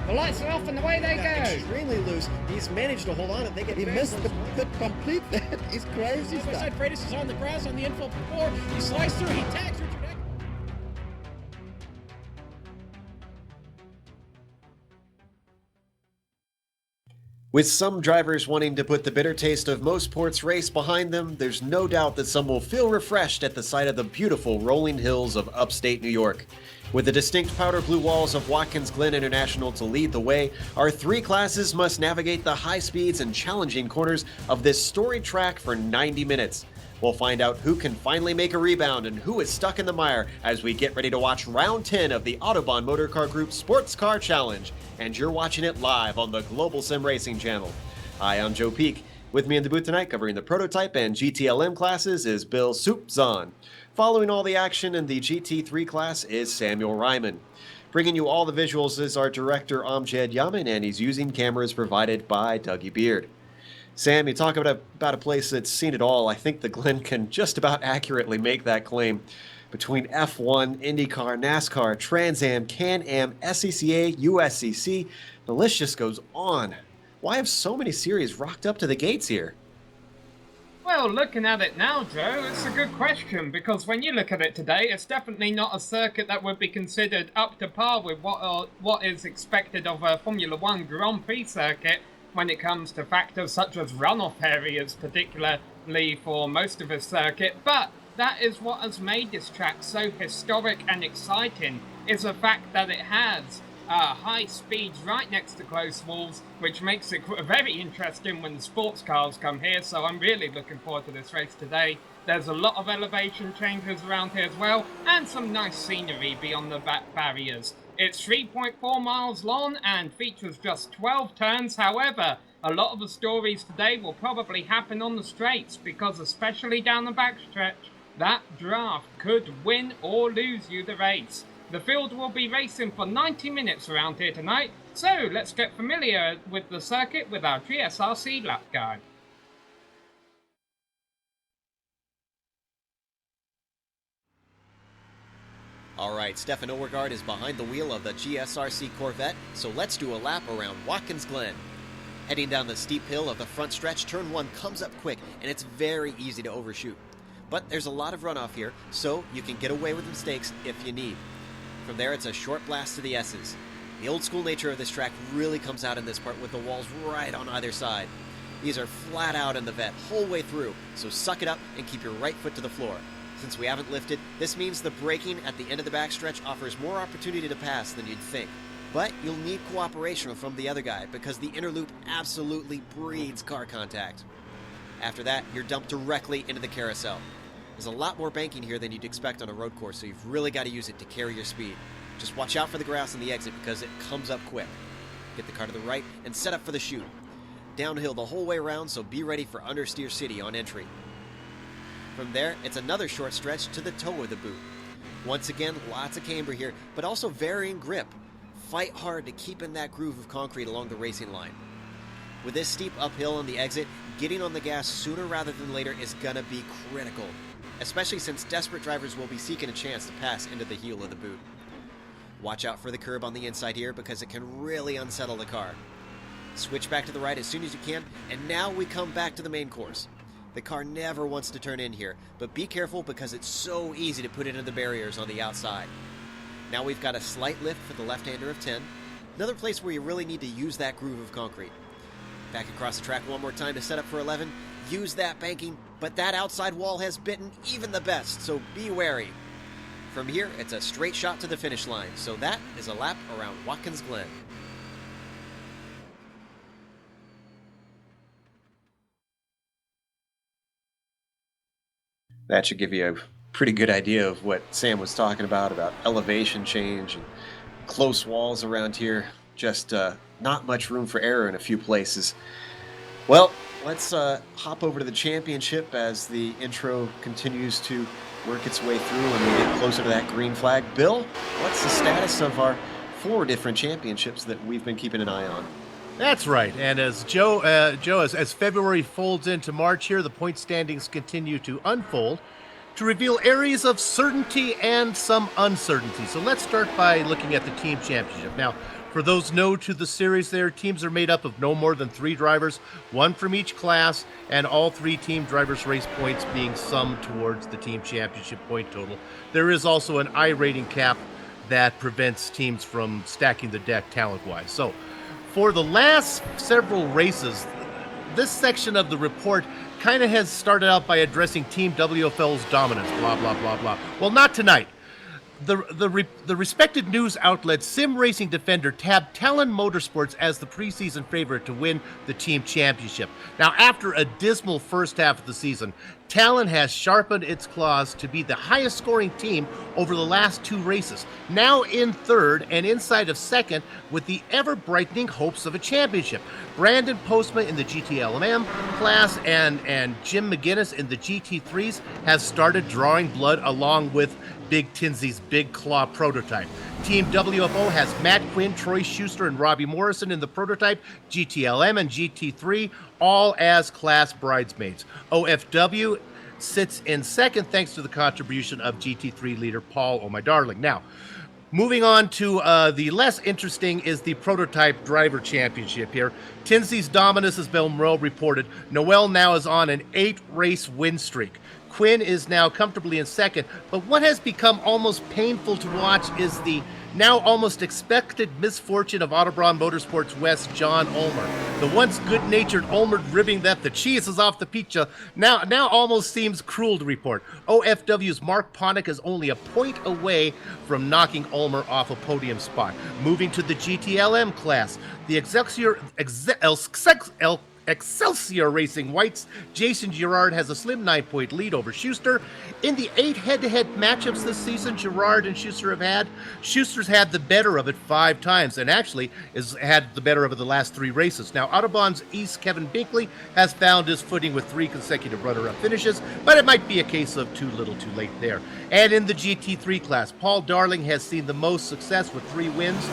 The lights are off and away they go. Extremely loose. He's managed to hold on and they get. He missed the complete. It's crazy stuff. Outside Freitas is on the grass on the infield before. He slides through. He tags Richard Eck. With some drivers wanting to put the bitter taste of most sports race behind them, there's no doubt that some will feel refreshed at the sight of the beautiful rolling hills of upstate New York. With the distinct powder blue walls of Watkins Glen International to lead the way, our three classes must navigate the high speeds and challenging corners of this storied track for 90 minutes. We'll find out who can finally make a rebound and who is stuck in the mire as we get ready to watch round 10 of the Autobahn Motorcar Group Sportscar Challenge. And you're watching it live on the Global Sim Racing channel. Hi, I'm Joe Peak. With me in the booth tonight covering the prototype and GTLM classes is Bill Soupzon. Following all the action in the GT3 class is Samuel Ryman. Bringing you all the visuals is our director Amjad Yamin, and he's using cameras provided by Dougie Beard. Sam, you talk about a place that's seen it all. I think the Glen can just about accurately make that claim. Between F1, IndyCar, NASCAR, Trans Am, Can-Am, SCCA, USCC, the list just goes on. Why have so many series rocked up to the gates here? Well, looking at it now, Joe, it's a good question, because when you look at it today, it's definitely not a circuit that would be considered up to par with what is expected of a Formula One Grand Prix circuit when it comes to factors such as runoff areas, particularly for most of the circuit. But that is what has made this track so historic and exciting, is the fact that it has high speeds right next to close walls, which makes it very interesting when the sports cars come here. So I'm really looking forward to this race today. There's a lot of elevation changes around here as well, and some nice scenery beyond the back barriers. It's 3.4 miles long and features just 12 turns. However, a lot of the stories today will probably happen on the straights, because especially down the backstretch, that draft could win or lose you the race. The field will be racing for 90 minutes around here tonight, so let's get familiar with the circuit with our GSRC lap guide. Alright, Stefan Overgaard is behind the wheel of the GSRC Corvette, so let's do a lap around Watkins Glen. Heading down the steep hill of the front stretch, turn 1 comes up quick, and it's very easy to overshoot. But there's a lot of runoff here, so you can get away with mistakes if you need. From there, it's a short blast to the S's. The old school nature of this track really comes out in this part with the walls right on either side. These are flat out in the vet whole way through, so suck it up and keep your right foot to the floor. Since we haven't lifted, this means the braking at the end of the backstretch offers more opportunity to pass than you'd think. But you'll need cooperation from the other guy, because the inner loop absolutely breeds car contact. After that, you're dumped directly into the carousel. There's a lot more banking here than you'd expect on a road course, so you've really got to use it to carry your speed. Just watch out for the grass on the exit, because it comes up quick. Get the car to the right and set up for the chute. Downhill the whole way around, so be ready for Understeer City on entry. From there, it's another short stretch to the toe of the boot. Once again, lots of camber here, but also varying grip. Fight hard to keep in that groove of concrete along the racing line. With this steep uphill on the exit, getting on the gas sooner rather than later is gonna be critical, especially since desperate drivers will be seeking a chance to pass into the heel of the boot. Watch out for the curb on the inside here, because it can really unsettle the car. Switch back to the right as soon as you can, and now we come back to the main course. The car never wants to turn in here, but be careful, because it's so easy to put into the barriers on the outside. Now we've got a slight lift for the left-hander of 10, another place where you really need to use that groove of concrete. Back across the track one more time to set up for 11, use that banking, but that outside wall has bitten even the best, so be wary. From here, it's a straight shot to the finish line, so that is a lap around Watkins Glen. That should give you a pretty good idea of what Sam was talking about elevation change and close walls around here. Just not much room for error in a few places. Well, let's hop over to the championship as the intro continues to work its way through and we get closer to that green flag. Bill, what's the status of our 4 different championships that we've been keeping an eye on? That's right. And as Joe, as February folds into March here, the point standings continue to unfold to reveal areas of certainty and some uncertainty. So let's start by looking at the team championship. Now, For those new to the series there, teams are made up of no more than 3 drivers, 1 from each class, and all 3 team drivers' race points being summed towards the team championship point total. There is also an I rating cap that prevents teams from stacking the deck talent-wise. So, for the last several races, this section of the report kind of has started out by addressing Team WFL's dominance, blah, blah, blah, blah. Well, not tonight. The respected news outlet Sim Racing Defender tabbed Talon Motorsports as the preseason favorite to win the team championship. Now, after a dismal first half of the season, Talon has sharpened its claws to be the highest scoring team over the last 2 races, now in 3rd and inside of 2nd with the ever-brightening hopes of a championship. Brandon Postma in the GTLM class and Jim McGinnis in the GT3s has started drawing blood along with Big Tinsley's Big Claw prototype. Team WFO has Matt Quinn, Troy Schuster, and Robbie Morrison in the prototype, GTLM and GT3, all as class bridesmaids. OFW sits in 2nd thanks to the contribution of GT3 leader Paul Oh My Darling. Now, moving on to the less interesting is the prototype driver championship here. Tinsley's dominance has been well reported. Noel now is on an 8-race win streak. Quinn is now comfortably in 2nd, but what has become almost painful to watch is the now almost expected misfortune of Autobahn Motorsports West John Ulmer. The once good-natured Ulmer ribbing that the cheese is off the pizza now almost seems cruel to report. OFW's Mark Ponick is only a point away from knocking Ulmer off a podium spot. Moving to the GTLM class, the Excelsior Racing Whites, Jason Girard has a slim 9-point lead over Schuster. In the 8 head-to-head matchups this season Girard and Schuster have had, Schuster's had the better of it 5 times and actually has had the better of it the last 3 races. Now, Autobahn's East Kevin Binkley has found his footing with 3 consecutive runner-up finishes, but it might be a case of too little too late there. And in the GT3 class, Paul Darling has seen the most success with 3 wins.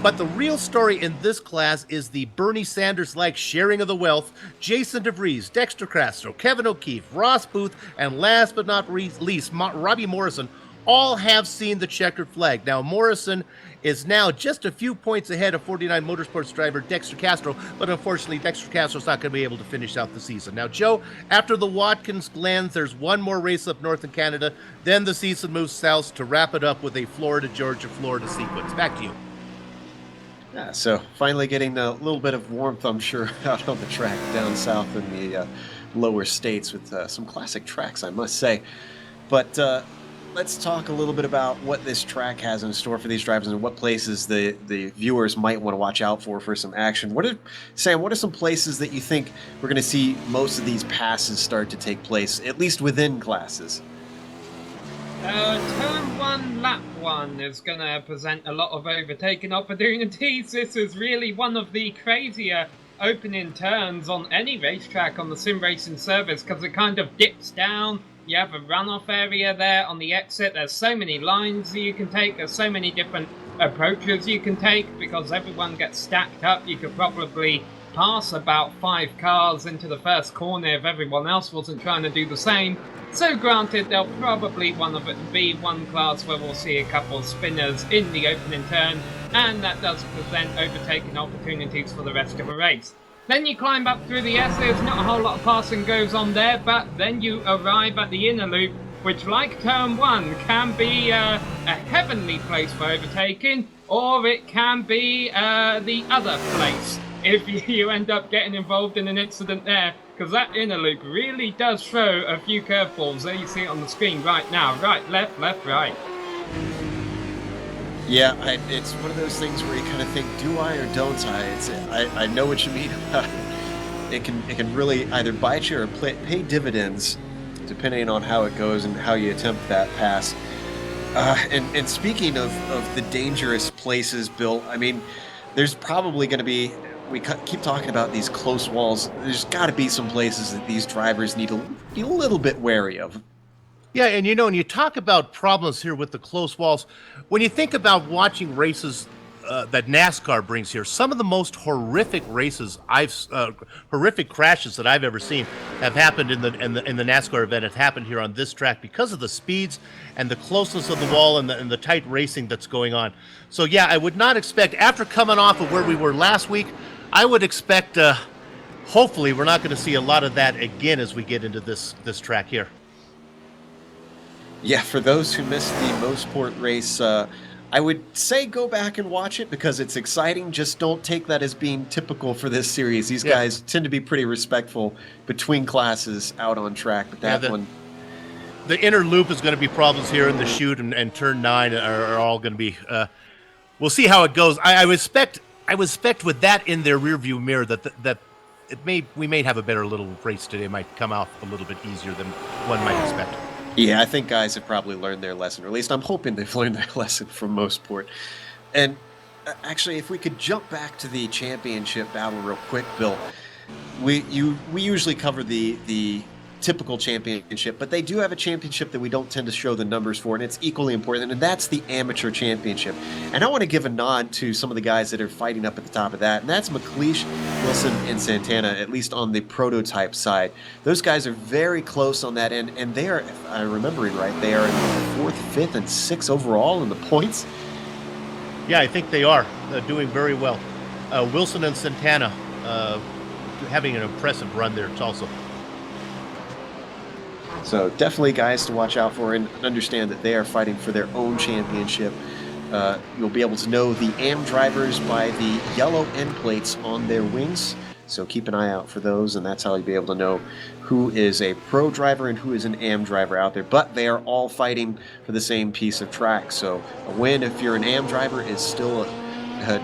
But the real story in this class is the Bernie Sanders-like sharing of the wealth. Jason DeVries, Dexter Castro, Kevin O'Keefe, Ross Booth, and last but not least, Robbie Morrison all have seen the checkered flag. Now, Morrison is now just a few points ahead of 49 Motorsports driver Dexter Castro, but unfortunately, Dexter Castro's not going to be able to finish out the season. Now, Joe, after the Watkins Glen, there's one more race up north in Canada, then the season moves south to wrap it up with a Florida, Georgia, Florida sequence. Back to you. Yeah, so finally getting a little bit of warmth, I'm sure, out on the track down south in the lower states with some classic tracks, I must say. But let's talk a little bit about what this track has in store for these drivers and what places the viewers might want to watch out for some action. Sam, what are some places that you think we're going to see most of these passes start to take place, at least within classes? Turn 1, lap 1 is going to present a lot of overtaking opportunities. This is really one of the crazier opening turns on any racetrack on the sim racing service because it kind of dips down. You have a runoff area there on the exit. There's so many lines you can take. There's so many different approaches you can take because everyone gets stacked up. You could probably pass about 5 cars into the first corner if everyone else wasn't trying to do the same. So granted, there'll probably be one class where we'll see a couple of spinners in the opening turn, and that does present overtaking opportunities for the rest of the race. Then you climb up through the S's, not a whole lot of passing goes on there, but then you arrive at the inner loop, which like turn 1 can be a heavenly place for overtaking, or it can be the other place if you end up getting involved in an incident there. Because that inner loop really does throw a few curveballs. There you see it on the screen right now. Right, left, right. Yeah, it's one of those things where you kind of think, do I or don't I? I know what you mean. It can really either bite you or pay dividends, depending on how it goes and how you attempt that pass. And speaking of the dangerous places, Bill, I mean, there's probably going to be... We keep talking about these close walls. There's got to be some places that these drivers need to be a little bit wary of. Yeah, and when you talk about problems here with the close walls, when you think about watching races that NASCAR brings here. Some of the most horrific races horrific crashes that I've ever seen have happened in the NASCAR event. Have happened here on this track because of the speeds and the closeness of the wall and the tight racing that's going on. So yeah, I would not expect, after coming off of where we were last week, I would expect. Hopefully, we're not going to see a lot of that again as we get into this track here. Yeah, for those who missed the Mosport race, I would say go back and watch it because it's exciting. Just don't take that as being typical for this series. These guys tend to be pretty respectful between classes out on track, but that one... The inner loop is going to be problems here, and the chute and turn 9 are all going to be... we'll see how it goes. I would expect with that in their rearview mirror that we may have a better little race today. It might come out a little bit easier than one might expect. Yeah, I think guys have probably learned their lesson, or at least I'm hoping they've learned their lesson from Mosport. And actually, if we could jump back to the championship battle real quick, Bill, we usually cover the typical championship, but they do have a championship that we don't tend to show the numbers for, and it's equally important, and that's the amateur championship. And I want to give a nod to some of the guys that are fighting up at the top of that, and that's McLeish, Wilson, and Santana, at least on the prototype side. Those guys are very close on that end, and they are, if I'm remembering right, they are in the 4th, 5th, and 6th overall in the points. Yeah, I think they are doing very well. Wilson and Santana having an impressive run there also. So definitely guys to watch out for and understand that they are fighting for their own championship. You'll be able to know the AM drivers by the yellow end plates on their wings. So keep an eye out for those, and that's how you'll be able to know who is a pro driver and who is an AM driver out there. But they are all fighting for the same piece of track. So a win, if you're an AM driver, is still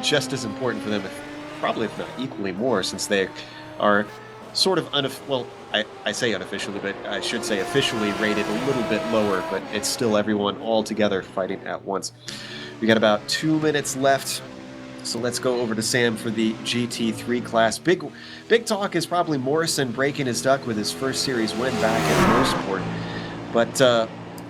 just as important for them, probably if not equally more, since they are sort of I say unofficially, but I should say officially rated a little bit lower, but it's still everyone all together fighting at once. We got about 2 minutes left, so let's go over to Sam for the GT3 class. Big talk is probably Morrison breaking his duck with his first series win back at Mosport. But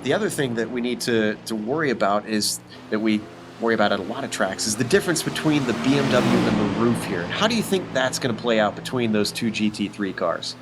the other thing that we need to worry about is that we worry about at a lot of tracks is the difference between the BMW and the roof here. How do you think that's going to play out between those two GT3 cars?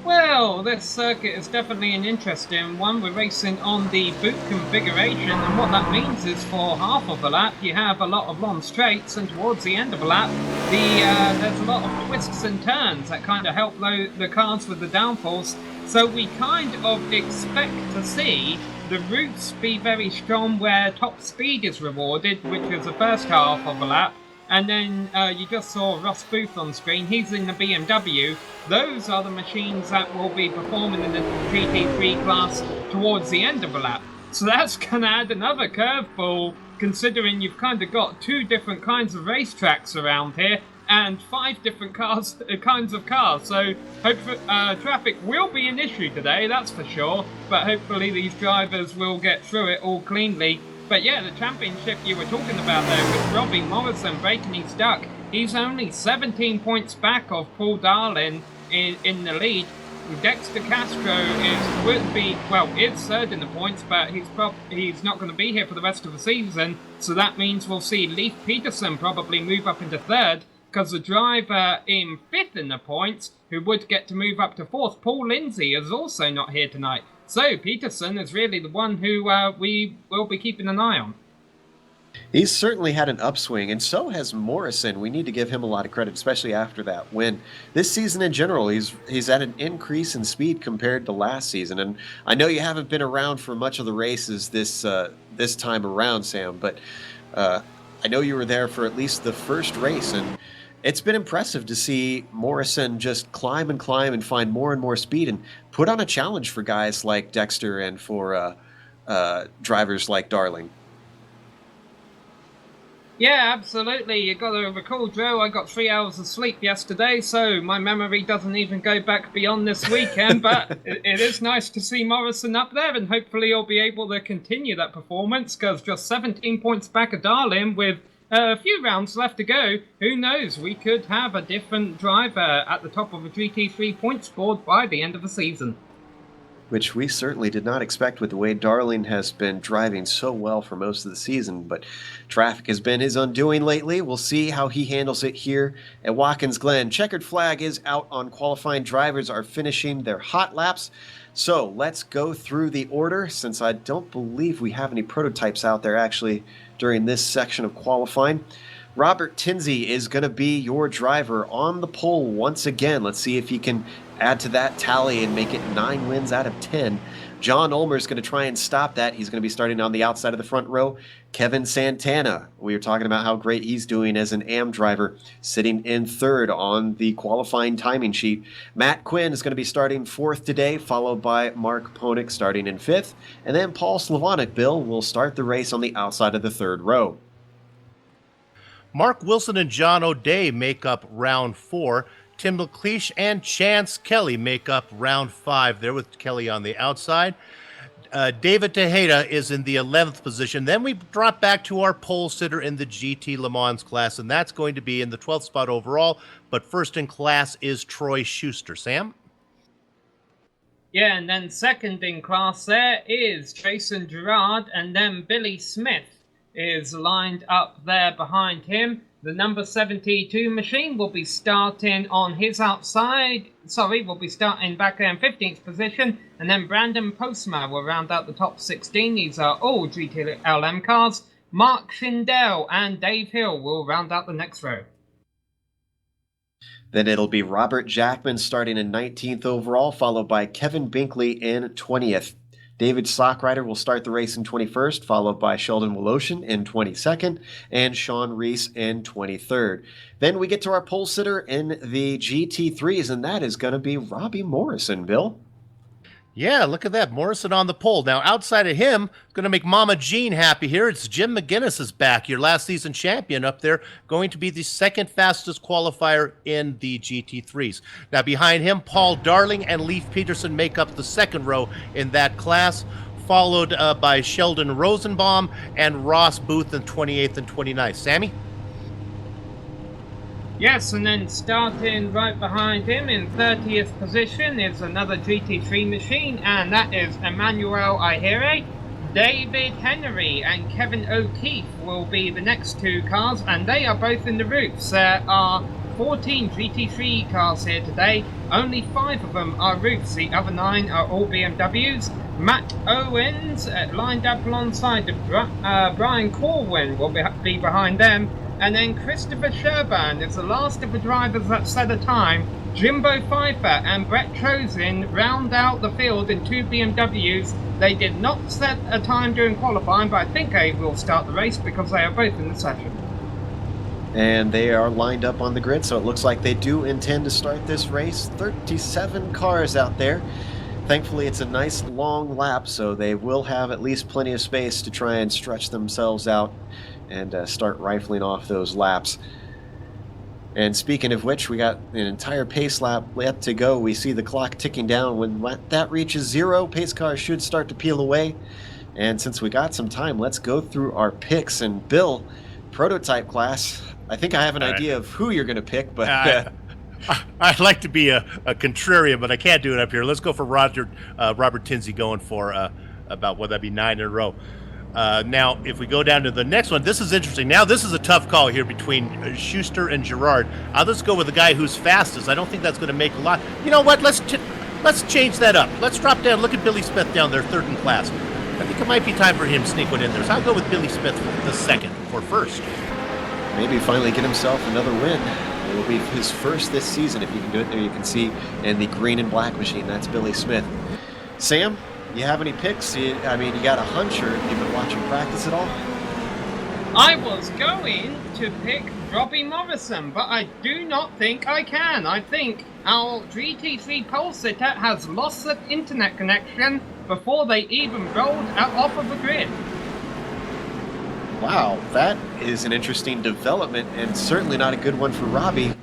Well, this circuit is definitely an interesting one. We're racing on the boot configuration, and what that means is for half of the lap you have a lot of long straights, and towards the end of the lap there's a lot of twists and turns that kind of help the cars with the downforce. So we kind of expect to see the roofs be very strong where top speed is rewarded, which is the first half of the lap. And then you just saw Ross Booth on screen. He's in the BMW. Those are the machines that will be performing in the GT3 class towards the end of the lap. So that's going to add another curveball, considering you've kind of got 2 different kinds of racetracks around here and 5 different kinds of cars. So traffic will be an issue today, that's for sure. But hopefully these drivers will get through it all cleanly. But yeah, the championship you were talking about there with Robbie Morrison breaking his duck. He's only 17 points back of Paul Darlin in the lead. Dexter Castro is third in the points, but he's not going to be here for the rest of the season. So that means we'll see Leif Peterson probably move up into third, because the driver in 5th in the points, who would get to move up to 4th, Paul Lindsay, is also not here tonight. So Peterson is really the one who we will be keeping an eye on. He's certainly had an upswing, and so has Morrison. We need to give him a lot of credit, especially after that win. This season in general, he's at an increase in speed compared to last season. And I know you haven't been around for much of the races this time around, Sam, but I know you were there for at least the first race, and it's been impressive to see Morrison just climb and find more and more speed and put on a challenge for guys like Dexter and for drivers like Darling. Yeah, absolutely. You got to recall, Joe, I got 3 hours of sleep yesterday, so my memory doesn't even go back beyond this weekend, but it is nice to see Morrison up there, and hopefully he'll be able to continue that performance, because just 17 points back of Darlin with a few rounds left to go. Who knows? We could have a different driver at the top of a GT3 points board by the end of the season. which we certainly did not expect with the way Darling has been driving so well for most of the season, but traffic has been his undoing lately. We'll see how he handles it here at Watkins Glen. Checkered flag is out on qualifying. Drivers are finishing their hot laps. So let's go through the order, since I don't believe we have any prototypes out there actually during this section of qualifying. Robert Tinsey is going to be your driver on the pole once again. Let's see if he can add to that tally and make it 9 wins out of 10. John Ulmer is going to try and stop that. He's going to be starting on the outside of the front row. Kevin Santana, we were talking about how great he's doing as an AM driver, sitting in third on the qualifying timing sheet. Matt Quinn is going to be starting fourth today, followed by Mark Ponick starting in fifth. And then Paul Slavonic, Bill, will start the race on the outside of the third row. Mark Wilson and John O'Day make up round 4. Tim McLeish and Chance Kelly make up round 5 there with Kelly on the outside. David Tejeda is in the 11th position. Then we drop back to our pole sitter in the GT Le Mans class, and that's going to be in the 12th spot overall. But first in class is Troy Schuster. Sam? Yeah, and then second in class there is Jason Gerard, and then Billy Smith is lined up there behind him. The number 72 machine will be starting on his outside. Will be starting back there in 15th position. And then Brandon Postma will round out the top 16. These are all GTLM cars. Mark Schindel and Dave Hill will round out the next row. Then it'll be Robert Jackman starting in 19th overall, followed by Kevin Binkley in 20th. David Stockrider will start the race in 21st, followed by Sheldon Woloshin in 22nd, and Sean Reese in 23rd. Then we get to our pole sitter in the GT3s, and that is going to be Robbie Morrison, Bill. Yeah, look at that. Morrison on the pole. Now, outside of him, going to make Mama Jean happy here. It's Jim McGinnis is back, your last season champion up there, going to be the second fastest qualifier in the GT3s. Now, behind him, Paul Darling and Leif Peterson make up the second row in that class, followed by Sheldon Rosenbaum and Ross Booth in 28th and 29th. Sammy? Yes, and then starting right behind him in 30th position is another GT3 machine, and that is Emmanuel Ihire. David Henry and Kevin O'Keefe will be the next two cars, and they are both in the roofs. There are 14 GT3 cars here today. Only 5 of them are roofs. The other 9 are all BMWs. Matt Owens lined up alongside Brian Corwin will be behind them. And then Christopher Sherburn is the last of the drivers that set a time. Jimbo Pfeiffer and Brett Chosen round out the field in 2 BMWs. They did not set a time during qualifying, but I think they will start the race because they are both in the session. And they are lined up on the grid, so it looks like they do intend to start this race. 37 cars out there. Thankfully, it's a nice long lap, so they will have at least plenty of space to try and stretch themselves out and start rifling off those laps. And speaking of which, we got an entire pace lap left to go. We see the clock ticking down. When that reaches 0, pace cars should start to peel away. And since we got some time, let's go through our picks. And Bill, prototype class, I think I have an idea of who you're going to pick, but I'd like to be a contrarian, but I can't do it up here. Let's go for Robert Tinsey, going for about, what, that'd be 9 in a row. Now, if we go down to the next one, this is interesting. Now, this is a tough call here between Schuster and Gerard. Let's go with the guy who's fastest. I don't think that's going to make a lot. You know what? Let's change that up. Let's drop down. Look at Billy Smith down there, third in class. I think it might be time for him to sneak one in there. So I'll go with Billy Smith for the second, for first. Maybe finally get himself another win. It will be his first this season if he can do it. There you can see in the green and black machine, that's Billy Smith. Sam, you have any picks? You got a hunch, or you've been watching practice at all? I was going to pick Robbie Morrison, but I do not think I can. I think our GT3 pole sitter has lost the internet connection before they even rolled off of the grid. Wow, that is an interesting development, and certainly not a good one for Robbie.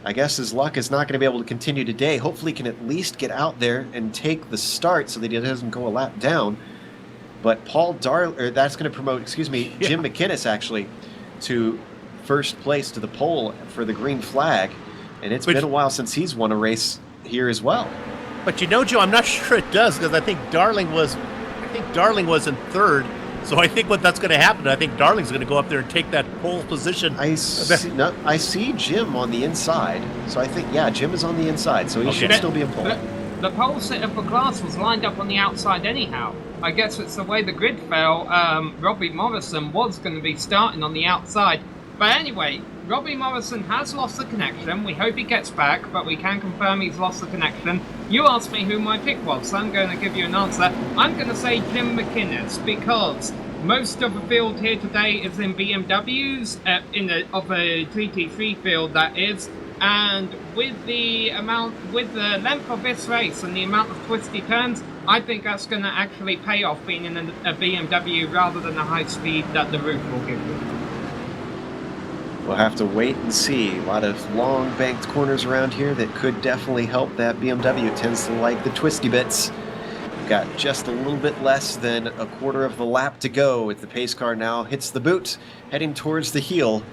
I guess his luck is not going to be able to continue today. Hopefully he can at least get out there and take the start so that he doesn't go a lap down. But that's going to promote, Jim McInnes actually, to first place to the pole for the green flag. And it's been a while since he's won a race here as well. But Joe, I'm not sure it does because I think Darling was in third. So I think what that's going to happen, I think Darling's going to go up there and take that pole position. I see Jim on the inside. So I think, yeah, Jim is on the inside. So he should still be in pole. The pole sitter for class was lined up on the outside anyhow. I guess it's the way the grid fell. Robbie Morrison was going to be starting on the outside. But anyway, Robbie Morrison has lost the connection. We hope he gets back, but we can confirm he's lost the connection. You asked me who my pick was, so I'm going to give you an answer. I'm going to say Jim McInnes, because most of the field here today is in BMWs, of a GT3 field that is. And with the length of this race and the amount of twisty turns, I think that's going to actually pay off being in a BMW rather than the high speed that the roof will give you. We'll have to wait and see. A lot of long banked corners around here that could definitely help. That BMW tends to like the twisty bits. We've got just a little bit less than a quarter of the lap to go as the pace car now hits the boot, heading towards the heel.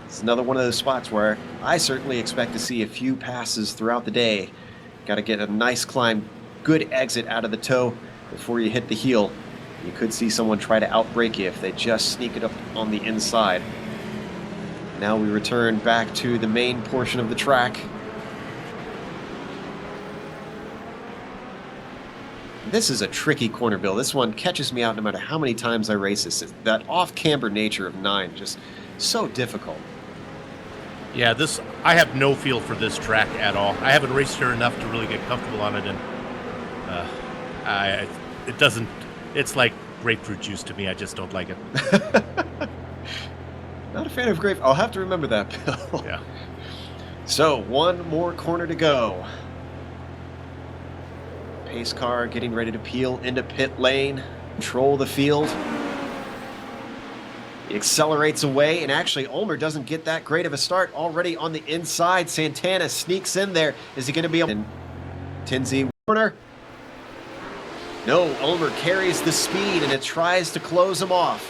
It's another one of those spots where I certainly expect to see a few passes throughout the day. Got to get a nice climb, good exit out of the toe before you hit the heel. You could see someone try to outbrake you if they just sneak it up on the inside. Now we return back to the main portion of the track. This is a tricky corner, Bill. This one catches me out no matter how many times I race this. That off-camber nature of 9, just so difficult. Yeah, I have no feel for this track at all. I haven't raced here enough to really get comfortable on it, and it doesn't. It's like grapefruit juice to me. I just don't like it. Not a fan of grape. I'll have to remember that, Bill. Yeah. So, one more corner to go. Pace car getting ready to peel into pit lane, control the field. He accelerates away, and actually Ulmer doesn't get that great of a start. Already on the inside, Santana sneaks in there. Is he going to be able to... Tinsey corner? No, Ulmer carries the speed, and it tries to close him off.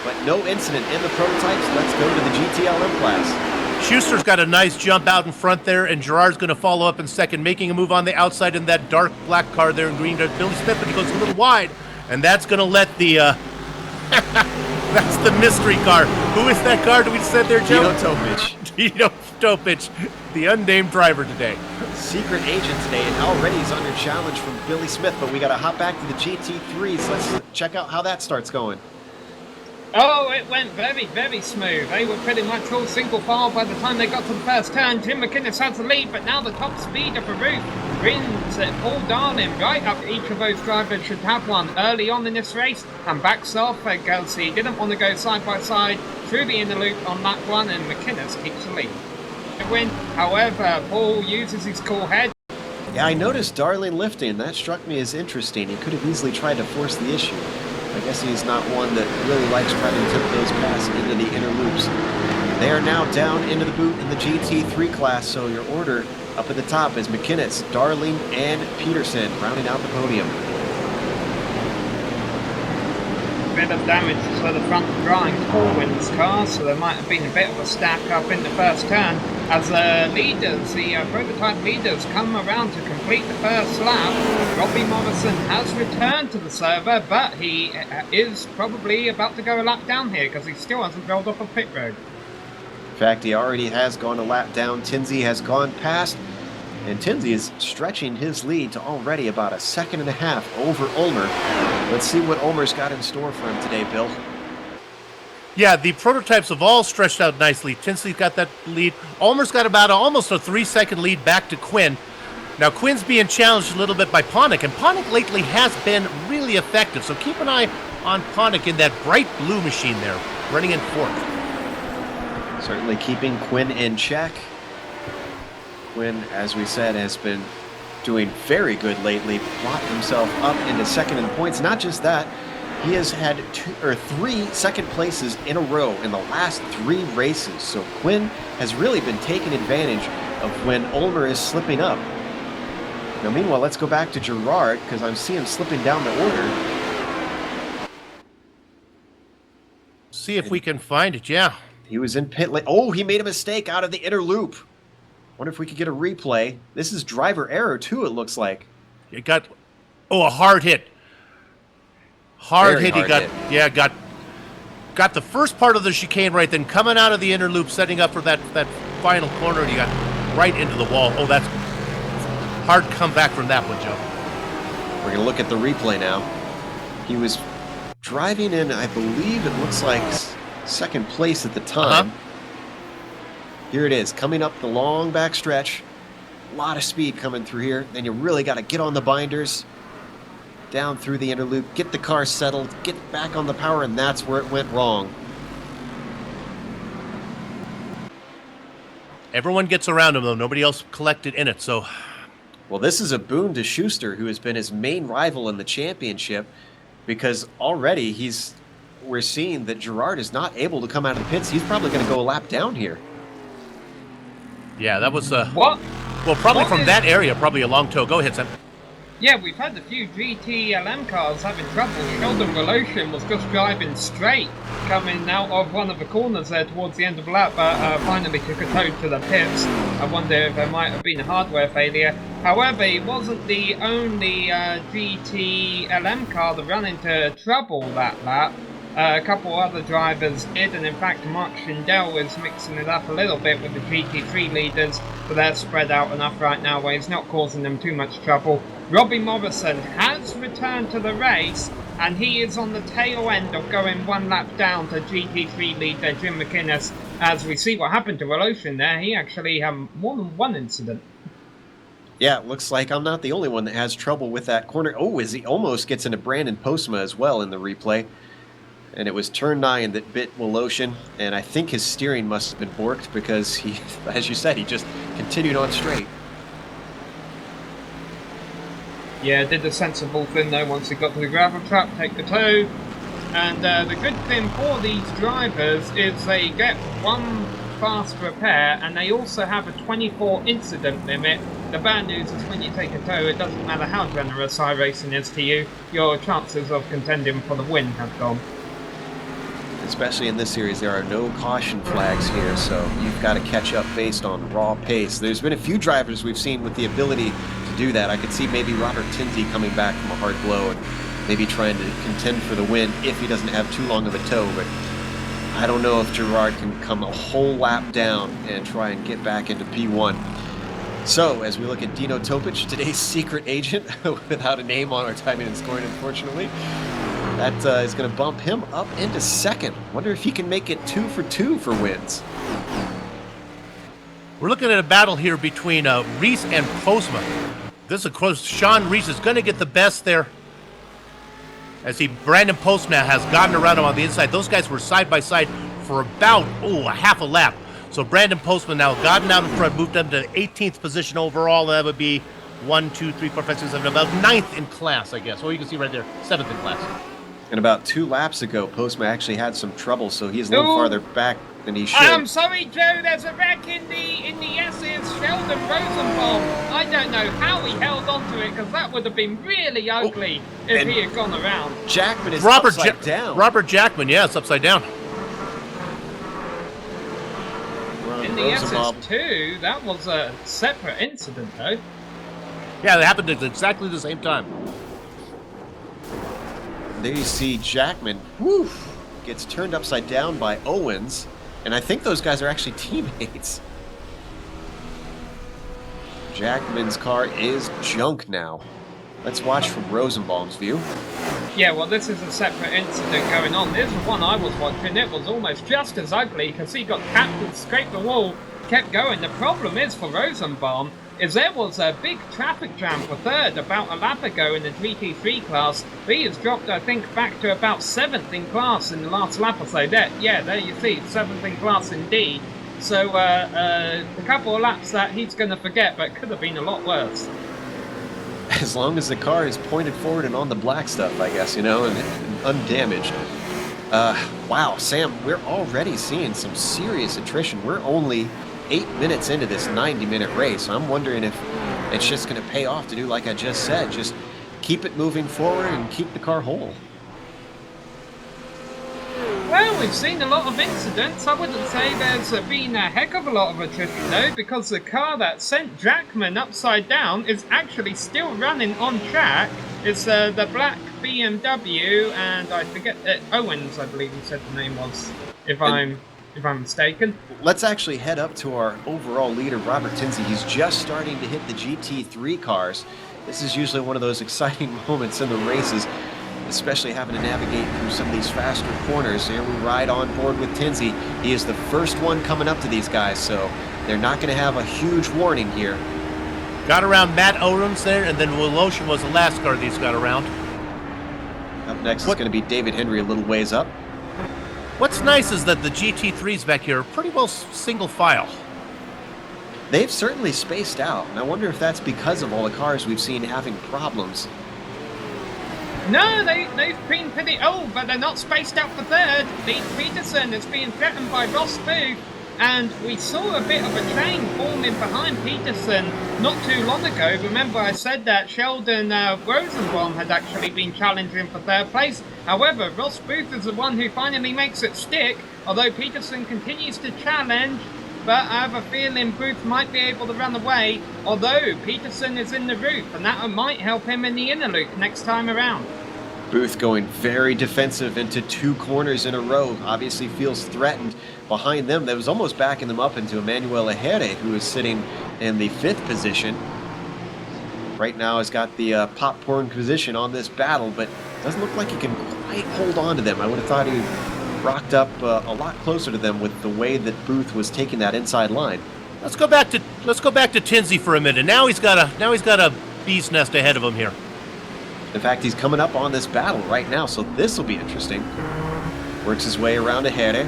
But no incident in the prototypes. Let's go to the GTLM class. Schuster's got a nice jump out in front there, and Gerard's going to follow up in second, making a move on the outside in that dark black car there in green. There's Billy Smith, but he goes a little wide, and that's going to let the... that's the mystery car. Who is that car we said there, Joe? Dino Topic. Dino Topic, the unnamed driver today. Secret agent today, and already he's under challenge from Billy Smith, but we got to hop back to the GT3s. Let's check out how that starts going. Oh, it went very, very smooth. They were pretty much all single file by the time they got to the first turn. Jim McInnes has the lead, but now the top speed of the roof brings Paul Darling right up. Each of those drivers should have one early on in this race, and backs off because he didn't want to go side by side through the inner loop on lap 1, and McInnes keeps the lead. Win. However, Paul uses his cool head. Yeah, I noticed Darling lifting. That struck me as interesting. He could have easily tried to force the issue. I guess he's not one that really likes trying to tip those passes into the inner loops. They are now down into the boot in the GT3 class, so your order up at the top is McInnes, Darling, and Peterson rounding out the podium. Bit of damage to the front of Brian Corwin's car, so there might have been a bit of a stack up in the first turn. As the leaders, the prototype leaders, come around to complete the first lap, Robbie Morrison has returned to the server, but he is probably about to go a lap down here because he still hasn't rolled off a pit road. In fact, he already has gone a lap down. Tinsey has gone past, and Tinsey is stretching his lead to already about 1.5 seconds over Ulmer. Let's see what Ulmer's got in store for him today, Bill. Yeah, the prototypes have all stretched out nicely. Tinsley's got that lead. Ulmer's got about almost a 3-second lead back to Quinn. Now, Quinn's being challenged a little bit by Ponick, and Ponick lately has been really effective. So keep an eye on Ponick in that bright blue machine there, running in fourth. Certainly keeping Quinn in check. Quinn, as we said, has been doing very good lately. Blocked himself up into second in points. Not just that, he has had 3 second places in a row in the last 3 races. So Quinn has really been taking advantage of when Ulmer is slipping up. Now, meanwhile, let's go back to Gerard, because I'm seeing him slipping down the order. See if we can find it, yeah. He was in pit lane. Oh, he made a mistake out of the inner loop. Wonder if we could get a replay. This is driver error, too, it looks like. It got, a hard hit. Hard Very hit. He hard got, hit. yeah, got the first part of the chicane right, then coming out of the inner loop, setting up for that final corner, and he got right into the wall. Oh, that's hard comeback from that one, Joe. We're going to look at the replay now. He was driving in, I believe it looks like second place at the time. Here it is, coming up the long back stretch. A lot of speed coming through here. Then you really got to get on the binders, down through the inner loop, get the car settled, get back on the power, and that's where it went wrong. Everyone gets around him, though. Nobody else collected in it, so... Well, this is a boon to Schuster, who has been his main rival in the championship, because already we're seeing that Gerard is not able to come out of the pits. He's probably going to go a lap down here. Yeah, that was... What? Well, probably from that area, probably a long tow. Go ahead, Sam. Yeah, we've had a few GT-LM cars having trouble. Sheldon Voloshin was just driving straight, coming out of one of the corners there towards the end of the lap, but finally took a tow to the pits. I wonder if there might have been a hardware failure. However, he wasn't the only GT-LM car that ran into trouble that lap. A couple other drivers did, and in fact Mark Schindel was mixing it up a little bit with the GT3 leaders, but they're spread out enough right now where he's not causing them too much trouble. Robbie Morrison has returned to the race, and he is on the tail end of going one lap down to GT3 leader Jim McInnes. As we see what happened to Voloshin there, he actually had more than one incident. Yeah, it looks like I'm not the only one that has trouble with that corner. Oh, as he almost gets into Brandon Postma as well in the replay. And it was turn 9 that bit Voloshin, and I think his steering must have been borked because he, as you said, he just continued on straight. Yeah, did the sensible thing though once he got to the gravel trap, take the tow. And the good thing for these drivers is they get one fast repair, and they also have a 24 incident limit. The bad news is when you take a tow, it doesn't matter how generous iRacing is to you, your chances of contending for the win have gone. Especially in this series, there are no caution flags here, so you've got to catch up based on raw pace. There's been a few drivers we've seen with the ability to do that. I could see maybe Robert Tinsey coming back from a hard blow and maybe trying to contend for the win if he doesn't have too long of a tow, but I don't know if Gerard can come a whole lap down and try and get back into P1. So, as we look at Dino Topic, today's secret agent, without a name on our timing and scoring, unfortunately, that is going to bump him up into second. Wonder if he can make it 2 for 2 for wins. We're looking at a battle here between Reese and Postma. This is close. Sean Reese is going to get the best there. As Brandon Postma has gotten around him on the inside. Those guys were side by side for about, a half a lap. So Brandon Postma now gotten out in front, moved up to 18th position overall. That would be 1, 2, 3, 4, 5, 6, 7, about 9th in class, I guess. Well, you can see right there, 7th in class. And about 2 laps ago, Postma actually had some trouble, so he's a little farther back than he should. I'm sorry, Joe. There's a wreck in the S's. Sheldon Rosenbaum. I don't know how he held on to it, because that would have been really ugly if he had gone around. Jackman is upside down. Robert Jackman, yeah, it's upside down. In the SS2, that was a separate incident, though. Yeah, it happened at exactly the same time. There you see Jackman, gets turned upside down by Owens, and I think those guys are actually teammates. Jackman's car is junk now. Let's watch from Rosenbaum's view. Yeah, well, this is a separate incident going on. This is one I was watching. It was almost just as ugly because he got tapped and scraped the wall, kept going. The problem is for Rosenbaum is there was a big traffic jam for third about a lap ago in the GT3 class. He has dropped, I think, back to about 7th in class in the last lap or so. There you see, 7th in class indeed. So a couple of laps that he's going to forget, but could have been a lot worse. As long as the car is pointed forward and on the black stuff, I guess, and undamaged. Wow, Sam, we're already seeing some serious attrition. We're only 8 minutes into this 90-minute race. I'm wondering if it's just going to pay off to do like I just said. Just keep it moving forward and keep the car whole. Well, we've seen a lot of incidents. I wouldn't say there's been a heck of a lot of attrition, though, because the car that sent Jackman upside down is actually still running on track. It's the black BMW, and I forget, Owens, I believe you said the name was, if I'm mistaken. Let's actually head up to our overall leader, Robert Tinsey. He's just starting to hit the GT3 cars. This is usually one of those exciting moments in the races, especially having to navigate through some of these faster corners. Here we ride on board with Tinsey. He is the first one coming up to these guys, so they're not going to have a huge warning here. Got around Matt Owens there, and then Woloshin was the last car these got around. Up next is going to be David Henry a little ways up. What's nice is that the GT3s back here are pretty well single file. They've certainly spaced out, and I wonder if that's because of all the cars we've seen having problems. No, they've been pretty old, but they're not spaced out for third. Pete Peterson is being threatened by Ross Booth, and we saw a bit of a train forming behind Peterson not too long ago. Remember I said that Sheldon Rosenbaum had actually been challenging for third place. However, Ross Booth is the one who finally makes it stick, although Peterson continues to challenge. But I have a feeling Booth might be able to run away, although Peterson is in the roof, and that might help him in the inner loop next time around. Booth going very defensive into two corners in a row, obviously feels threatened. Behind them, that was almost backing them up into Emmanuel Ejere, who is sitting in the 5th position. Right now has got the popcorn position on this battle, but doesn't look like he can quite hold on to them. I would have thought he rocked up a lot closer to them with the way that Booth was taking that inside line. Let's go back to Tinsey for a minute. Now he's got a bee's nest ahead of him here. In fact, he's coming up on this battle right now, so this will be interesting. Works his way around Ejere.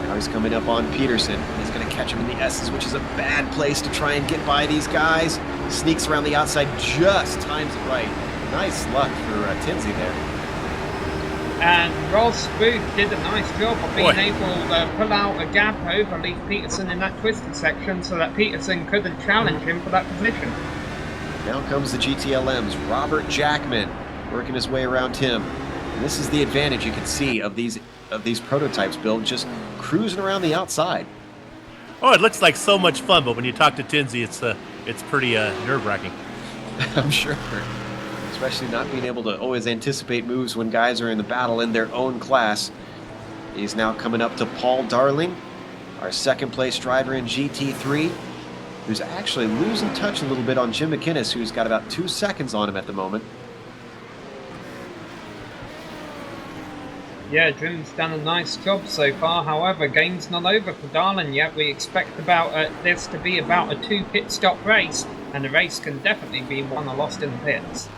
Now he's coming up on Peterson. He's going to catch him in the S's, which is a bad place to try and get by these guys. Sneaks around the outside, just times it right. Nice luck for Tinsey there. And Ross Booth did a nice job of being able to pull out a gap over Lee Peterson in that twisted section so that Peterson couldn't challenge him for that position. Now comes the GTLM's Robert Jackman, working his way around him. And this is the advantage you can see of these prototypes, Bill, just cruising around the outside. Oh, it looks like so much fun, but when you talk to Tinsey, it's pretty nerve-wracking. I'm sure. Especially not being able to always anticipate moves when guys are in the battle in their own class. He's now coming up to Paul Darling, our 2nd place driver in GT3, who's actually losing touch a little bit on Jim McInnes, who's got about 2 seconds on him at the moment. Yeah, Jim's done a nice job so far. However, game's not over for Darlin yet. We expect about this to be about a 2 pit stop race, and the race can definitely be won or lost in the pits.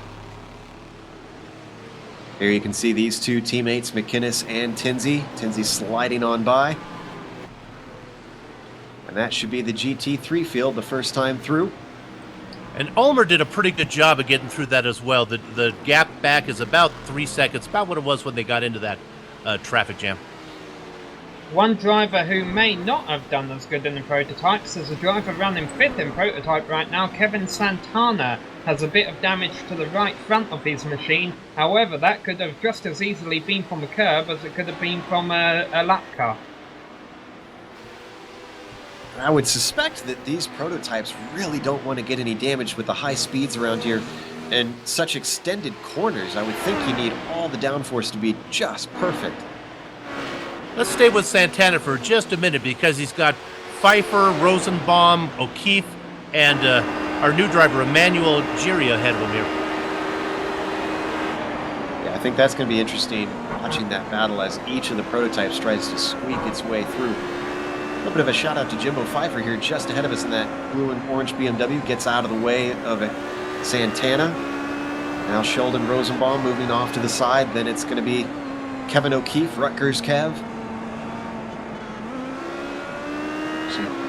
Here you can see these two teammates, McInnes and Tinsey. Tinsey sliding on by. And that should be the GT3 field the first time through. And Ulmer did a pretty good job of getting through that as well. The gap back is about 3 seconds, about what it was when they got into that traffic jam. One driver who may not have done as good in the prototypes is a driver running 5th in prototype right now, Kevin Santana. Has a bit of damage to the right front of his machine. However, that could have just as easily been from a curb as it could have been from a lap car. I would suspect that these prototypes really don't want to get any damage with the high speeds around here and such extended corners. I would think you need all the downforce to be just perfect. Let's stay with Santana for just a minute because he's got Pfeiffer, Rosenbaum, O'Keefe, and our new driver, Emmanuel Giria, ahead of him here. Yeah, I think that's going to be interesting, watching that battle as each of the prototypes tries to squeak its way through. A little bit of a shout out to Jimbo Pfeiffer here, just ahead of us in that blue and orange BMW, gets out of the way of Santana. Now Sheldon Rosenbaum moving off to the side, then it's going to be Kevin O'Keefe, Rutgers Kev.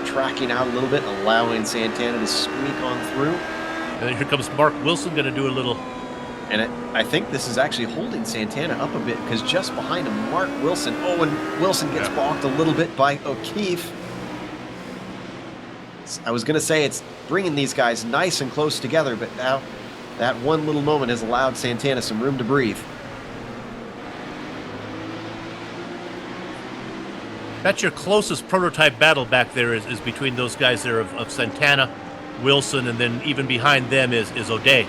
Tracking out a little bit, allowing Santana to squeak on through. And then here comes Mark Wilson, going to do a little. And I think this is actually holding Santana up a bit because just behind him, Mark Wilson. Oh, and Wilson gets balked a little bit by O'Keefe. I was going to say it's bringing these guys nice and close together, but now that one little moment has allowed Santana some room to breathe. That's your closest prototype battle back there is between those guys there of Santana, Wilson, and then even behind them is O'Day.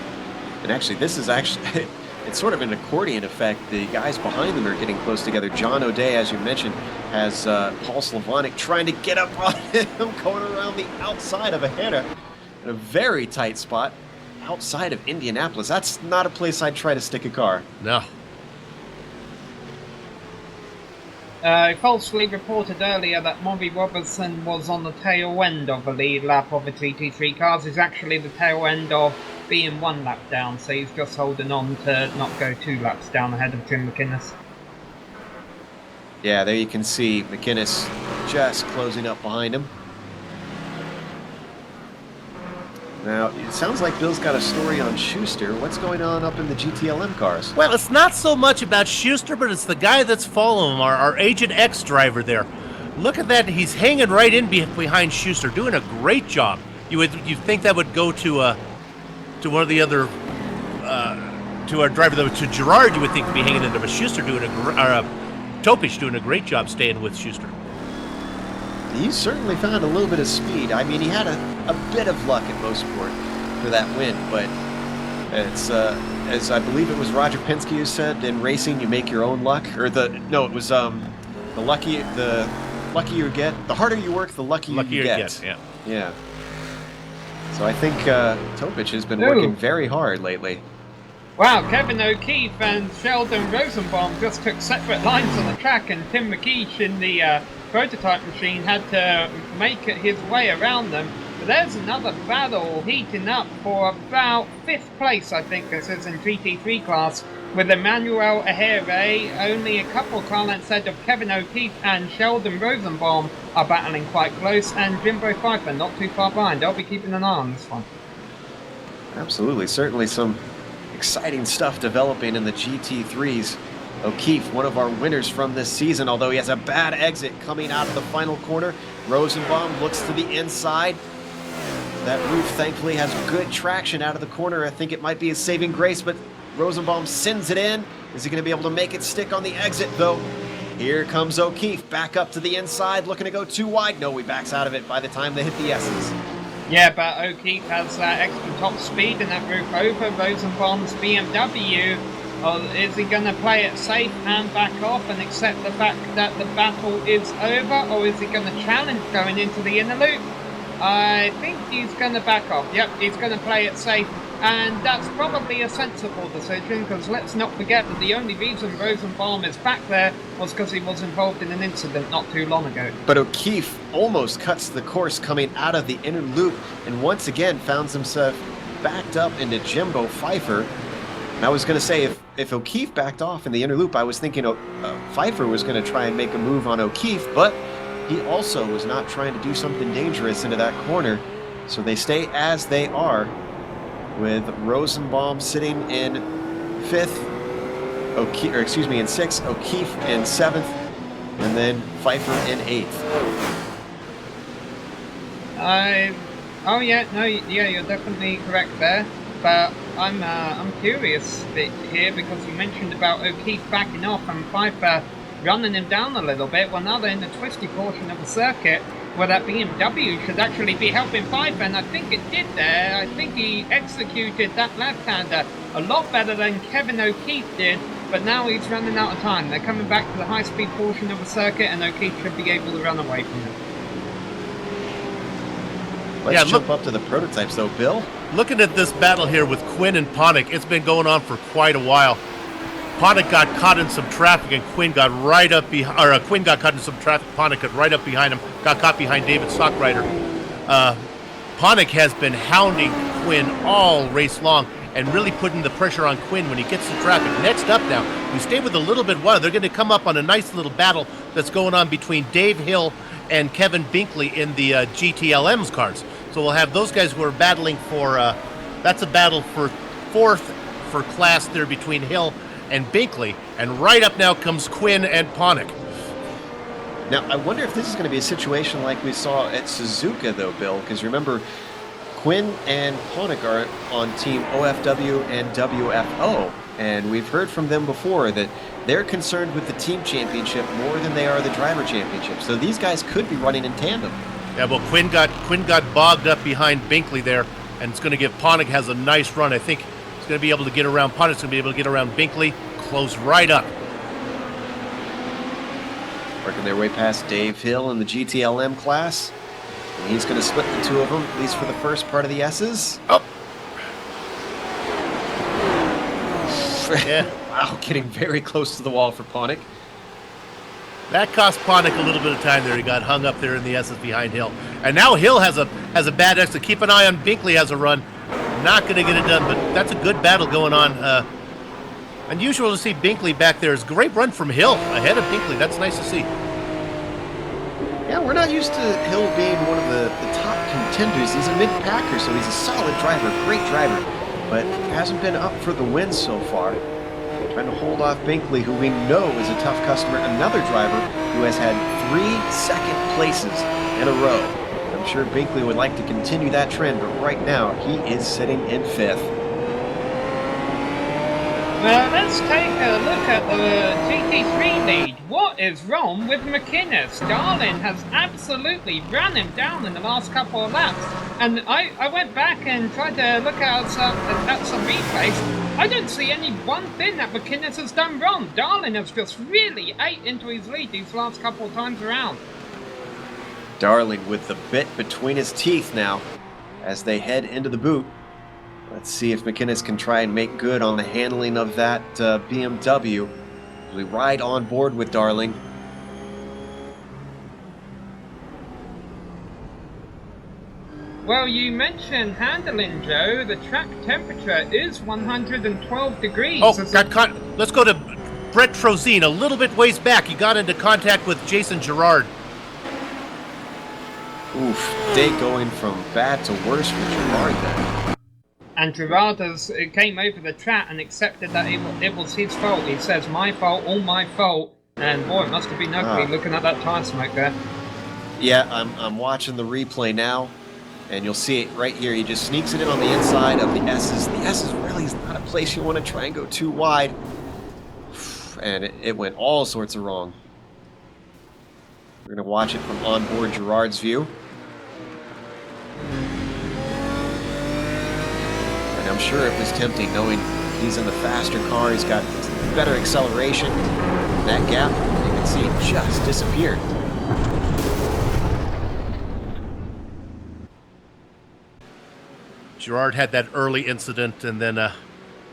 And actually, this is actually, it's sort of an accordion effect. The guys behind them are getting close together. John O'Day, as you mentioned, has Paul Slavonic trying to get up on him, going around the outside of Ojeda in a very tight spot outside of Indianapolis. That's not a place I'd try to stick a car. No. Falsely reported earlier that Maury Robertson was on the tail end of the lead lap of the GT3 cars. Is actually the tail end of being 1 lap down, so he's just holding on to not go 2 laps down ahead of Jim McInnes. Yeah, there you can see McInnes just closing up behind him. Now, it sounds like Bill's got a story on Schuster. What's going on up in the GTLM cars? Well, it's not so much about Schuster, but it's the guy that's following him, our Agent X driver there. Look at that. He's hanging right in behind Schuster, doing a great job. You'd think that would go to one of the other, to our driver, to Gerard, you would think to be hanging in there, but Schuster Topic doing a great job staying with Schuster. He certainly found a little bit of speed. I mean, he had a bit of luck at Motorsport for that win, but it's as I believe it was Roger Penske who said, in racing you make your own luck, or the luckier you get, the harder you work, the luckier you get. Yeah. So I think Topic has been working very hard lately. Wow, Kevin O'Keefe and Sheldon Rosenbaum just took separate lines on the track, and Tim McKeish in the prototype machine had to make his way around them. But there's another battle heating up for about 5th place, I think this is, in GT3 class, with Emmanuel Ahere only a couple car lengths ahead of Kevin O'Keefe, and Sheldon Rosenbaum are battling quite close, and Jimbo Pfeiffer not too far behind. I'll be keeping an eye on this one. Absolutely, certainly some exciting stuff developing in the GT3s. O'Keefe, one of our winners from this season, although he has a bad exit coming out of the final corner. Rosenbaum looks to the inside. That roof thankfully has good traction out of the corner. I think it might be a saving grace, but Rosenbaum sends it in. Is he going to be able to make it stick on the exit, though? Here comes O'Keefe back up to the inside, looking to go too wide. No, he backs out of it by the time they hit the S's. Yeah, but O'Keefe has that extra top speed and that roof over Rosenbaum's BMW. Or is he going to play it safe and back off and accept the fact that the battle is over? Or is he going to challenge going into the inner loop? I think he's going to back off. Yep, he's going to play it safe. And that's probably a sensible decision, because let's not forget that the only reason Rosenbaum is back there was because he was involved in an incident not too long ago. But O'Keefe almost cuts the course coming out of the inner loop and once again finds himself backed up into Jimbo Pfeiffer. And I was going to say, if O'Keefe backed off in the inner loop, I was thinking Pfeiffer was going to try and make a move on O'Keefe, but he also was not trying to do something dangerous into that corner. So they stay as they are, with Rosenbaum sitting in 5th, in 6th, O'Keefe in 7th, and then Pfeiffer in 8th. You're definitely correct there. But I'm curious here, because you mentioned about O'Keefe backing off and Pfeiffer running him down a little bit. Well, now they're in the twisty portion of the circuit, where that BMW should actually be helping Pfeiffer, and I think it did there. I think he executed that left-hander a lot better than Kevin O'Keefe did, but now he's running out of time. They're coming back to the high-speed portion of the circuit, and O'Keefe should be able to run away from him. Let's jump up to the prototypes, though, Bill. Looking at this battle here with Quinn and Ponick, it's been going on for quite a while. Ponick got caught in some traffic, and Quinn got right up behind. Quinn got caught in some traffic. Ponick got right up behind him. Got caught behind David Stockrider. Ponick has been hounding Quinn all race long and really putting the pressure on Quinn when he gets to traffic. Next up now, we stay with a little bit wild. They're going to come up on a nice little battle that's going on between Dave Hill and Kevin Binkley in the GTLM's cars. So we'll have those guys who are battling for. That's a battle for 4th for class there between Hill and Binkley, and right up now comes Quinn and Ponick. Now, I wonder if this is going to be a situation like we saw at Suzuka, though, Bill, because remember, Quinn and Ponick are on team OFW and WFO, and we've heard from them before that they're concerned with the team championship more than they are the driver championship. So these guys could be running in tandem. Yeah, well, Quinn got bogged up behind Binkley there, and it's going to give Pontic has a nice run. I think he's going to be able to get around Pontic's going to be able to get around Binkley, close right up. Working their way past Dave Hill in the GTLM class. And he's going to split the two of them, at least for the first part of the S's. Oh. Yeah. Wow, getting very close to the wall for Pontic. That cost Pontic a little bit of time there. He got hung up there in the S's behind Hill. And now Hill has a bad exit. Keep an eye on Binkley has a run. Not going to get it done, but that's a good battle going on. Unusual to see Binkley back there. It's a great run from Hill ahead of Binkley. That's nice to see. Yeah, we're not used to Hill being one of the top contenders. He's a mid-packer, so he's a solid driver, great driver, but hasn't been up for the win so far. Trying to hold off Binkley, who we know is a tough customer, another driver who has had 3 second places in a row. I'm sure Binkley would like to continue that trend, but right now he is sitting in 5th. Let's take a look at the GT3 lead. What is wrong with McInnes? Darlin has absolutely run him down in the last couple of laps. And I went back and tried to look at some replays. I don't see any one thing that McInnes has done wrong. Darlin has just really ate into his lead these last couple of times around. Darling with the bit between his teeth now as they head into the boot. Let's see if McInnes can try and make good on the handling of that BMW. We ride on board with Darling. Well, you mentioned handling, Joe. The track temperature is 112 degrees. Oh, let's go to Brett Trozine. A little bit ways back. He got into contact with Jason Gerard. Oof, day going from bad to worse for Gerard then. And Gerard came over the track and accepted that it was his fault. He says, my fault, all my fault. And boy, it must have been ugly looking at that tire smoke there. Yeah, I'm watching the replay now, and you'll see it right here. He just sneaks it in on the inside of the S's. The S's really is not a place you want to try and go too wide. And it went all sorts of wrong. We're going to watch it from onboard Gerard's view. And I'm sure it was tempting knowing he's in the faster car. He's got better acceleration. That gap, you can see, just disappeared. Gerard had that early incident and then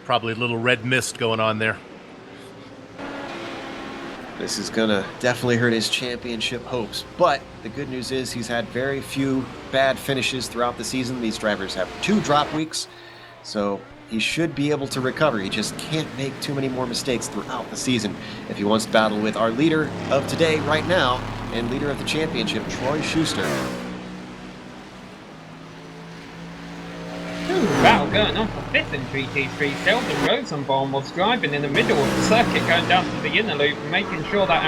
probably a little red mist going on there. This is going to definitely hurt his championship hopes. But the good news is he's had very few bad finishes throughout the season. These drivers have 2 drop weeks, so he should be able to recover. He just can't make too many more mistakes throughout the season if he wants to battle with our leader of today right now and leader of the championship, Troy Schuster. Battle going on for 5th in GT3. Sheldon Rosenbaum was driving in the middle of the circuit going down to the inner loop, making sure that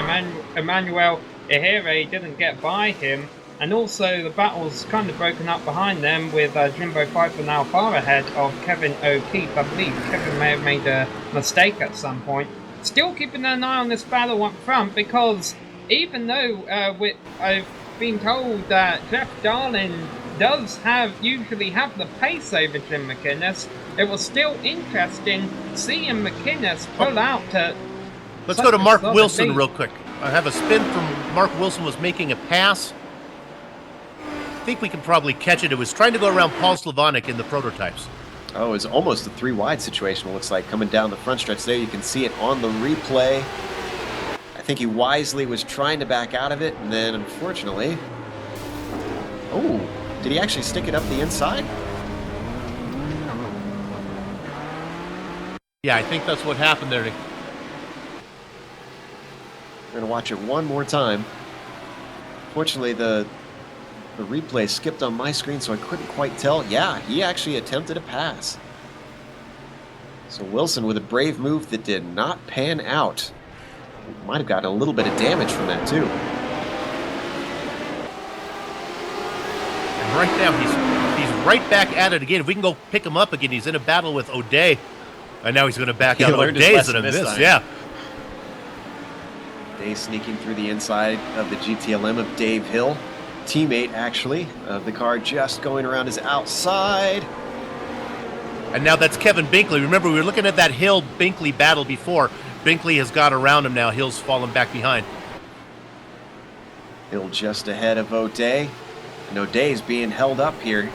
Emmanuel Ehere didn't get by him. And also the battle's kind of broken up behind them with Jimbo Pfeiffer now far ahead of Kevin O'Keefe. I believe Kevin may have made a mistake at some point. Still keeping an eye on this battle up front, because even though I've been told that Jeff Darlin does usually have the pace over Jim McInnes, it was still interesting seeing McInnes pull out to... Let's go to Mark Wilson real quick. I have a spin from Mark Wilson was making a pass. I think we can probably catch it. It was trying to go around Paul Slavonic in the prototypes. Oh, it's almost a 3-wide situation, it looks like, coming down the front stretch there. You can see it on the replay. I think he wisely was trying to back out of it, and then, unfortunately... Oh, did he actually stick it up the inside? Yeah, I think that's what happened there. We're going to watch it one more time. Fortunately, the replay skipped on my screen, so I couldn't quite tell. Yeah, he actually attempted a pass. So Wilson with a brave move that did not pan out. Might have gotten a little bit of damage from that, too. And right now, he's right back at it again. If we can go pick him up again, he's in a battle with O'Day. And now he's going to back out. O'Day's going to miss, yeah. Day sneaking through the inside of the GTLM of Dave Hill. Teammate, actually, of the car just going around his outside. And now that's Kevin Binkley. Remember, we were looking at that Hill-Binkley battle before. Binkley has got around him now. Hill's fallen back behind. Hill just ahead of O'Day. And O'Day's being held up here.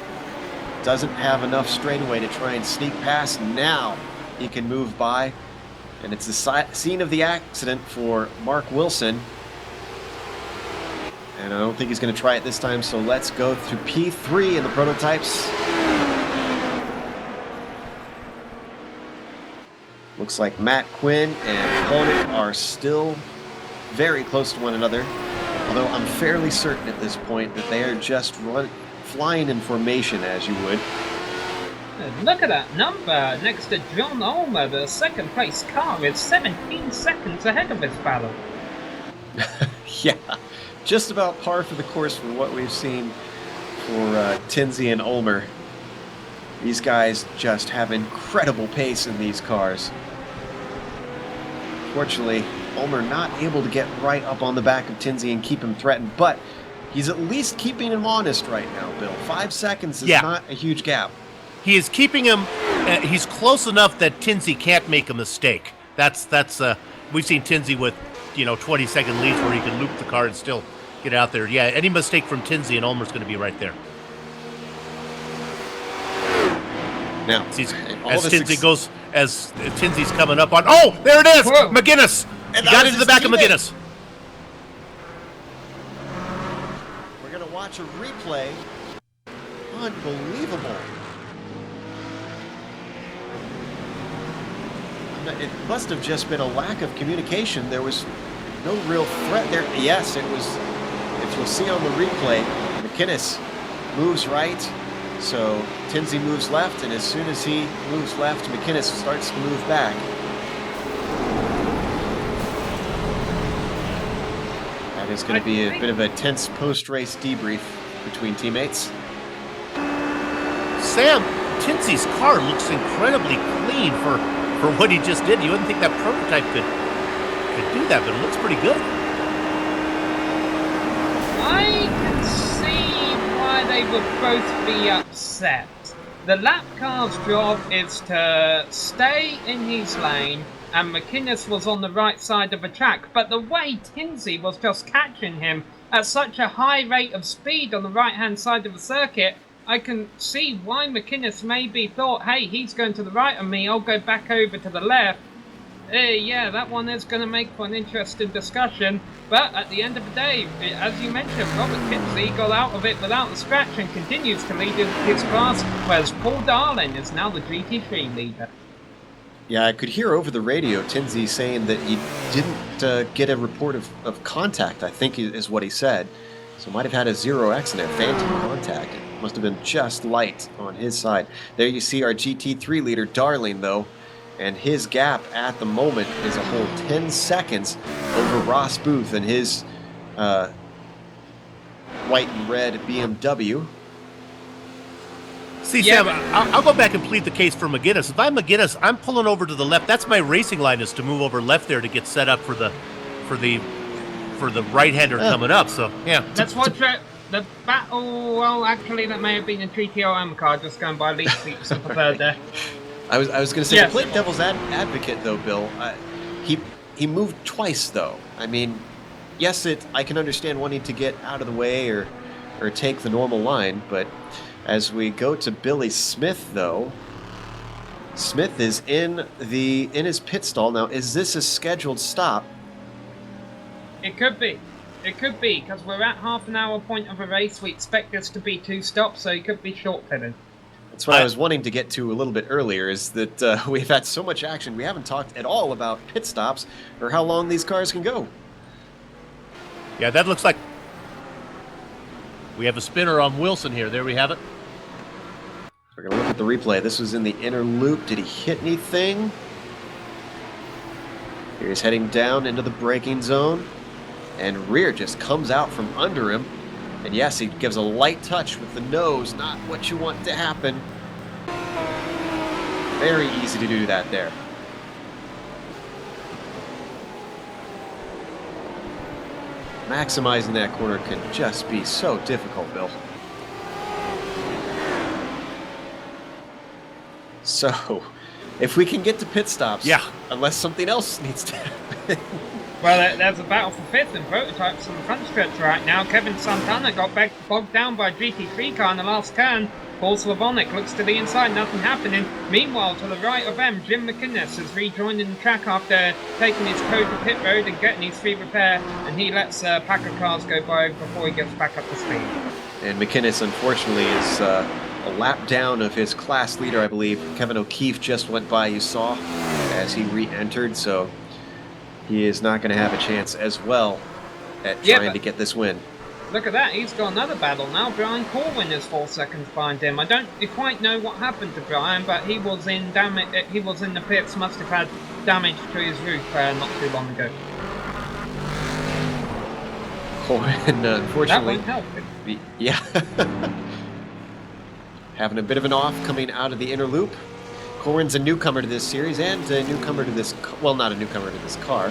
Doesn't have enough straightaway to try and sneak past. Now he can move by. And it's the scene of the accident for Mark Wilson. And I don't think he's going to try it this time, so let's go to P3 in the prototypes. Looks like Matt Quinn and Hornet are still very close to one another. Although I'm fairly certain at this point that they are just flying in formation, as you would. Look at that number next to John Ulmer. The second place car is 17 seconds ahead of his battle. Yeah, just about par for the course for what we've seen for Tinsey and Ulmer. These guys just have incredible pace in these cars. Fortunately, Ulmer not able to get right up on the back of Tinsey and keep him threatened, but he's at least keeping him honest right now, Bill. 5 seconds is not a huge gap. He is keeping him. He's close enough that Tinsey can't make a mistake. That's we've seen Tinsey with 20-second leads where he can loop the car and still get out there. Yeah, any mistake from Tinsey and Ulmer's going to be right there. Now, as Tinsey's coming up on. Oh, there it is, Whoa. McGuinness. He got into the back of McGuinness. We're gonna watch a replay. Unbelievable. It must have just been a lack of communication. There was no real threat there. Yes, it was. If you'll see on the replay, McInnes moves right, so Tinsey moves left, and as soon as he moves left, McInnes starts to move back. That is going to be a bit of a tense post-race debrief between teammates. Sam, Tinsey's car looks incredibly clean for what he just did. You wouldn't think that prototype could do that, but it looks pretty good. I can see why they would both be upset. The lap car's job is to stay in his lane, and McInnes was on the right side of the track, but the way Tinsey was just catching him at such a high rate of speed on the right-hand side of the circuit, I can see why McInnes maybe thought, hey, he's going to the right of me, I'll go back over to the left. Yeah, that one is going to make for an interesting discussion, but at the end of the day, as you mentioned, Robert Tinsey got out of it without a scratch and continues to lead his class, whereas Paul Darling is now the GT3 leader. Yeah, I could hear over the radio Tinsey saying that he didn't get a report of contact, I think is what he said. So might have had a 0X in there, phantom contact. It must have been just light on his side. There you see our GT3 leader, Darling, though, and his gap at the moment is a whole 10 seconds over Ross Booth and his white and red BMW. See, Sam, I'll go back and plead the case for McGuinness. If I'm McGuinness, I'm pulling over to the left. That's my racing line, is to move over left there to get set up for the right-hander coming up. So yeah, That's what the battle. Well, actually, that may have been a GTOM car just going by lead seats and preferred there. I was going to say, Yes. to play devil's advocate, though, Bill, he moved twice, though. I mean, yes, I can understand wanting to get out of the way or take the normal line, but as we go to Billy Smith, though, Smith is in his pit stall now. Is this a scheduled stop? It could be. It could be, because we're at half an hour point of a race. We expect this to be 2 stops, so it could be short-pitted. That's what I was wanting to get to a little bit earlier, is that we've had so much action. We haven't talked at all about pit stops or how long these cars can go. yeah, that looks like we have a spinner on Wilson here. There we have it. We're going to look at the replay. This was in the inner loop. Did he hit anything? Here he's heading down into the braking zone, and rear just comes out from under him. And yes, he gives a light touch with the nose, not what you want to happen. Very easy to do that there. maximizing that corner can just be so difficult, Bill. So, if we can get to pit stops, unless something else needs to happen. Well, there's a battle for fifth in prototypes on the front stretch right now. Kevin Santana got bogged down by a GT3 car in the last turn. Paul Slavonic looks to the inside, nothing happening. Meanwhile, to the right of them, Jim McInnes is rejoining the track after taking his code to pit road and getting his free repair, and he lets Packer cars go by before he gets back up to speed. And McInnes, unfortunately, is a lap down of his class leader, I believe. Kevin O'Keefe just went by, you saw, as he re-entered, so he is not going to have a chance as well at trying to get this win. Look at that, he's got another battle now. Brian Corwin is 4 seconds behind him. I don't quite know what happened to Brian, but he was in the pits, must have had damage to his roof not too long ago. Corwin, unfortunately, that won't help. Having a bit of an off coming out of the inner loop. Corwin's a newcomer to this series and a newcomer to this, well, not a newcomer to this car.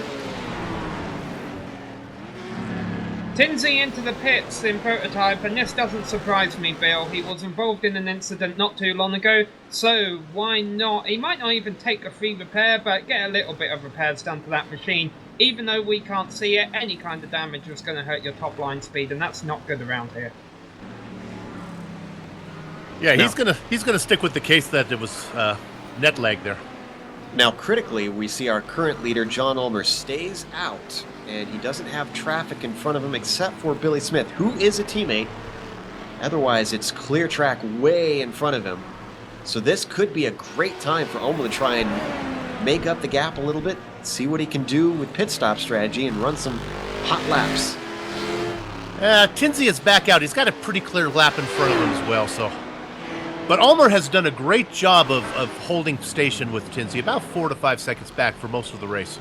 Tinsey into the pits in prototype, and this doesn't surprise me, Bill. He was involved in an incident not too long ago, so why not? He might not even take a free repair, but get a little bit of repairs done to that machine. Even though we can't see it, any kind of damage is going to hurt your top line speed, and that's not good around here. Yeah, he's gonna stick with the case that it was net lag there. Now, critically, we see our current leader, John Ulmer, stays out, and he doesn't have traffic in front of him except for Billy Smith, who is a teammate. Otherwise, it's clear track way in front of him. So this could be a great time for Ulmer to try and make up the gap a little bit, see what he can do with pit stop strategy, and run some hot laps. Tinsey is back out. He's got a pretty clear lap in front of him as well, so... But Ulmer has done a great job of holding station with Tinsey, about 4 to 5 seconds back for most of the race.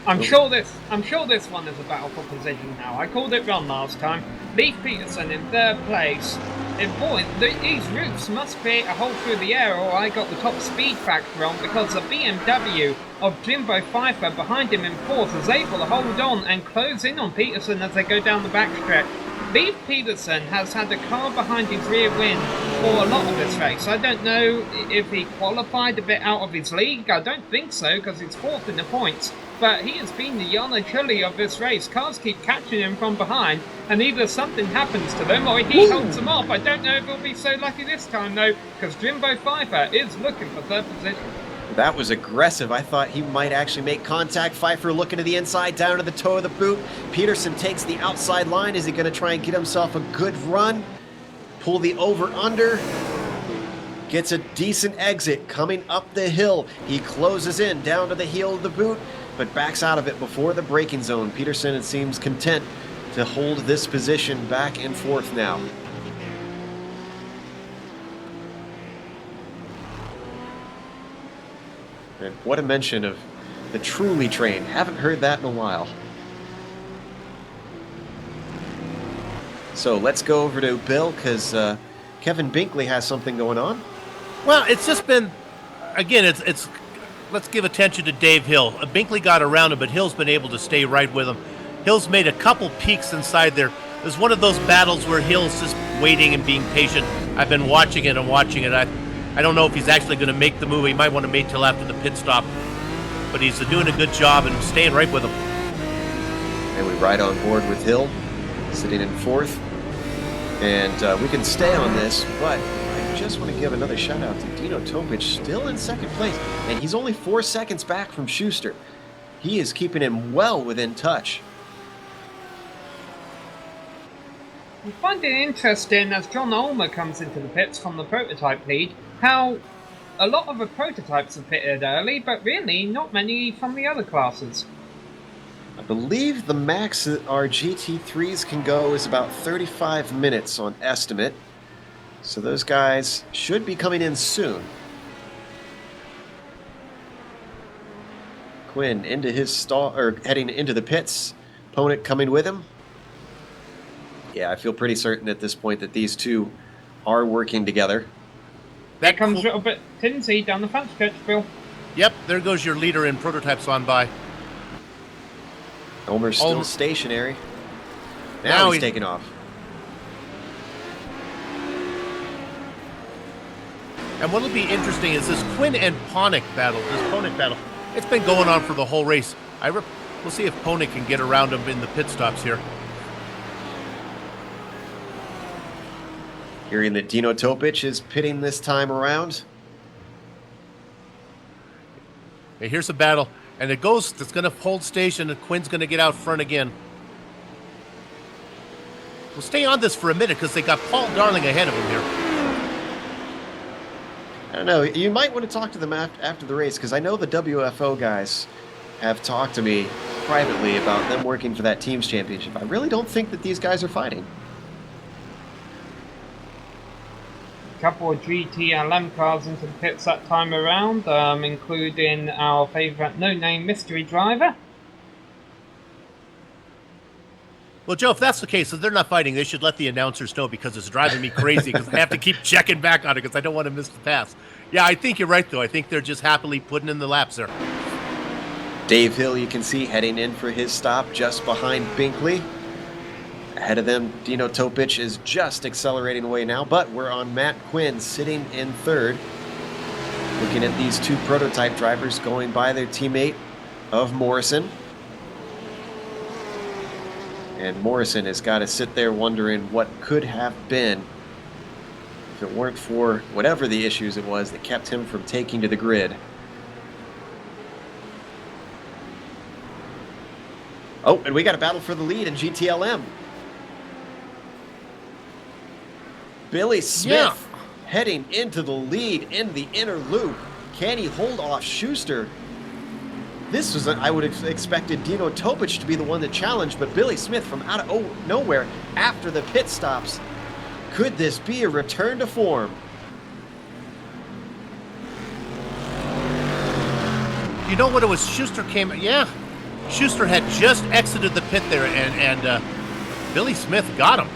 I'm sure this one is a battle for position now. I called it wrong last time. Leif Peterson in third place. And boy, these roofs must create a hole through the air, or I got the top speed factor wrong, because the BMW of Jimbo Pfeiffer behind him in fourth is able to hold on and close in on Peterson as they go down the backstretch. Leif Peterson has had a car behind his rear wing for a lot of this race. I don't know if he qualified a bit out of his league. I don't think so, because he's fourth in the points. But he has been the Yana Chili of this race. Cars keep catching him from behind, and either something happens to them or he holds them off. I don't know if he'll be so lucky this time, though, because Jimbo Pfeiffer is looking for third position. That was aggressive. I thought he might actually make contact. Pfeiffer looking to the inside, down to the toe of the boot. Peterson takes the outside line. Is he going to try and get himself a good run? Pull the over-under. Gets a decent exit coming up the hill. He closes in down to the heel of the boot, but backs out of it before the braking zone. Peterson, it seems, content to hold this position back and forth now. And what a mention of the Truly train. Haven't heard that in a while. So let's go over to Bill, because Kevin Binkley has something going on. Well, it's just been, again, it's let's give attention to Dave Hill. Binkley got around him, but Hill's been able to stay right with him. Hill's made a couple peaks inside there. There's one of those battles where Hill's just waiting and being patient. I've been watching it and watching it. I don't know if he's actually going to make the move. He might want to wait till after the pit stop. But he's doing a good job and staying right with him. And we ride on board with Hill, sitting in fourth. And we can stay on this, but I just want to give another shout out to Dino Topic, still in second place. And he's only 4 seconds back from Schuster. He is keeping him well within touch. I find it interesting, as John Ulmer comes into the pits from the prototype lead, how a lot of the prototypes are pitted early, but really not many from the other classes. I believe the max that our GT3s can go is about 35 minutes on estimate. So those guys should be coming in soon. Quinn into his stall, or heading into the pits. Opponent coming with him. Yeah, I feel pretty certain at this point that these two are working together. There comes a little bit Tinsey down the front stretch, Bill. Yep, there goes your leader in prototypes on by. Ulmer's still Ulmer- stationary. Now Now he's he's- taking off. And what'll be interesting is this Quinn and Ponick battle, it's been going on for the whole race. We'll see if Ponick can get around him in the pit stops here. Hearing that Dino Topic is pitting this time around. Okay, here's the battle. And it's going to hold station, and Quinn's going to get out front again. We'll stay on this for a minute because they got Paul Darling ahead of him here. I don't know. You might want to talk to them after the race, because I know the WFO guys have talked to me privately about them working for that team's championship. I really don't think that these guys are fighting. Couple of GTLM cars into the pits that time around, including our favourite no-name mystery driver. Well, Joe, if that's the case, if they're not fighting, they should let the announcers know, because it's driving me crazy because I have to keep checking back on it because I don't want to miss the pass. Yeah, I think you're right, though. I think they're just happily putting in the laps there. Dave Hill, you can see, heading in for his stop just behind Binkley. Ahead of them, Dino Topic is just accelerating away now, but we're on Matt Quinn sitting in third. Looking at these two prototype drivers going by their teammate of Morrison. And Morrison has got to sit there wondering what could have been if it weren't for whatever the issues it was that kept him from taking to the grid. Oh, and we got a battle for the lead in GTLM. Billy Smith heading into the lead in the inner loop. Can he hold off Schuster? This was, I would have expected Dino Topic to be the one that challenged, but Billy Smith from out of nowhere after the pit stops. Could this be a return to form? You know what it was? Schuster came. Yeah, Schuster had just exited the pit there, and Billy Smith got him.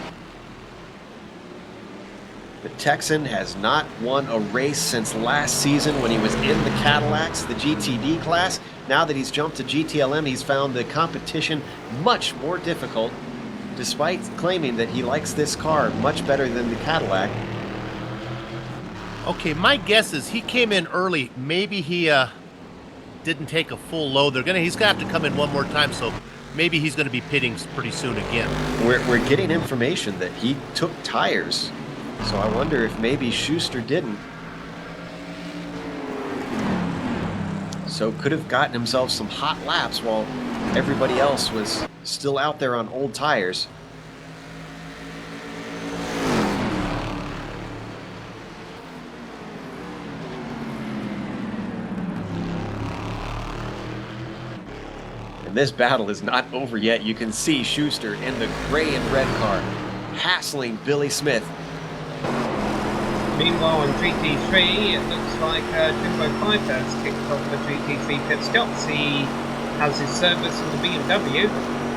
The Texan has not won a race since last season when he was in the Cadillacs, the GTD class. Now that he's jumped to GTLM, he's found the competition much more difficult, despite claiming that he likes this car much better than the Cadillac. Okay, my guess is he came in early. Maybe he didn't take a full load. He's gonna have to come in one more time, so maybe he's gonna be pitting pretty soon again. We're getting information that he took tires, so I wonder if maybe Schuster didn't. So could have gotten himself some hot laps while everybody else was still out there on old tires. And this battle is not over yet. You can see Schuster in the gray and red car hassling Billy Smith. Meanwhile, on GT3, it looks like Jimbo Pfeiffer has kicked off the GT3 pit stops. He has his service in the BMW.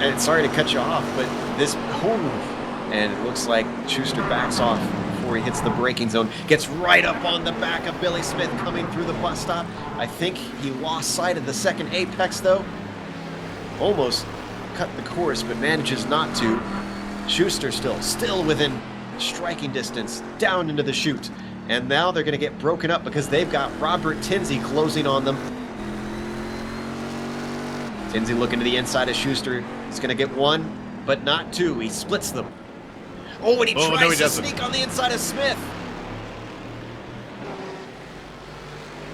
And sorry to cut you off, but this and it looks like Schuster backs off before he hits the braking zone. Gets right up on the back of Billy Smith coming through the bus stop. I think he lost sight of the second apex, though. Almost cut the course, but manages not to. Schuster still within striking distance down into the chute, and now they're going to get broken up because they've got Robert Tinsey closing on them. Tinsey looking to the inside of Schuster. He's going to get one, but not two. He splits them. Oh, and he tries to sneak on the inside of Smith.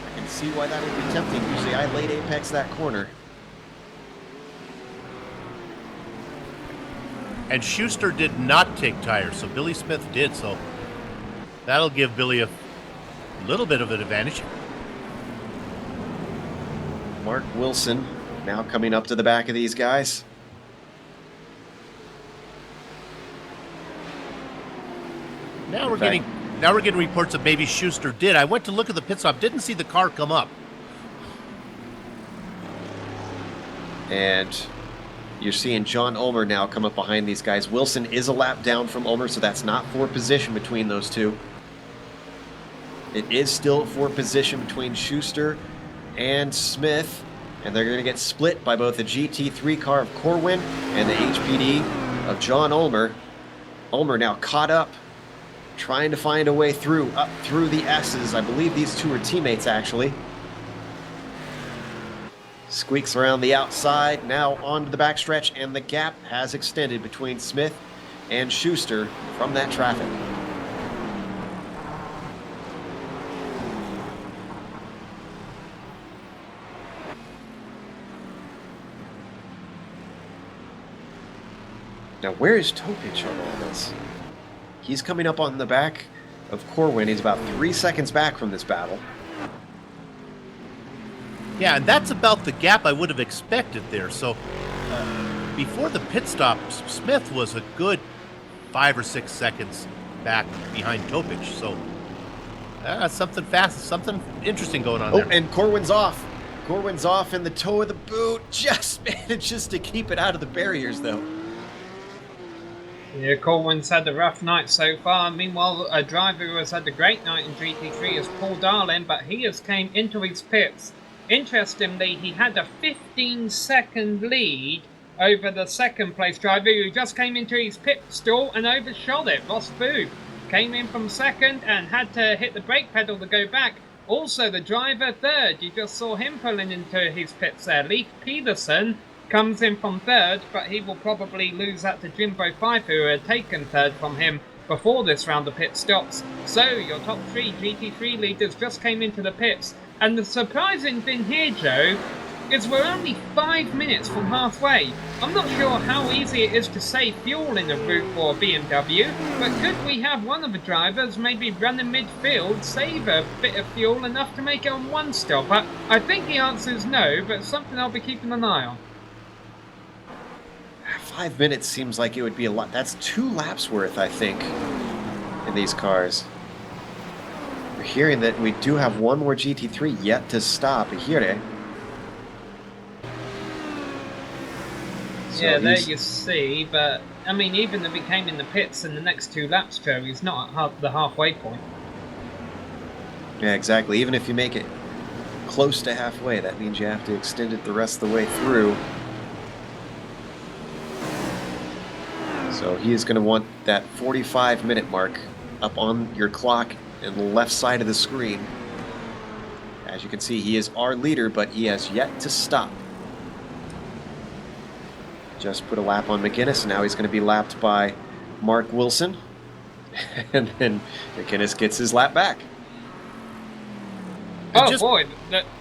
I can see why that would be tempting. Usually I late apex that corner. And Schuster did not take tires, so Billy Smith did, so that'll give Billy a little bit of an advantage. Mark Wilson now coming up to the back of these guys. Now we're getting reports that maybe Schuster did. I went to look at the pit stop, didn't see the car come up. And you're seeing John Ulmer now come up behind these guys. Wilson is a lap down from Ulmer, so that's not for position between those two. It is still for position between Schuster and Smith. And they're going to get split by both the GT3 car of Corwin and the HPD of John Ulmer. Ulmer now caught up, trying to find a way through, up through the S's. I believe these two are teammates, actually. Squeaks around the outside, now onto the backstretch, and the gap has extended between Smith and Schuster from that traffic. Now, where is Topich on all this? He's coming up on the back of Corwin. He's about 3 seconds back from this battle. Yeah, and that's about the gap I would have expected there. So before the pit stop, Smith was a good 5 or 6 seconds back behind Topich. So something fast, something interesting going on there. Oh, and Corwin's off. Corwin's off in the toe of the boot. Just manages to keep it out of the barriers, though. Yeah, Corwin's had a rough night so far. Meanwhile, a driver who has had a great night in GT3 is Paul Darlin, but he has came into his pits. Interestingly, he had a 15-second lead over the second place driver who just came into his pit stall and overshot it. Ross Booth came in from second and had to hit the brake pedal to go back. Also, the driver third, you just saw him pulling into his pits there. Leif Peterson comes in from third, but he will probably lose that to Jimbo Fife, who had taken third from him before this round of pit stops. So, your top three GT3 leaders just came into the pits. And the surprising thing here, Joe, is we're only 5 minutes from halfway. I'm not sure how easy it is to save fuel in a route for BMW, but could we have one of the drivers maybe run in midfield, save a bit of fuel enough to make it on one stop? I think the answer is no, but it's something I'll be keeping an eye on. 5 minutes seems like it would be a lot. That's 2 laps worth, I think, in these cars. We're hearing that we do have one more GT3 yet to stop here. Yeah, there you see, but I mean, even if he came in the pits in the next 2 laps, Joe, he's not at the halfway point. Yeah, exactly. Even if you make it close to halfway, that means you have to extend it the rest of the way through. So he is going to want that 45-minute mark up on your clock in the left side of the screen. As you can see, he is our leader, but he has yet to stop. Just put a lap on McGuinness, and now he's going to be lapped by Mark Wilson. And then McGuinness gets his lap back. Oh boy,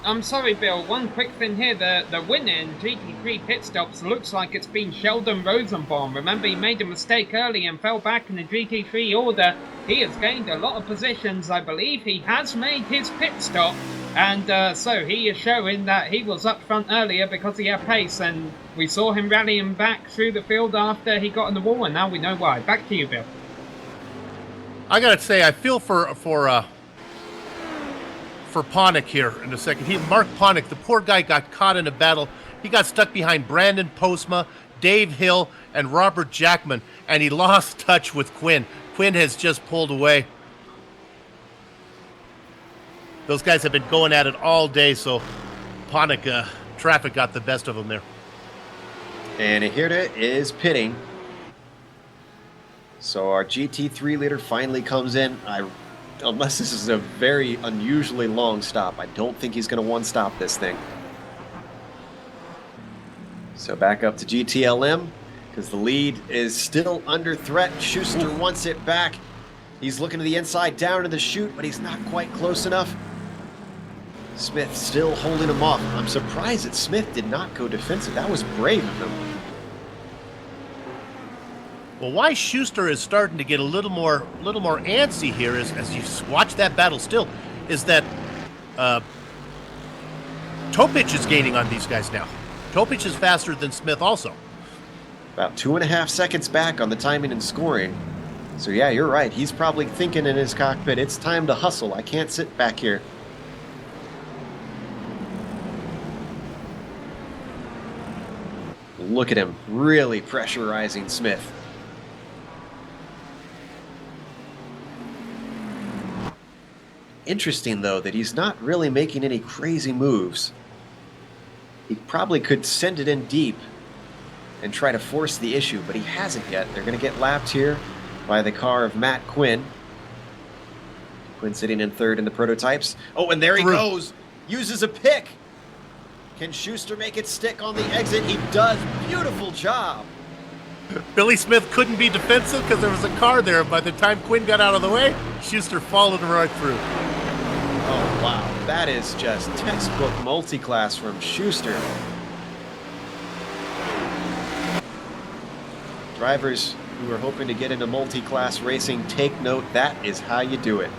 I'm sorry Bill, one quick thing here, the winner in GT3 pit stops looks like it's been Sheldon Rosenbaum. Remember, he made a mistake early and fell back in the GT3 order. He has gained a lot of positions. I believe he has made his pit stop, and so he is showing that he was up front earlier because he had pace, and we saw him rallying back through the field after he got in the wall, and now we know why. Back to you, Bill. I gotta say, I feel for Ponick here in a second. Mark Ponick, the poor guy, got caught in a battle. He got stuck behind Brandon Postma, Dave Hill, and Robert Jackman, and he lost touch with Quinn. Quinn has just pulled away. Those guys have been going at it all day, so Ponick, traffic got the best of him there. And Hirta is pitting. So our GT3 leader finally comes in. Unless this is a very unusually long stop, I don't think he's going to one-stop this thing. So back up to GTLM, because the lead is still under threat. Schuster wants it back. He's looking to the inside, down to the chute, but he's not quite close enough. Smith still holding him off. I'm surprised that Smith did not go defensive. That was brave of him. Well, why Schuster is starting to get a little more antsy here is, as you watch that battle still, is that Topich is gaining on these guys now. Topich is faster than Smith also. About 2.5 seconds back on the timing and scoring. So yeah, you're right. He's probably thinking in his cockpit, it's time to hustle. I can't sit back here. Look at him, really pressurizing Smith. Interesting, though, that he's not really making any crazy moves. He probably could send it in deep and try to force the issue, but he hasn't yet. They're going to get lapped here by the car of Matt Quinn. Quinn sitting in third in the prototypes. Oh, and there he goes. Uses a pick. Can Schuster make it stick on the exit? He does. Beautiful job. Billy Smith couldn't be defensive because there was a car there. By the time Quinn got out of the way, Schuster followed him right through. Oh, wow. That is just textbook multi-class from Schuster. Drivers who are hoping to get into multi-class racing, take note, that is how you do it.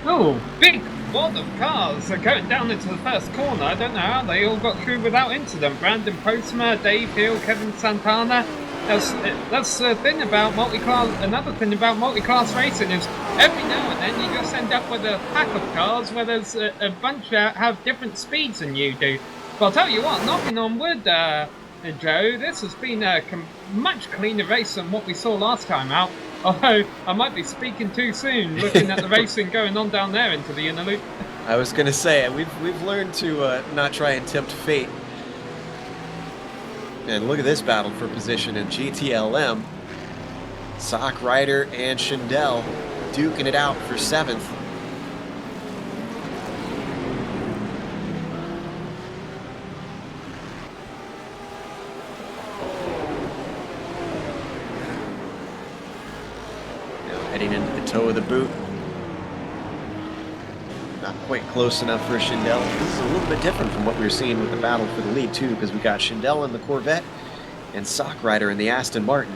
Oh, big wad of cars are going down into the first corner. I don't know how they all got through without incident. Brandon Postma, Dave Hill, Kevin Santana. That's the thing about multi-class. Another thing about multi-class racing is every now and then you just end up with a pack of cars where there's a bunch that have different speeds than you do. But I'll tell you what, knocking on wood, Joe, this has been a much cleaner race than what we saw last time out. Although I might be speaking too soon, looking at the racing going on down there into the inner loop. I was going to say, we've learned to not try and tempt fate. And look at this battle for position in GTLM. Sock Ryder and Schindel duking it out for 7th. Heading into the toe of the boot. Not quite close enough for Schindel. This is a little bit different from what we were seeing with the battle for the lead, too, because we got Schindel in the Corvette and Sock Ryder in the Aston Martin.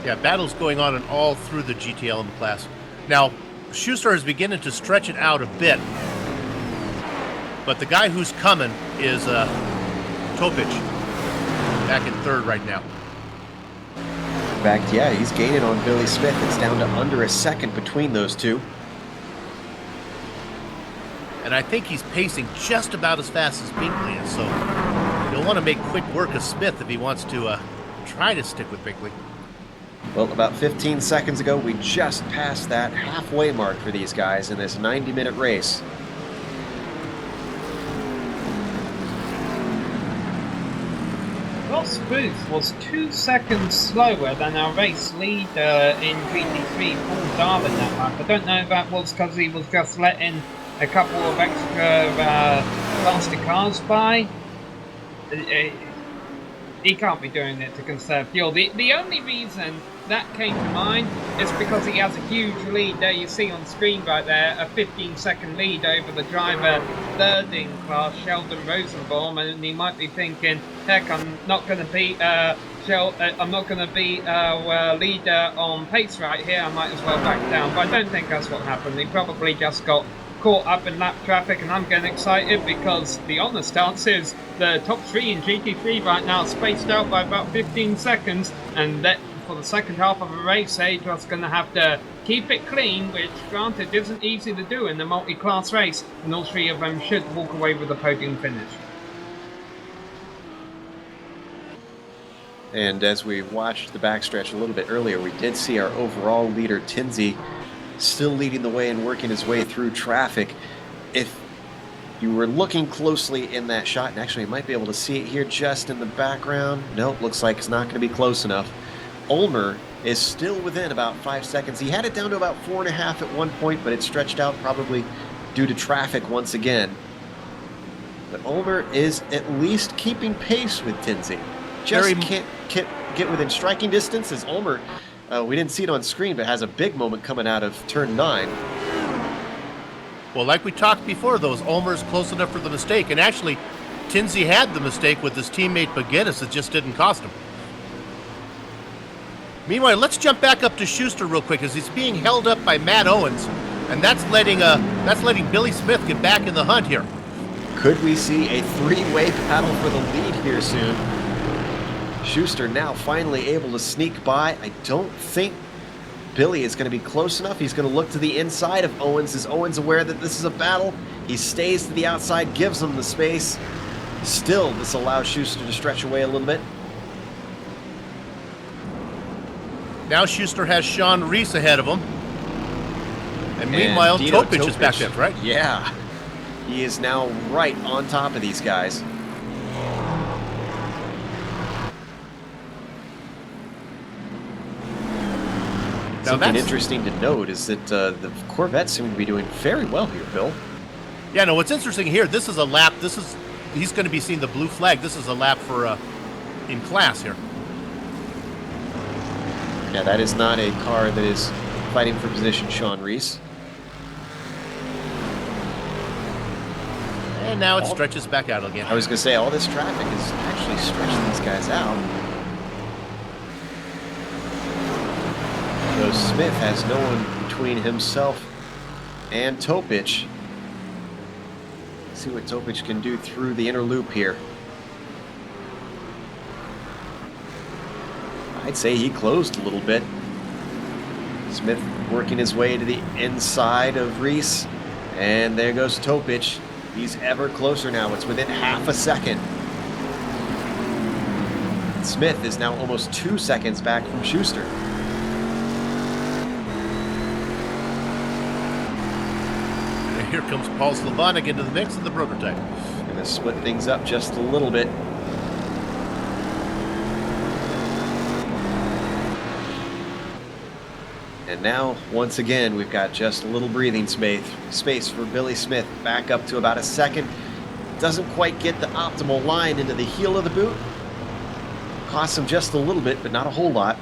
Yeah, battles going on and all through the GTLM class. Now, Schuster is beginning to stretch it out a bit, but the guy who's coming is Topic, back in third right now. In fact, yeah, he's gaining on Billy Smith. It's down to under a second between those two. And I think he's pacing just about as fast as Binkley is, so he'll want to make quick work of Smith if he wants to try to stick with Binkley. Well, about 15 seconds ago, we just passed that halfway mark for these guys in this 90-minute race. Ross Booth was 2 seconds slower than our race leader in GT3, Paul Darwin, that lap. I don't know if that was because he was just letting a couple of extra plastic cars by. He can't be doing it to conserve fuel. The only reason that came to mind is because he has a huge lead there. You see on screen right there, a 15-second lead over the driver third in class, Sheldon Rosenbaum, and he might be thinking, heck, I'm not going to beat I'm not going to beat our leader on pace right here. I might as well back down. But I don't think that's what happened. He probably just got caught up in lap traffic, and I'm getting excited because the honest answer is the top 3 in GT3 right now spaced out by about 15 seconds, and that for the second half of a race, they're just going to have to keep it clean, which granted isn't easy to do in the multi-class race, and all 3 of them should walk away with a podium finish. And as we watched the backstretch a little bit earlier, we did see our overall leader, Tinsley, still leading the way and working his way through traffic. If you were looking closely in that shot, and actually you might be able to see it here just in the background. Nope, looks like it's not going to be close enough. Ulmer is still within about 5 seconds. He had it down to about 4.5 at one point, but it stretched out probably due to traffic once again. But Ulmer is at least keeping pace with Tinsley. Just can't get within striking distance as Ulmer, we didn't see it on screen, but has a big moment coming out of turn 9. Well, like we talked before, Ulmer's close enough for the mistake, and actually, Tinsley had the mistake with his teammate McGinnis. It just didn't cost him. Meanwhile, let's jump back up to Schuster real quick, as he's being held up by Matt Owens, and that's letting Billy Smith get back in the hunt here. Could we see a 3-way battle for the lead here soon? Schuster now finally able to sneak by. I don't think Billy is going to be close enough. He's going to look to the inside of Owens. Is Owens aware that this is a battle? He stays to the outside, gives him the space. Still, this allows Schuster to stretch away a little bit. Now Schuster has Sean Reese ahead of him. And meanwhile, Dino Topich is back there, right? Yeah. He is now right on top of these guys. Something interesting to note is that the Corvettes seem to be doing very well here, Bill. Yeah, no, what's interesting here, this is a lap, he's going to be seeing the blue flag. This is a lap for in class here. Yeah, that is not a car that is fighting for position, Sean Reese. And now it stretches back out again. I was going to say, all this traffic is actually stretching these guys out. So Smith has no one between himself and Topich. See what Topich can do through the inner loop here. I'd say he closed a little bit. Smith working his way to the inside of Reese. And there goes Topich. He's ever closer now. It's within half a second. Smith is now almost 2 seconds back from Schuster. And here comes Paul Slavonic into the mix of the prototype. Going to split things up just a little bit. And now, once again, we've got just a little breathing space for Billy Smith. Back up to about a second. Doesn't quite get the optimal line into the heel of the boot. Costs him just a little bit, but not a whole lot.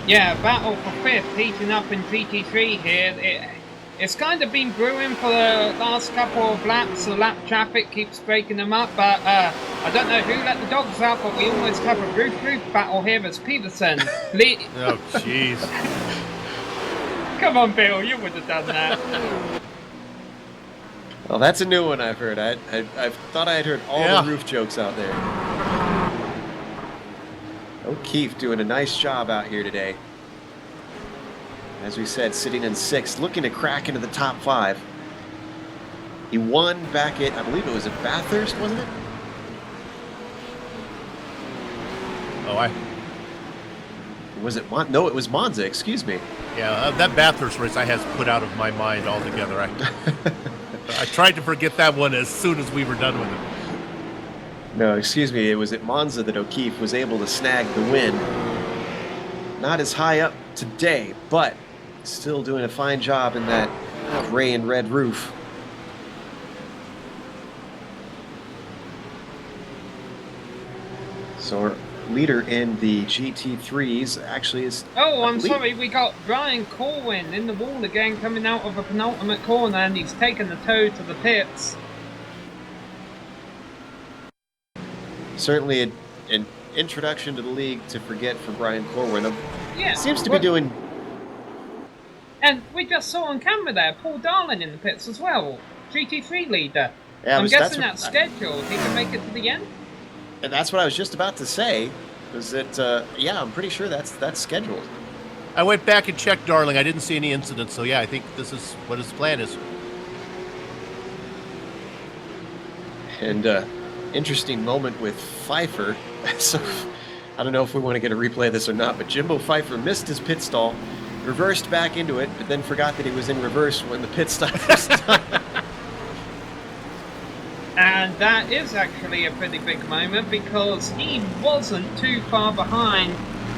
Yeah, battle for fifth, heating up in GT3 here. It's kind of been brewing for the last couple of laps. The lap traffic keeps breaking them up, but I don't know who let the dogs out, but we almost have a roof battle here as Peterson. Oh, jeez. Come on, Bill, you would have done that. Well, that's a new one I've heard. I thought I had heard all the roof jokes out there. O'Keefe doing a nice job out here today. As we said, sitting in sixth, looking to crack into the top five. He won back at, I believe it was at Bathurst, wasn't it? Was it no, it was Monza, excuse me. Yeah, that Bathurst race I has put out of my mind altogether. I tried to forget that one as soon as we were done with it. No, excuse me, it was at Monza that O'Keefe was able to snag the win. Not as high up today, but still doing a fine job in that gray and red roof. So our leader in the GT3s actually is... Oh, I'm sorry, we got Brian Corwin in the wall again, coming out of a penultimate corner, and he's taken the toe to the pits. Certainly an introduction to the league to forget for Brian Corwin. Yeah, seems to be doing... And we just saw on camera there, Paul Darling in the pits as well. GT3 leader. Yeah, I'm guessing that's scheduled. He can make it to the end? And that's what I was just about to say. Was that, yeah, I'm pretty sure that's scheduled. I went back and checked Darling. I didn't see any incidents, so yeah, I think this is what his plan is. And interesting moment with Pfeiffer. So I don't know if we want to get a replay of this or not, but Jimbo Pfeiffer missed his pit stall, reversed back into it, but then forgot that he was in reverse when the pit stop was done. And that is actually a pretty big moment because he wasn't too far behind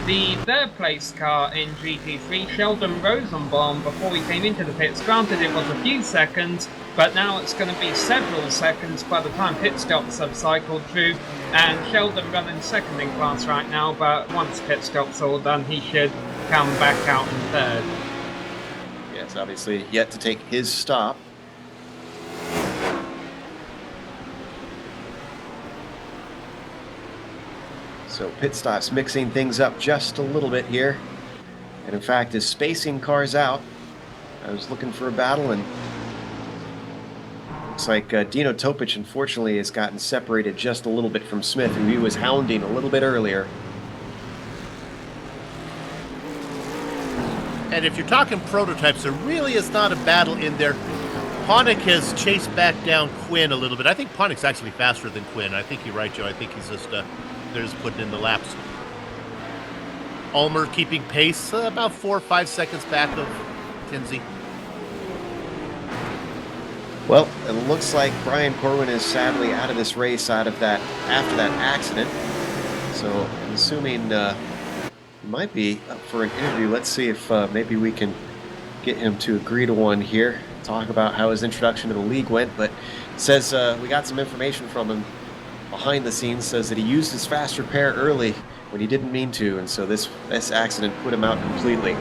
the third place car in GT3, Sheldon Rosenbaum, before he came into the pits. Granted, it was a few seconds, but now it's going to be several seconds by the time pit stops have cycled through. And Sheldon running second in class right now, but once pit stops all done, he should come back out in third. Yes, obviously yet to take his stop. So pit stops mixing things up just a little bit here. And in fact is spacing cars out. I was looking for a battle and looks like Dino Topich unfortunately has gotten separated just a little bit from Smith, who he was hounding a little bit earlier. And if you're talking prototypes, there really is not a battle in there. Ponick has chased back down Quinn a little bit. I think Ponick's actually faster than Quinn. I think you're right, Joe. I think he's just they're just putting in the laps. Ulmer keeping pace, about 4 or 5 seconds back of Kinsey. Well, it looks like Brian Corwin is sadly out of this race after that accident. So I'm assuming he might be up for an interview. Let's see if maybe we can get him to agree to one here. Talk about how his introduction to the league went. But it says we got some information from him behind the scenes. Says that he used his fast repair early when he didn't mean to, and so this accident put him out completely.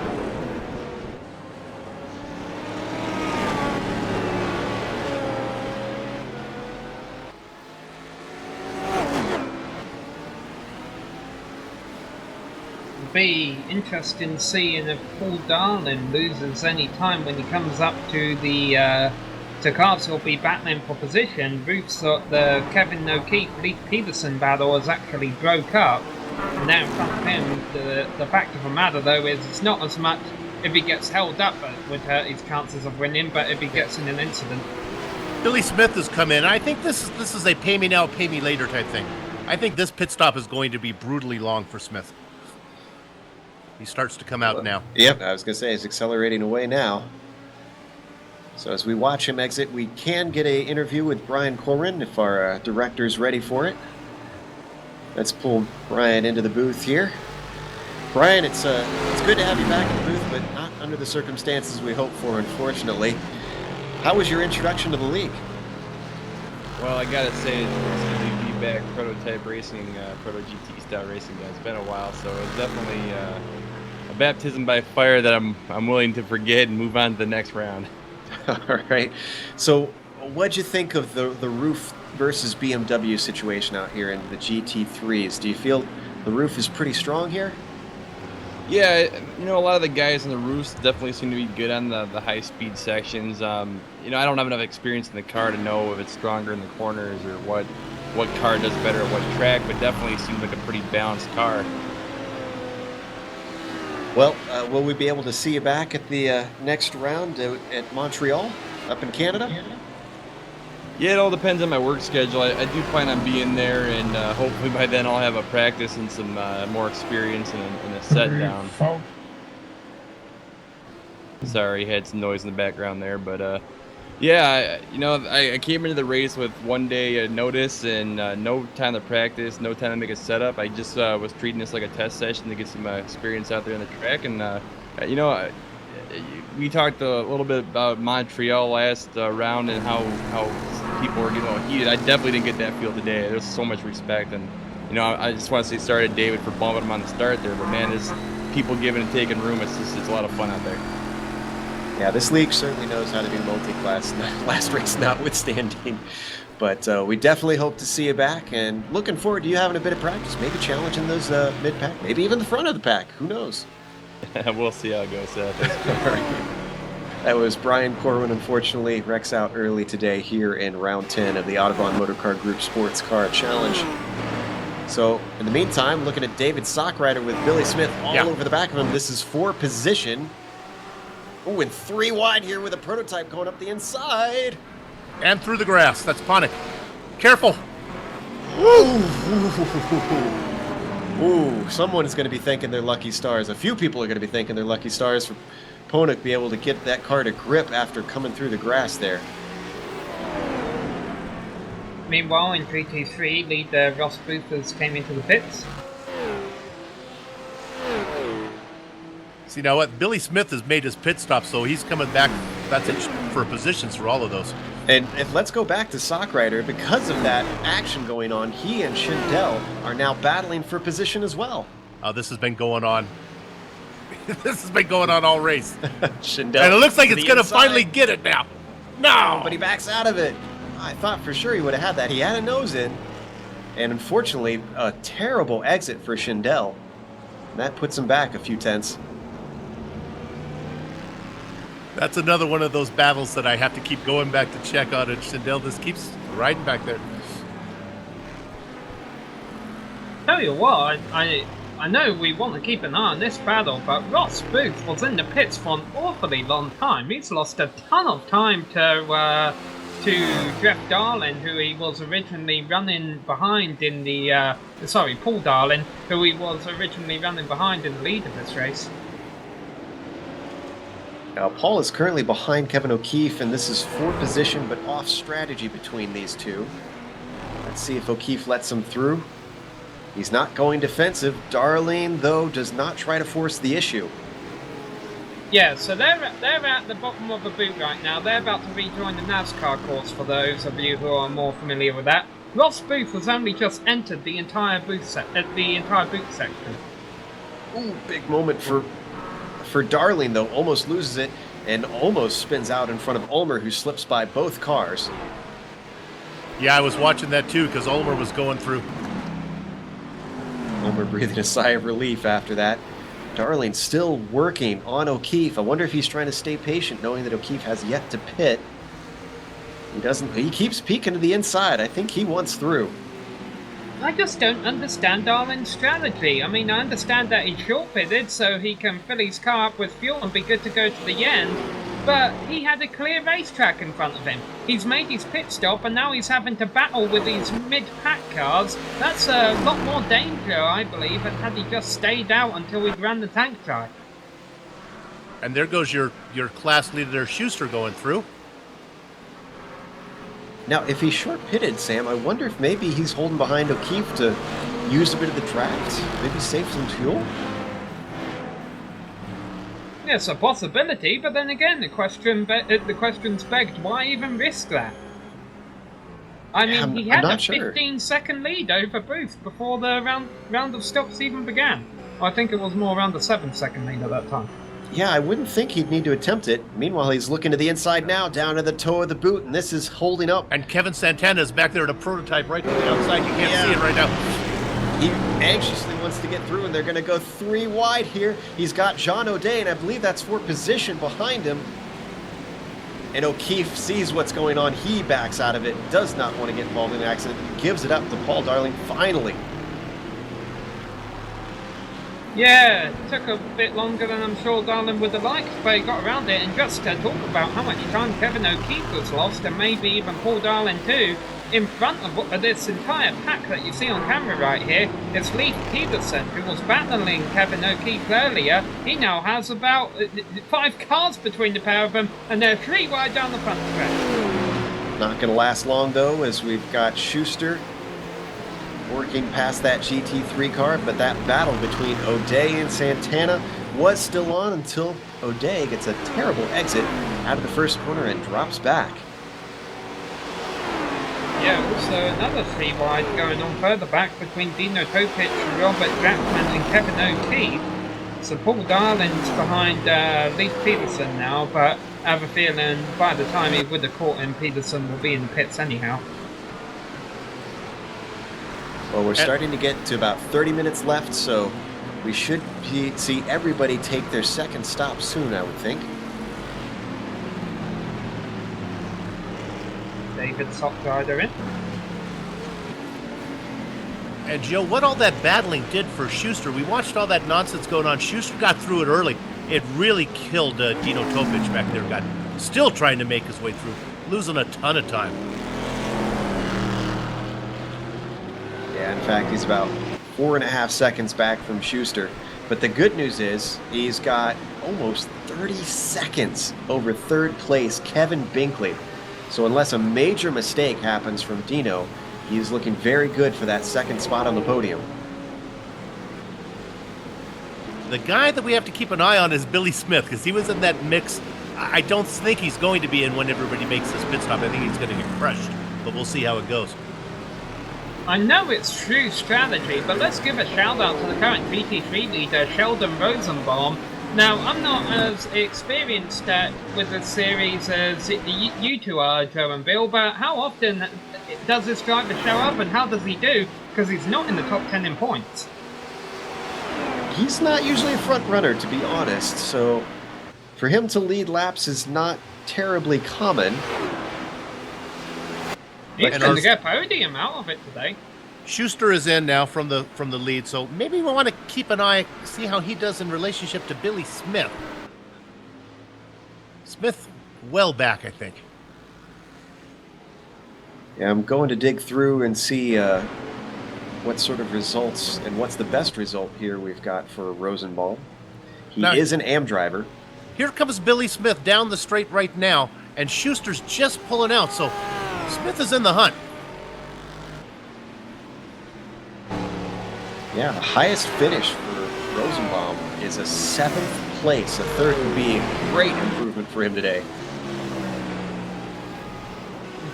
Be interesting seeing if Paul Darlin loses any time when he comes up to the to cars who'll be battling for position. Ruth's the Kevin O'Keefe Lee Peterson battle has actually broke up, and now in front of him. The fact of the matter though is it's not as much if he gets held up it would hurt his chances of winning, but if he gets in an incident. Billy Smith has come in. I think this is a pay me now, pay me later type thing. I think this pit stop is going to be brutally long for Smith. He starts to come out now. Yep, I was going to say, he's accelerating away now. So as we watch him exit, we can get an interview with Brian Corwin if our director's ready for it. Let's pull Brian into the booth here. Brian, it's good to have you back in the booth, but not under the circumstances we hoped for, unfortunately. How was your introduction to the league? Well, I gotta say, it's good to be back prototype racing, proto GT style racing. It's been a while, so it's definitely a baptism by fire that I'm willing to forget and move on to the next round. All right. So, what'd you think of the roof versus BMW situation out here in the GT3s? Do you feel the roof is pretty strong here? Yeah, you know, a lot of the guys on the roofs definitely seem to be good on the high-speed sections. You know, I don't have enough experience in the car to know if it's stronger in the corners or what car does better at what track, but definitely seems like a pretty balanced car. Well, will we be able to see you back at the next round at Montreal, up in Canada? Yeah, it all depends on my work schedule. I do plan on being there, and hopefully by then I'll have a practice and some more experience and a set down. Sorry, had some noise in the background there, but yeah, you know, I came into the race with 1 day notice and no time to practice, no time to make a setup. I just was treating this like a test session to get some experience out there on the track, and you know, we talked a little bit about Montreal last round and how people were getting a little heated. I definitely didn't get that feel today. There's so much respect, and you know, I just want to say sorry to David for bumping him on the start there, but man, there's people giving and taking room. It's a lot of fun out there. Yeah, this league certainly knows how to be multi-class, last race notwithstanding. But we definitely hope to see you back, and looking forward to you having a bit of practice, maybe challenging those mid-pack, maybe even the front of the pack. Who knows? We'll see how it goes. That was Brian Corwin. Unfortunately, wrecks out early today here in round 10 of the Autobahn Motorcar Group Sports Car Challenge. So, in the meantime, looking at David Sockrider with Billy Smith all over the back of him. This is for position. Oh, and 3 wide here with a prototype going up the inside. And through the grass. That's Ponick. Careful. Ooh, someone is going to be thanking their lucky stars. A few people are going to be thanking their lucky stars for Ponick be able to get that car to grip after coming through the grass there. Meanwhile, in GT3, lead Ross Boothers came into the pits. See, now what? Billy Smith has made his pit stop, so he's coming back. That's it for positions for all of those. And let's go back to Sockrider. Because of that action going on, he and Schindel are now battling for position as well. Oh, this has been going on. This has been going on all race. Schindel, and it looks like it's going to finally get it now. No! But he backs out of it. I thought for sure he would have had that. He had a nose in. And unfortunately, a terrible exit for Schindel. And that puts him back a few tenths. That's another one of those battles that I have to keep going back to check on, and Schindel just keeps riding back there. Tell you what, I know we want to keep an eye on this battle, but Ross Booth was in the pits for an awfully long time. He's lost a ton of time to to Jeff Darlin, who he was originally running behind in the Paul Darlin, who he was originally running behind in the lead of this race. Now, Paul is currently behind Kevin O'Keefe, and this is 4th position, but off strategy between these two. Let's see if O'Keefe lets him through. He's not going defensive. Darlin, though, does not try to force the issue. Yeah, so they're at the bottom of the boot right now. They're about to rejoin the NASCAR course, for those of you who are more familiar with that. Ross Booth has only just entered the entire boot section. Ooh, big moment for Darlin, though. Almost loses it and almost spins out in front of Ulmer, who slips by both cars. Yeah, I was watching that too because Ulmer was going through. Ulmer breathing a sigh of relief after that. Darlin still working on O'Keefe. I wonder if he's trying to stay patient, knowing that O'Keefe has yet to pit. He keeps peeking to the inside. I think he wants through. I just don't understand Darlin's strategy. I mean, I understand that he's short-pitted so he can fill his car up with fuel and be good to go to the end, but he had a clear racetrack in front of him. He's made his pit stop and now he's having to battle with these mid-pack cars. That's a lot more danger, I believe, than had he just stayed out until he'd run the tank dry. And there goes your class leader, Schuster, going through. Now, if he's short-pitted, Sam, I wonder if maybe he's holding behind O'Keefe to use a bit of the draft. Maybe save some fuel? Yeah, it's a possibility, but then again, the question's begged, why even risk that? I mean, he had a 15-second lead over Booth before the round of stops even began. I think it was more around the 7-second lead at that time. Yeah, I wouldn't think he'd need to attempt it. Meanwhile, he's looking to the inside now, down to the toe of the boot, and this is holding up. And Kevin Santana is back there at a prototype right to the outside. You can't see it right now. He anxiously wants to get through, and they're going to go 3 wide here. He's got John O'Day, and I believe that's 4th position behind him. And O'Keefe sees what's going on. He backs out of it, does not want to get involved in an accident, gives it up to Paul Darlin finally. Yeah, it took a bit longer than I'm sure Darlin would have liked, but he got around it. And just to talk about how much time Kevin O'Keefe has lost, and maybe even Paul Darlin too, in front of this entire pack that you see on camera right here, it's Leif Peterson, who was battling Kevin O'Keefe earlier. He now has about 5 cars between the pair of them, and they're 3 wide down the front stretch. Not going to last long, though, as we've got Schuster working past that GT3 car, but that battle between O'Day and Santana was still on until O'Day gets a terrible exit out of the first corner and drops back. Yeah, also another 3 wide going on further back between Dino Topic, Robert Jackman and Kevin O'Keefe. So Paul Darlin's behind Leif Peterson now, but I have a feeling by the time he would have caught him, Peterson will be in the pits anyhow. Well, we're starting to get to about 30 minutes left, so we should see everybody take their second stop soon, I would think. David Sockrider in. And Joe, what all that battling did for Schuster, we watched all that nonsense going on. Schuster got through it early. It really killed Dino Topic back there. Still trying to make his way through, losing a ton of time. Yeah, in fact, he's about 4.5 seconds back from Schuster. But the good news is he's got almost 30 seconds over 3rd place Kevin Binkley. So unless a major mistake happens from Dino, he's looking very good for that 2nd spot on the podium. The guy that we have to keep an eye on is Billy Smith, because he was in that mix. I don't think he's going to be in when everybody makes this pit stop. I think he's going to get crushed, but we'll see how it goes. I know it's true strategy, but let's give a shout out to the current GT3 leader, Sheldon Rosenbaum. Now, I'm not as experienced with the series as you two are, Joe and Bill, but how often does this driver show up and how does he do? Because he's not in the top 10 in points. He's not usually a front runner, to be honest, so for him to lead laps is not terribly common. He's going to get a podium out of it today. Schuster is in now from the lead, so maybe we want to keep an eye, see how he does in relationship to Billy Smith. Smith, well back, I think. Yeah, I'm going to dig through and see what sort of results and what's the best result here we've got for Rosenbaum. He is an AM driver. Here comes Billy Smith down the straight right now, and Schuster's just pulling out, so Smith is in the hunt. Yeah, the highest finish for Rosenbaum is a 7th place. A 3rd would be a great improvement for him today.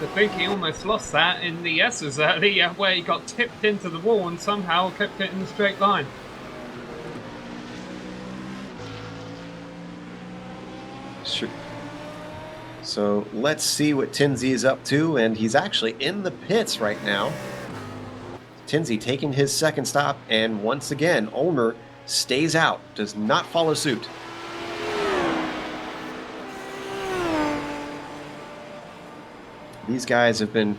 I think he almost lost that in the S's earlier, where he got tipped into the wall and somehow kept it in a straight line. Sure. So let's see what Tinsey is up to, and he's actually in the pits right now. Tinsey taking his 2nd stop, and once again, Ulmer stays out, does not follow suit. These guys have been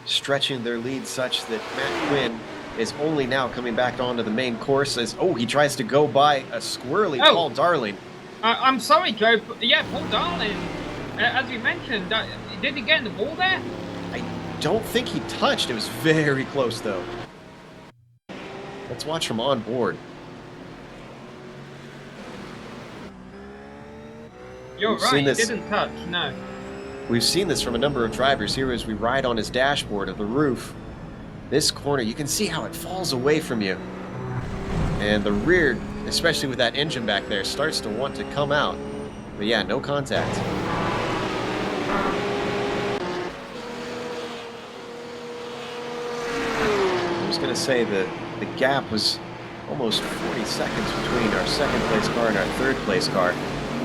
stretching their lead such that Matt Quinn is only now coming back onto the main course as, he tries to go by a squirrely Paul Darling. I'm sorry, Joe, but yeah, Paul Darling, as you mentioned, did he get in the wall there? I don't think he touched. It was very close, though. Let's watch from on board. You're right, he didn't touch, no. We've seen this from a number of drivers here as we ride on his dashboard of the roof. This corner, you can see how it falls away from you. And the rear, especially with that engine back there, starts to want to come out. But yeah, no contact. I was going to say that the gap was almost 40 seconds between our 2nd place car and our 3rd place car.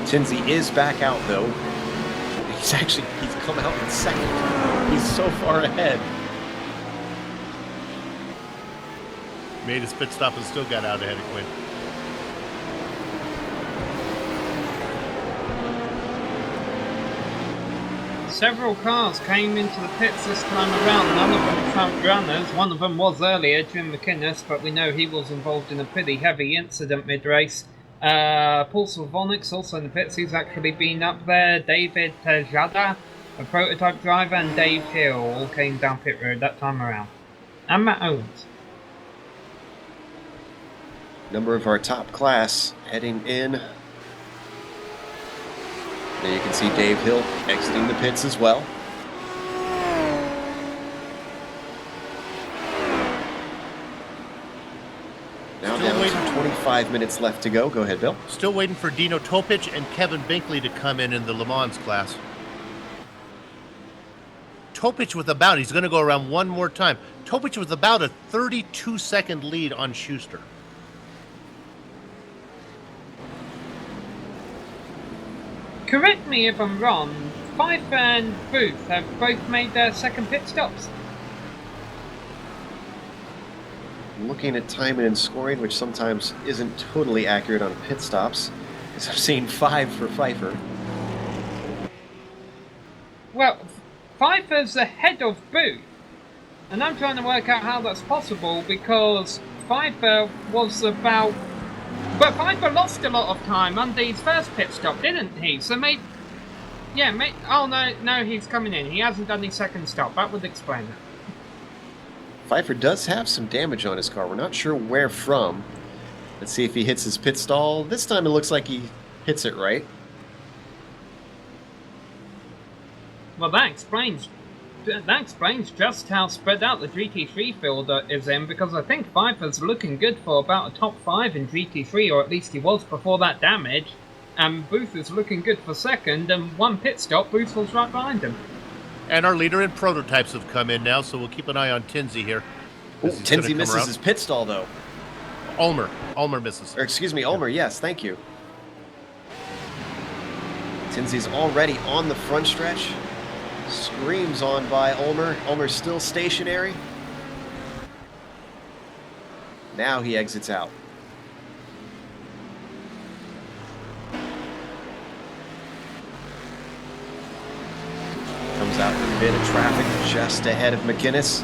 Tinsey is back out though. He's come out in 2nd. He's so far ahead. Made his pit stop and still got out ahead of Quinn. Several cars came into the pits this time around, none of them front runners. One of them was earlier, Jim McInnes, but we know he was involved in a pretty heavy incident mid-race. Paul Sylvonic's also in the pits, he's actually been up there. David Tejada, a prototype driver, and Dave Hill all came down pit road that time around. And Matt Owens. Number of our top class heading in. There you can see Dave Hill exiting the pits as well. Now down to 25 minutes left to go. Go ahead, Bill. Still waiting for Dino Topic and Kevin Binkley to come in the Le Mans class. Topic with he's going to go around one more time. Topic with about a 32-second lead on Schuster. Correct me if I'm wrong, Pfeiffer and Booth have both made their 2nd pit stops. Looking at timing and scoring, which sometimes isn't totally accurate on pit stops, because I've seen 5 for Pfeiffer. Well, Pfeiffer's ahead of Booth, and I'm trying to work out how that's possible because Pfeiffer was about... But Pfeiffer lost a lot of time under his 1st pit stop, didn't he? So maybe... Yeah, oh no, he's coming in. He hasn't done his 2nd stop. That would explain it. Pfeiffer does have some damage on his car. We're not sure where from. Let's see if he hits his pit stall. This time it looks like he hits it right. Well, that explains just how spread out the GT3 field is in, because I think Pfeiffer's looking good for about a top 5 in GT3, or at least he was before that damage. And Booth is looking good for 2nd, and 1 pit stop, Booth was right behind him. And our leader in prototypes have come in now, so we'll keep an eye on Tinsey here. Tinsey misses his pit stall, though. Ulmer misses. Or excuse me, Ulmer, yes, thank you. Tinsey's already on the front stretch. Screams on by Ulmer. Ulmer's still stationary. Now he exits out. Comes out in a bit of traffic just ahead of McInnes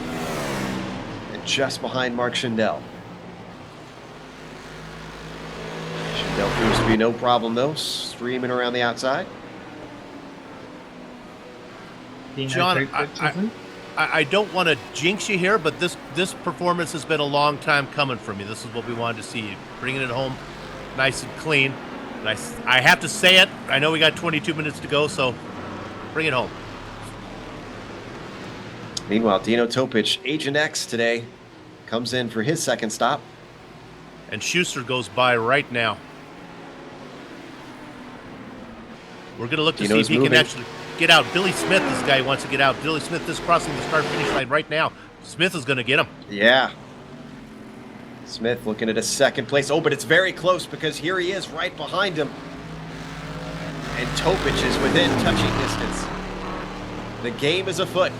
and just behind Mark Schindel. Schindel proves to be no problem though, streaming around the outside. John, I don't want to jinx you here, but this performance has been a long time coming for me. This is what we wanted to see. Bringing it home nice and clean. And I have to say it. I know we got 22 minutes to go, so bring it home. Meanwhile, Dino Topic, Agent X today, comes in for his second stop. And Schuster goes by right now. We're going to look to see if he can actually get out. Billy Smith, this guy wants to get out. Billy Smith is crossing the start-finish line right now. Smith is going to get him. Yeah. Smith looking at a second place. Oh, but it's very close because here he is right behind him. And Topic is within touching distance. The game is afoot.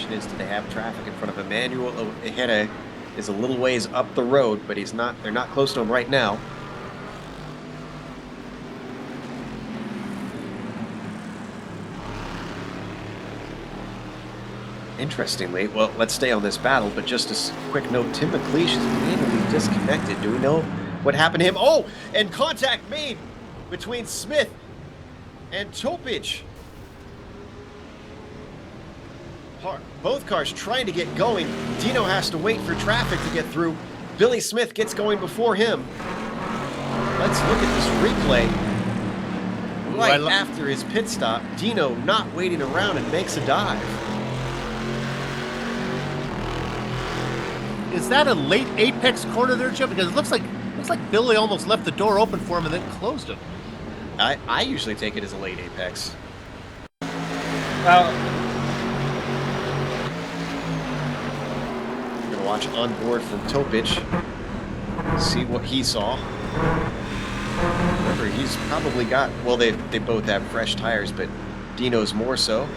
Is, do they have traffic in front of Emmanuel Ojeda is a little ways up the road, but they're not close to him right now. Interestingly, well, let's stay on this battle, but just a quick note, Tim McLeish is manually disconnected. Do we know what happened to him? Oh, and contact made between Smith and Topic. Both cars trying to get going. Dino has to wait for traffic to get through. Billy Smith gets going before him. Let's look at this replay. Right after his pit stop, Dino not waiting around and makes a dive. Is that a late apex corner there, Jim? Because it looks like Billy almost left the door open for him and then closed it. I usually take it as a late apex. Watch on board from Topic, see what he saw. Remember, he's probably got, well, they both have fresh tires, but Dino's more so.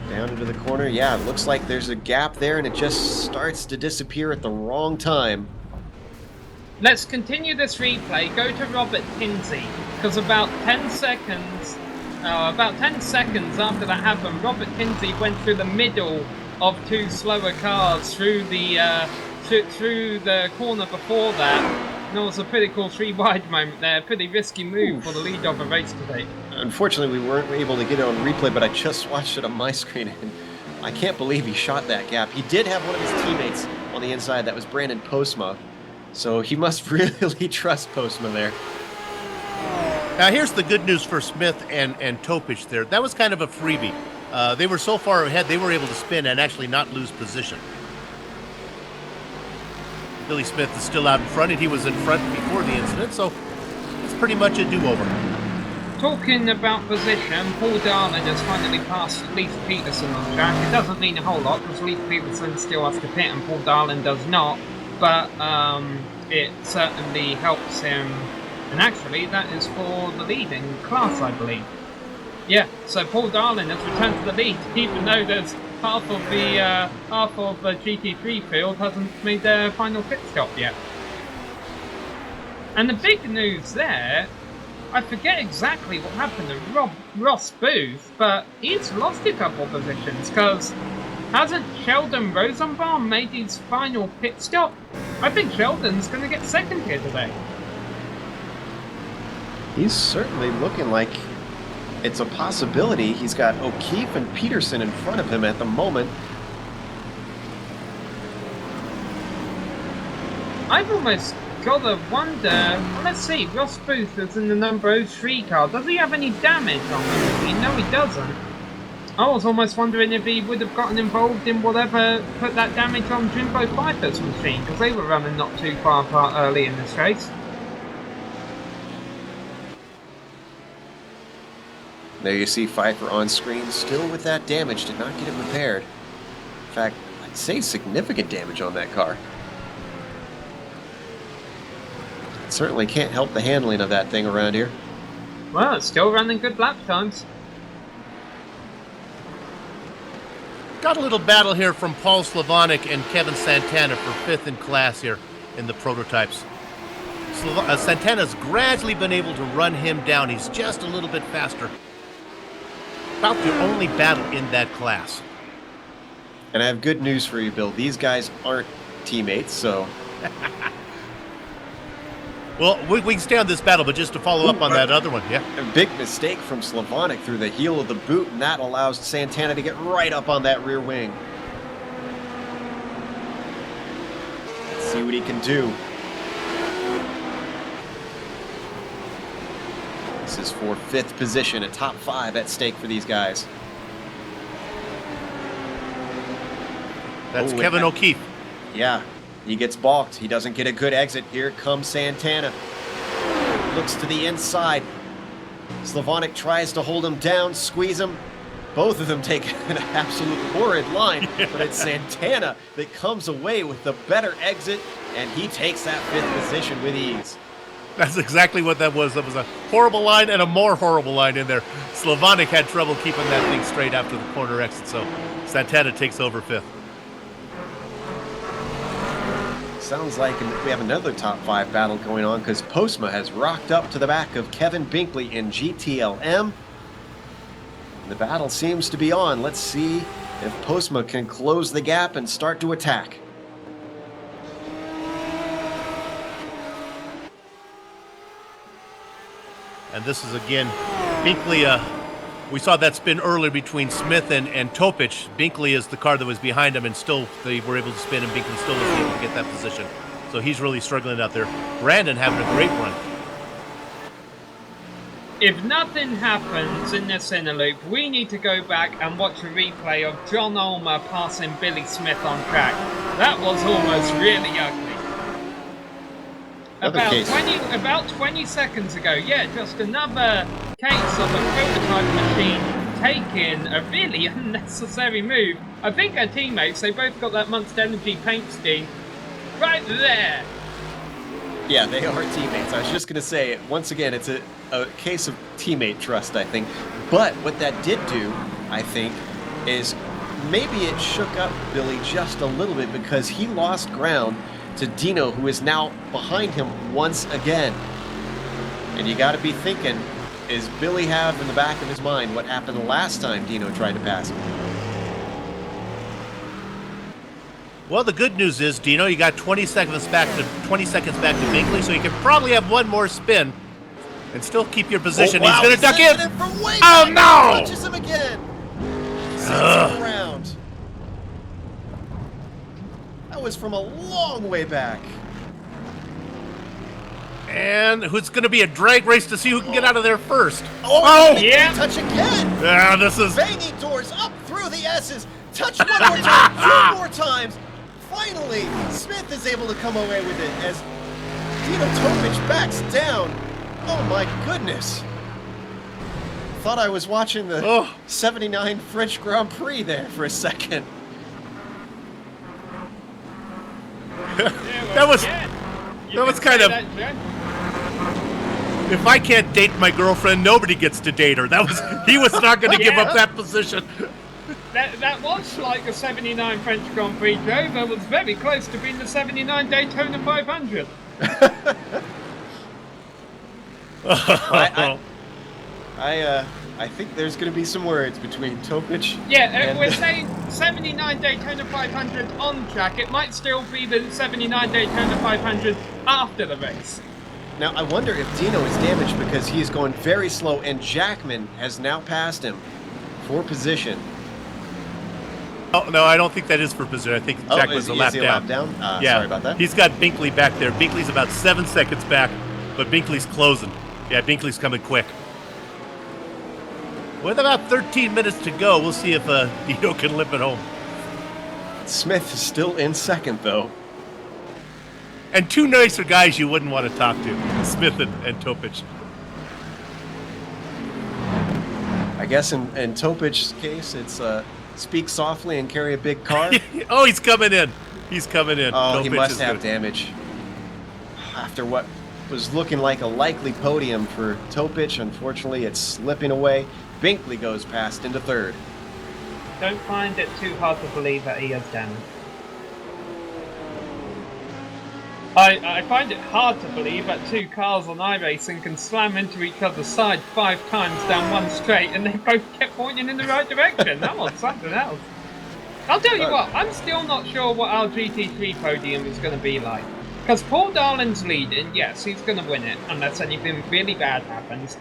Down into the corner, yeah, it looks like there's a gap there, and it just starts to disappear at the wrong time. Let's continue this replay. Go to Robert Kinsey, because about 10 seconds after that happened, Robert Kinsey went through the middle of two slower cars through the corner before that. And it was a pretty cool 3-wide moment there. Pretty risky move for the lead of the race today. Unfortunately, we weren't able to get it on replay, but I just watched it on my screen, and I can't believe he shot that gap. He did have one of his teammates on the inside. That was Brandon Postma. So he must really trust Postma there. Now here's the good news for Smith and Topic there. That was kind of a freebie. They were so far ahead, they were able to spin and actually not lose position. Billy Smith is still out in front, and he was in front before the incident, so it's pretty much a do-over. Talking about position, Paul Darling has finally passed Leif Peterson on track. It doesn't mean a whole lot, because Leif Peterson still has to pit and Paul Darling does not. But it certainly helps him, and actually that is for the lead in class, I believe. Yeah, so Paul Darling has returned to the lead, even though there's half of the GT3 field hasn't made their final pit stop yet. And the big news there, I forget exactly what happened to Ross Booth, but he's lost a couple of positions, because hasn't Sheldon Rosenbaum made his final pit stop? I think Sheldon's going to get second here today. He's certainly looking like it's a possibility. He's got O'Keefe and Peterson in front of him at the moment. I've almost got to wonder, well, let's see, Ross Booth is in the number 03 car. Does he have any damage on the machine? No, he doesn't. I was almost wondering if he would have gotten involved in whatever put that damage on Jimbo Pfeiffer's machine, because they were running not too far apart early in this race. There you see Pfeiffer on screen, still with that damage, did not get it repaired. In fact, I'd say significant damage on that car. It certainly can't help the handling of that thing around here. Well, it's still running good lap times. Got a little battle here from Paul Slavonic and Kevin Santana for 5th in class here in the prototypes. Santana's gradually been able to run him down. He's just a little bit faster. About the only battle in that class. And I have good news for you, Bill. These guys aren't teammates, so... Well, we can stay on this battle, but just to follow up on that other one, yeah. A big mistake from Slavonic through the heel of the boot, and that allows Santana to get right up on that rear wing. Let's see what he can do. This is for 5th position, a top 5 at stake for these guys. That's Kevin O'Keefe. Yeah, he gets balked. He doesn't get a good exit. Here comes Santana. Looks to the inside. Slavonic tries to hold him down, squeeze him. Both of them take an absolute horrid line, but it's Santana that comes away with the better exit, and he takes that 5th position with ease. That's exactly what that was. That was a horrible line and a more horrible line in there. Slavonic had trouble keeping that thing straight after the corner exit, so Santana takes over 5th. Sounds like we have another top 5 battle going on because Postma has rocked up to the back of Kevin Binkley in GTLM. The battle seems to be on. Let's see if Postma can close the gap and start to attack. And this is again, Binkley, we saw that spin earlier between Smith and Topic. Binkley is the car that was behind him, and still they were able to spin, and Binkley still was able to get that position. So he's really struggling out there. Brandon having a great run. If nothing happens in this inner loop, we need to go back and watch a replay of John Ulmer passing Billy Smith on track. That was almost really ugly. About 20 seconds ago, yeah, just another case of a prototype machine taking a really unnecessary move. I think our teammates, they both got that Monster Energy paint scheme right there. Yeah, they are teammates. I was just going to say, once again, it's a case of teammate trust, I think. But what that did do, I think, is maybe it shook up Billy just a little bit because he lost ground to Dino, who is now behind him once again. And you got to be thinking, is Billy have in the back of his mind what happened the last time Dino tried to pass him? Well, the good news is, Dino, you got 20 seconds back to Binkley, so you can probably have one more spin and still keep your position. Oh, wow. He's going to duck in. Oh no! Touches him again. Sends him around. That was from a long way back. And it's going to be a drag race to see who can get out of there first. Oh yeah! Touch again. Yeah, this is banging doors up through the S's. Touch one more time, 2 more times. Finally, Smith is able to come away with it as Dino Topic backs down. Oh my goodness. Thought I was watching the 79 French Grand Prix there for a second. that was kind of... If I can't date my girlfriend, nobody gets to date her. He was not going to give up that position. That was like a 79 French Grand Prix, Joe. That was very close to being the 79 Daytona 500. I think there's going to be some words between Topic. Yeah, we're saying 79 Daytona 500 on track. It might still be the 79 Daytona 500 after the race. Now, I wonder if Dino is damaged because he is going very slow, and Jackman has now passed him for position. Oh, no, I don't think that is for position. I think Jackman's a lap down. Yeah, sorry about that. He's got Binkley back there. Binkley's about 7 seconds back, but Binkley's closing. Yeah, Binkley's coming quick. With about 13 minutes to go, we'll see if Dino can limp it home. Smith is still in second, though. And 2 nicer guys you wouldn't want to talk to, Smith and Topic. I guess in Topic's case, it's speak softly and carry a big car. Oh, he's coming in. He's coming in. Oh, Topic he must have damage. After what was looking like a likely podium for Topic, unfortunately, it's slipping away. Binkley goes past into third. Don't find it too hard to believe that he has damage. I find it hard to believe that two cars on iRacing can slam into each other's side 5 times down one straight and they both kept pointing in the right direction. That was something else. I'll tell you what, I'm still not sure what our GT3 podium is going to be like. Because Paul Darlin's leading, yes, he's going to win it, unless anything really bad happens.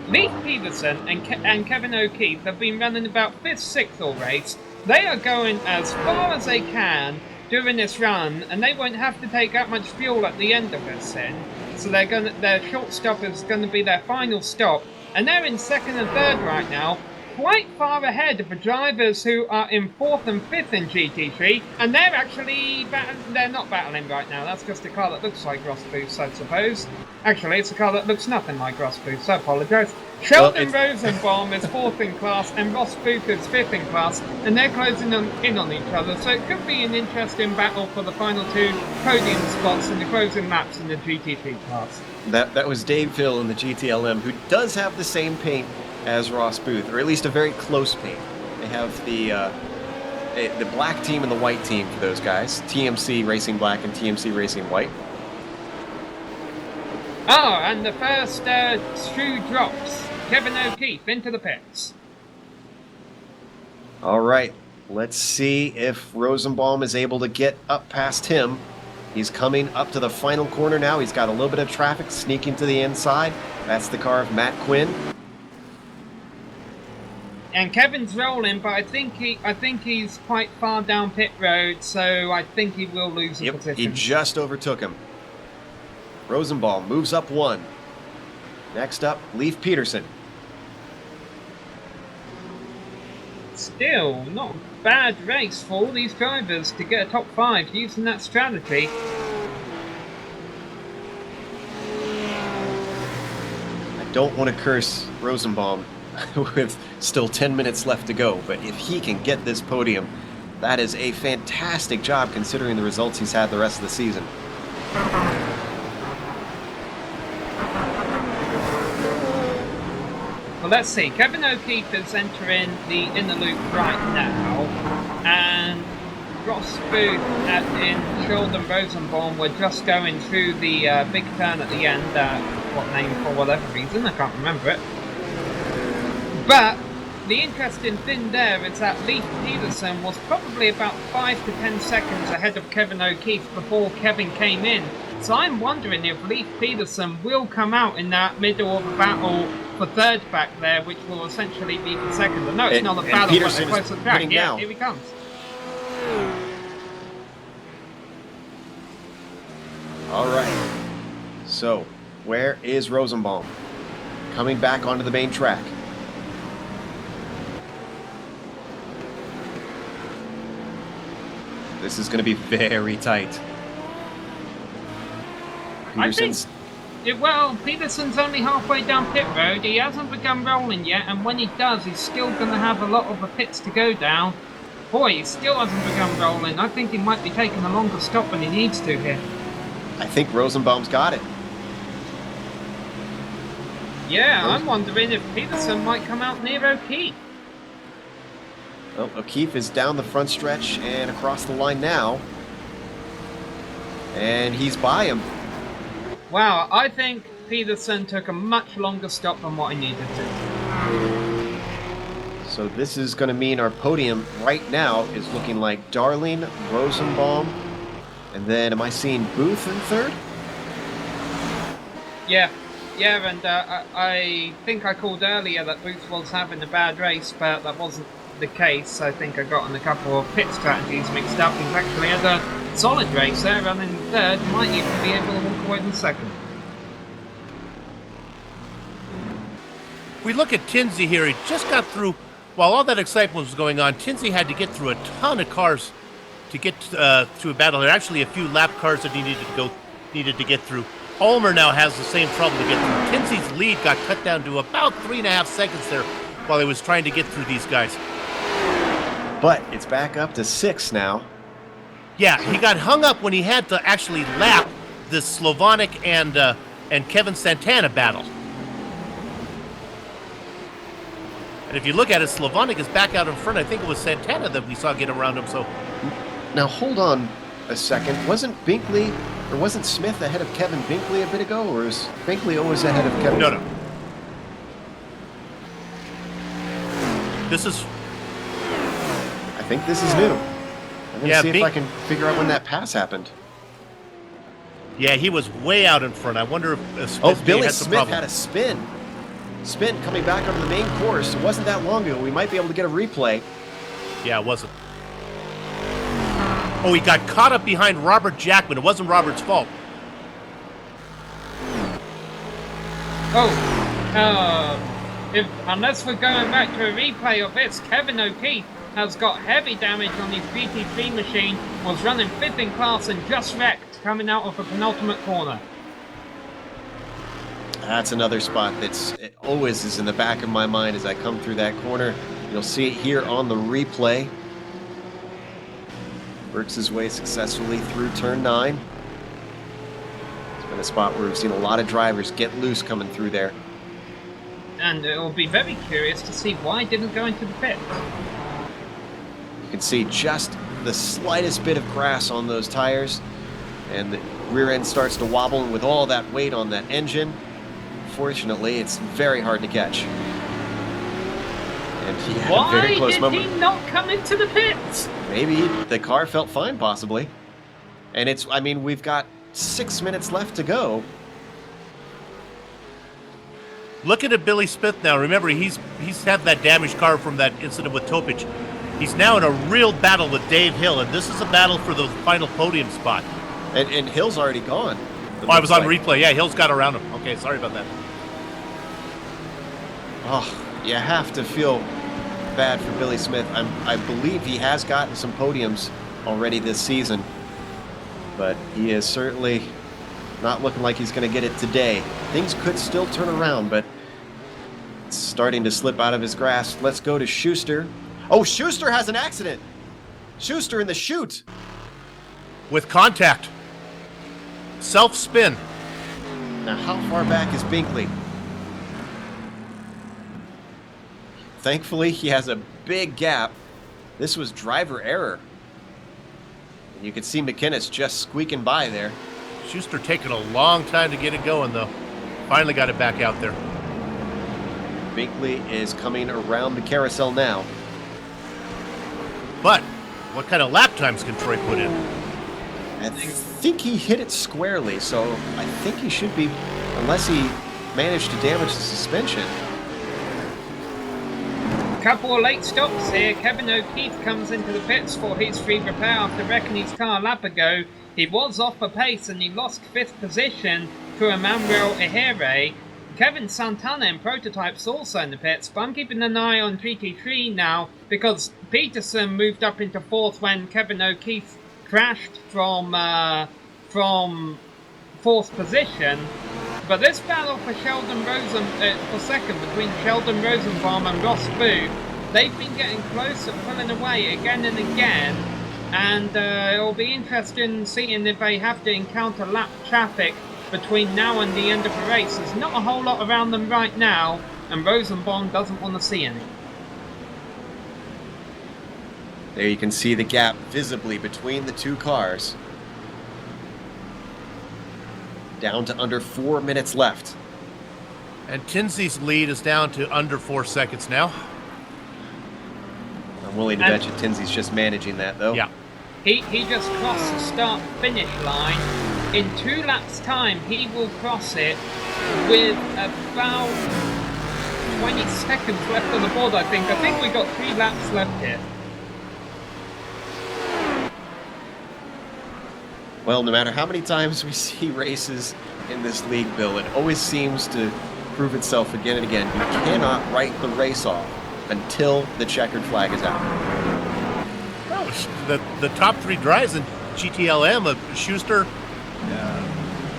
Leif Peterson and Kevin O'Keefe have been running about 5th, 6th all race. They are going as far as they can during this run, and they won't have to take that much fuel at the end of this then. So their short stop is going to be their final stop, and they're in 2nd and 3rd right now, quite far ahead of the drivers who are in 4th and 5th in GT3, and they're actually they're not battling right now. That's just a car that looks like Ross Booth, I suppose. Actually, it's a car that looks nothing like Ross Booth, so I apologise. Sheldon Rosenbaum is 4th in class, and Ross Booth is 5th in class, and they're closing in on each other, so it could be an interesting battle for the final 2 podium spots in the closing laps in the GT3 class. That was Dave Hill in the GTLM, who does have the same paint as Ross Booth, or at least a very close paint. They have the black team and the white team for those guys. TMC Racing Black and TMC Racing White. Oh, and the first shoe drops. Kevin O'Keefe into the pits. All right, let's see if Rosenbaum is able to get up past him. He's coming up to the final corner now. He's got a little bit of traffic sneaking to the inside. That's the car of Matt Quinn. And Kevin's rolling, but I think he's quite far down pit road, so I think he will lose the position. He just overtook him. Rosenbaum moves up 1. Next up, Leif Peterson. Still, not a bad race for all these drivers to get a top 5 using that strategy. I don't want to curse Rosenbaum with still 10 minutes left to go, but if he can get this podium, that is a fantastic job considering the results he's had the rest of the season. Well, let's see. Kevin O'Keefe is entering the inner loop right now, and Ross Booth and Sheldon Rosenbaum were just going through the big turn at the end. What name for whatever reason, I can't remember it. But the interesting thing there is that Leif Peterson was probably about 5 to 10 seconds ahead of Kevin O'Keefe before Kevin came in. So I'm wondering if Leif Peterson will come out in that middle of the battle for 3rd back there, which will essentially be for 2nd. No, it's not a battle, Peterson but they're close to the track. Yeah, now. Here he comes. All right. So, where is Rosenbaum? Coming back onto the main track. This is going to be very tight. Peterson's... Peterson's only halfway down pit road. He hasn't begun rolling yet, and when he does, he's still going to have a lot of the pits to go down. Boy, he still hasn't begun rolling. I think he might be taking a longer stop than he needs to here. I think Rosenbaum's got it. Yeah, I'm wondering if Peterson might come out near O'Keefe. Well, O'Keefe is down the front stretch and across the line now. And he's by him. Wow, I think Peterson took a much longer stop than what he needed to. So this is going to mean our podium right now is looking like Darling, Rosenbaum, and then am I seeing Booth in 3rd? Yeah, and I think I called earlier that Booth was having a bad race, but that wasn't the case. I think I got on a couple of pit strategies mixed up. He's actually had a solid race there, running 3rd, might even be able to walk away in 2nd. We look at Tinsey here. He just got through, while all that excitement was going on, Tinsey had to get through a ton of cars to get to a battle. There are actually a few lap cars that he needed to get through. Ulmer now has the same trouble to get through. Tinsey's lead got cut down to about 3.5 seconds there while he was trying to get through these guys. But it's back up to 6 now. Yeah, he got hung up when he had to actually lap the Slavonic and Kevin Santana battle. And if you look at it, Slavonic is back out in front. I think it was Santana that we saw get around him. So now hold on a second. Wasn't Binkley Or wasn't Smith ahead of Kevin Binkley a bit ago, or is Binkley always ahead of Kevin? No. This is... I think this is new. I'm going to see if I can figure out when that pass happened. Yeah, he was way out in front. I wonder if Smith Billy had some Smith problem. had a spin coming back onto the main course. It wasn't that long ago. We might be able to get a replay. Yeah, it wasn't. Oh, he got caught up behind Robert Jackman. It wasn't Robert's fault. Unless we're going back to a replay of this, Kevin O'Keefe has got heavy damage on his GT3 machine, was running 5th in class and just wrecked coming out of the penultimate corner. That's another spot it always is in the back of my mind as I come through that corner. You'll see it here on the replay. Works his way successfully through turn 9. It's been a spot where we've seen a lot of drivers get loose coming through there. And it will be very curious to see why he didn't go into the pit. You can see just the slightest bit of grass on those tires, and the rear end starts to wobble, and with all that weight on that engine, fortunately, it's very hard to catch. And he had a very close moment. Why did he not come into the pits? Maybe the car felt fine, possibly. And we've got 6 minutes left to go. Looking at Billy Smith now, remember, he's had that damaged car from that incident with Topich. He's now in a real battle with Dave Hill, and this is a battle for the final podium spot. And Hill's already gone. Oh, I was on replay. Yeah, Hill's got around him. Okay, sorry about that. Oh, you have to feel bad for Billy Smith. I believe he has gotten some podiums already this season, but he is certainly not looking like he's going to get it today. Things could still turn around, but it's starting to slip out of his grasp. Let's go to Schuster. Oh, Schuster has an accident. Schuster in the chute. With contact. Self-spin. Now, how far back is Binkley? Thankfully, he has a big gap. This was driver error. And you can see McInnes just squeaking by there. Schuster taking a long time to get it going, though. Finally got it back out there. Binkley is coming around the carousel now. But what kind of lap times can Troy put in? I think he hit it squarely, so I think he should be, unless he managed to damage the suspension. Couple of late stops here. Kevin O'Keefe comes into the pits for his free repair after wrecking his car a lap ago. He was off the pace and he lost 5th position to Emmanuel Ehere. Kevin Santana in prototypes also in the pits, but I'm keeping an eye on GT3 now because Peterson moved up into 4th when Kevin O'Keefe crashed from 4th position. But this battle for for second between Sheldon Rosenbaum and Ross Booth, they've been getting close and pulling away again and again, and it'll be interesting seeing if they have to encounter lap traffic between now and the end of the race. There's not a whole lot around them right now, and Rosenbaum doesn't want to see any. There you can see the gap visibly between the two cars. Down to under 4 minutes left. And Tinsley's lead is down to under 4 seconds now. I'm willing to bet you Tinsley's just managing that, though. Yeah. He just crossed the start-finish line. In 2 laps' time, he will cross it with about 20 seconds left on the board, I think. I think we've got 3 laps left here. Well, no matter how many times we see races in this league, Bill, it always seems to prove itself again and again. You cannot write the race off until the checkered flag is out. Well, the top 3 drives in GTLM, Schuster,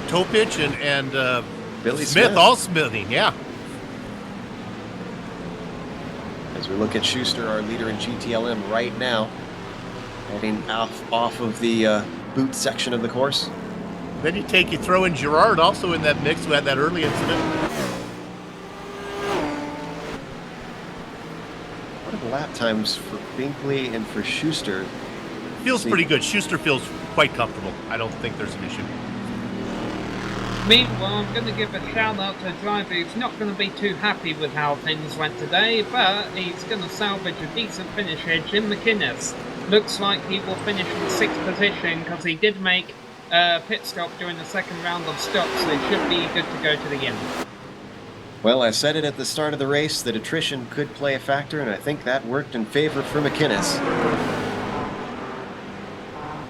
Topich, and Billy Smith, all smithing, yeah. As we look at Schuster, our leader in GTLM right now, heading off of the boot section of the course. Then you throw in Gerard also in that mix who had that early incident. What are the lap times for Binkley and for Schuster? Feels pretty good. Schuster feels quite comfortable. I don't think there's an issue. Meanwhile, I'm going to give a shout out to a driver who's not going to be too happy with how things went today, but he's going to salvage a decent finish here. Jim McInnes looks like he will finish in 6th position because he did make a pit stop during the second round of stops, so it should be good to go to the end. Well, I said it at the start of the race that attrition could play a factor, and I think that worked in favor for McInnes.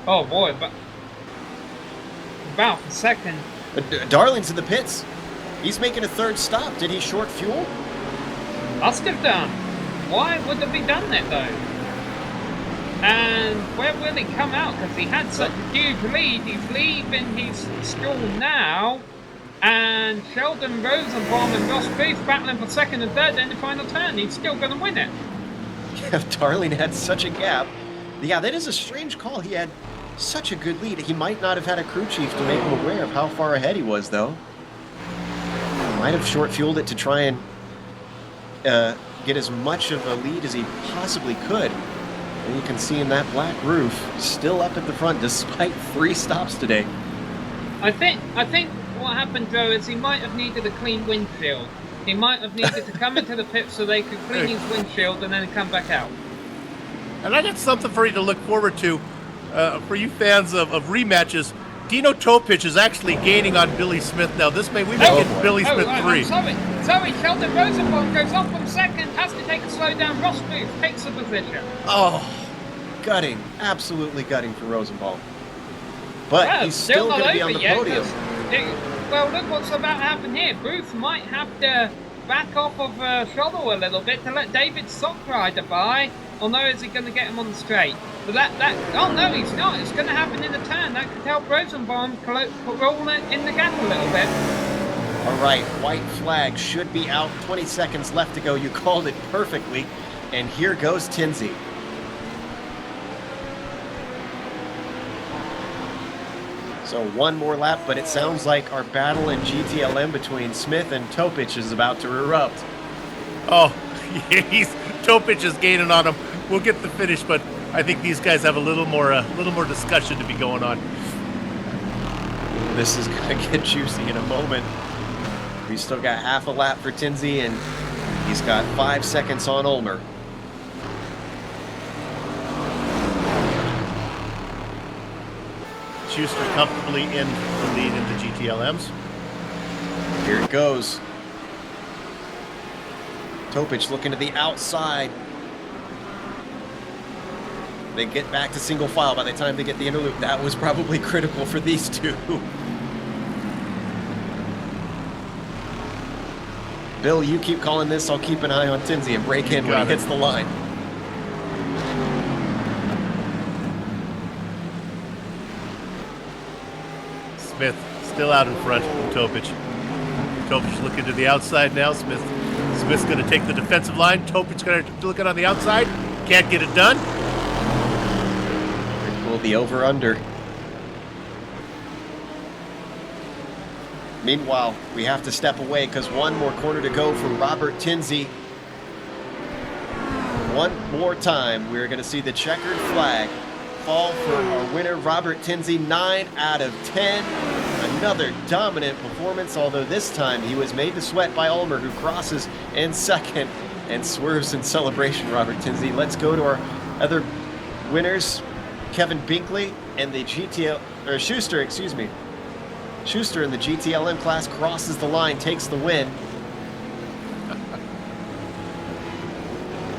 Oh boy, but about a second. Darling's in the pits. He's making a 3rd stop. Did he short fuel? Must have done. Why would have he done that though? And where will he come out? Because he had such a huge lead. He's leaving his stall now. And Sheldon Rosenbaum and Ross Booth battling for 2nd and 3rd in the final turn. He's still going to win it. If Darling had such a gap. Yeah, that is a strange call. He had such a good lead. He might not have had a crew chief to make him aware of how far ahead he was, though. Might have short-fueled it to try and get as much of a lead as he possibly could. And you can see in that black roof, still up at the front despite 3 stops today. I think what happened, Joe, is he might have needed a clean windshield. He might have needed to come into the pit so they could clean his windshield and then come back out. And I got something for you to look forward to. For you fans of rematches, Dino Topich is actually gaining on Billy Smith now. This may we may get Billy Smith 3. Sorry, Sheldon Rosenbaum goes off from 2nd, has to take a slow down. Ross Booth takes the position. Oh, gutting. Absolutely gutting for Rosenbaum. But he's still going to be on the podium. Well, look what's about to happen here. Booth might have to back off of Shuttle a little bit to let David Sockrider by. Or no, is he going to get him on the straight? But oh no, he's not. It's going to happen in the turn. That could help Rosenbaum roll in the gap a little bit. All right, white flag should be out. 20 seconds left to go. You called it perfectly. And here goes Tinsey. So one more lap, but it sounds like our battle in GTLM between Smith and Topich is about to erupt. Oh, Topich is gaining on him. We'll get the finish, but I think these guys have a little more discussion to be going on. This is going to get juicy in a moment. We still got half a lap for Tinsey, and he's got 5 seconds on Ulmer. Schuster comfortably in the lead in the GTLMs. Here it goes. Topich looking to the outside. They get back to single file by the time they get the interloop. That was probably critical for these two. Bill, you keep calling this. I'll keep an eye on Tinsey and break in when he hits the line. Smith still out in front of Topich. Topich looking to the outside now. Smith's going to take the defensive line. Topich's going to look it on the outside. Can't get it done. Pull the over-under. Meanwhile, we have to step away because one more corner to go for Robert Tinsey. One more time, we're going to see the checkered flag fall for our winner, Robert Tinsey, 9 out of 10. Another dominant performance, although this time he was made to sweat by Ulmer, who crosses in second and swerves in celebration, Robert Tinsey. Let's go to our other winners. Kevin Binkley and the Schuster in the GTLM class crosses the line, takes the win.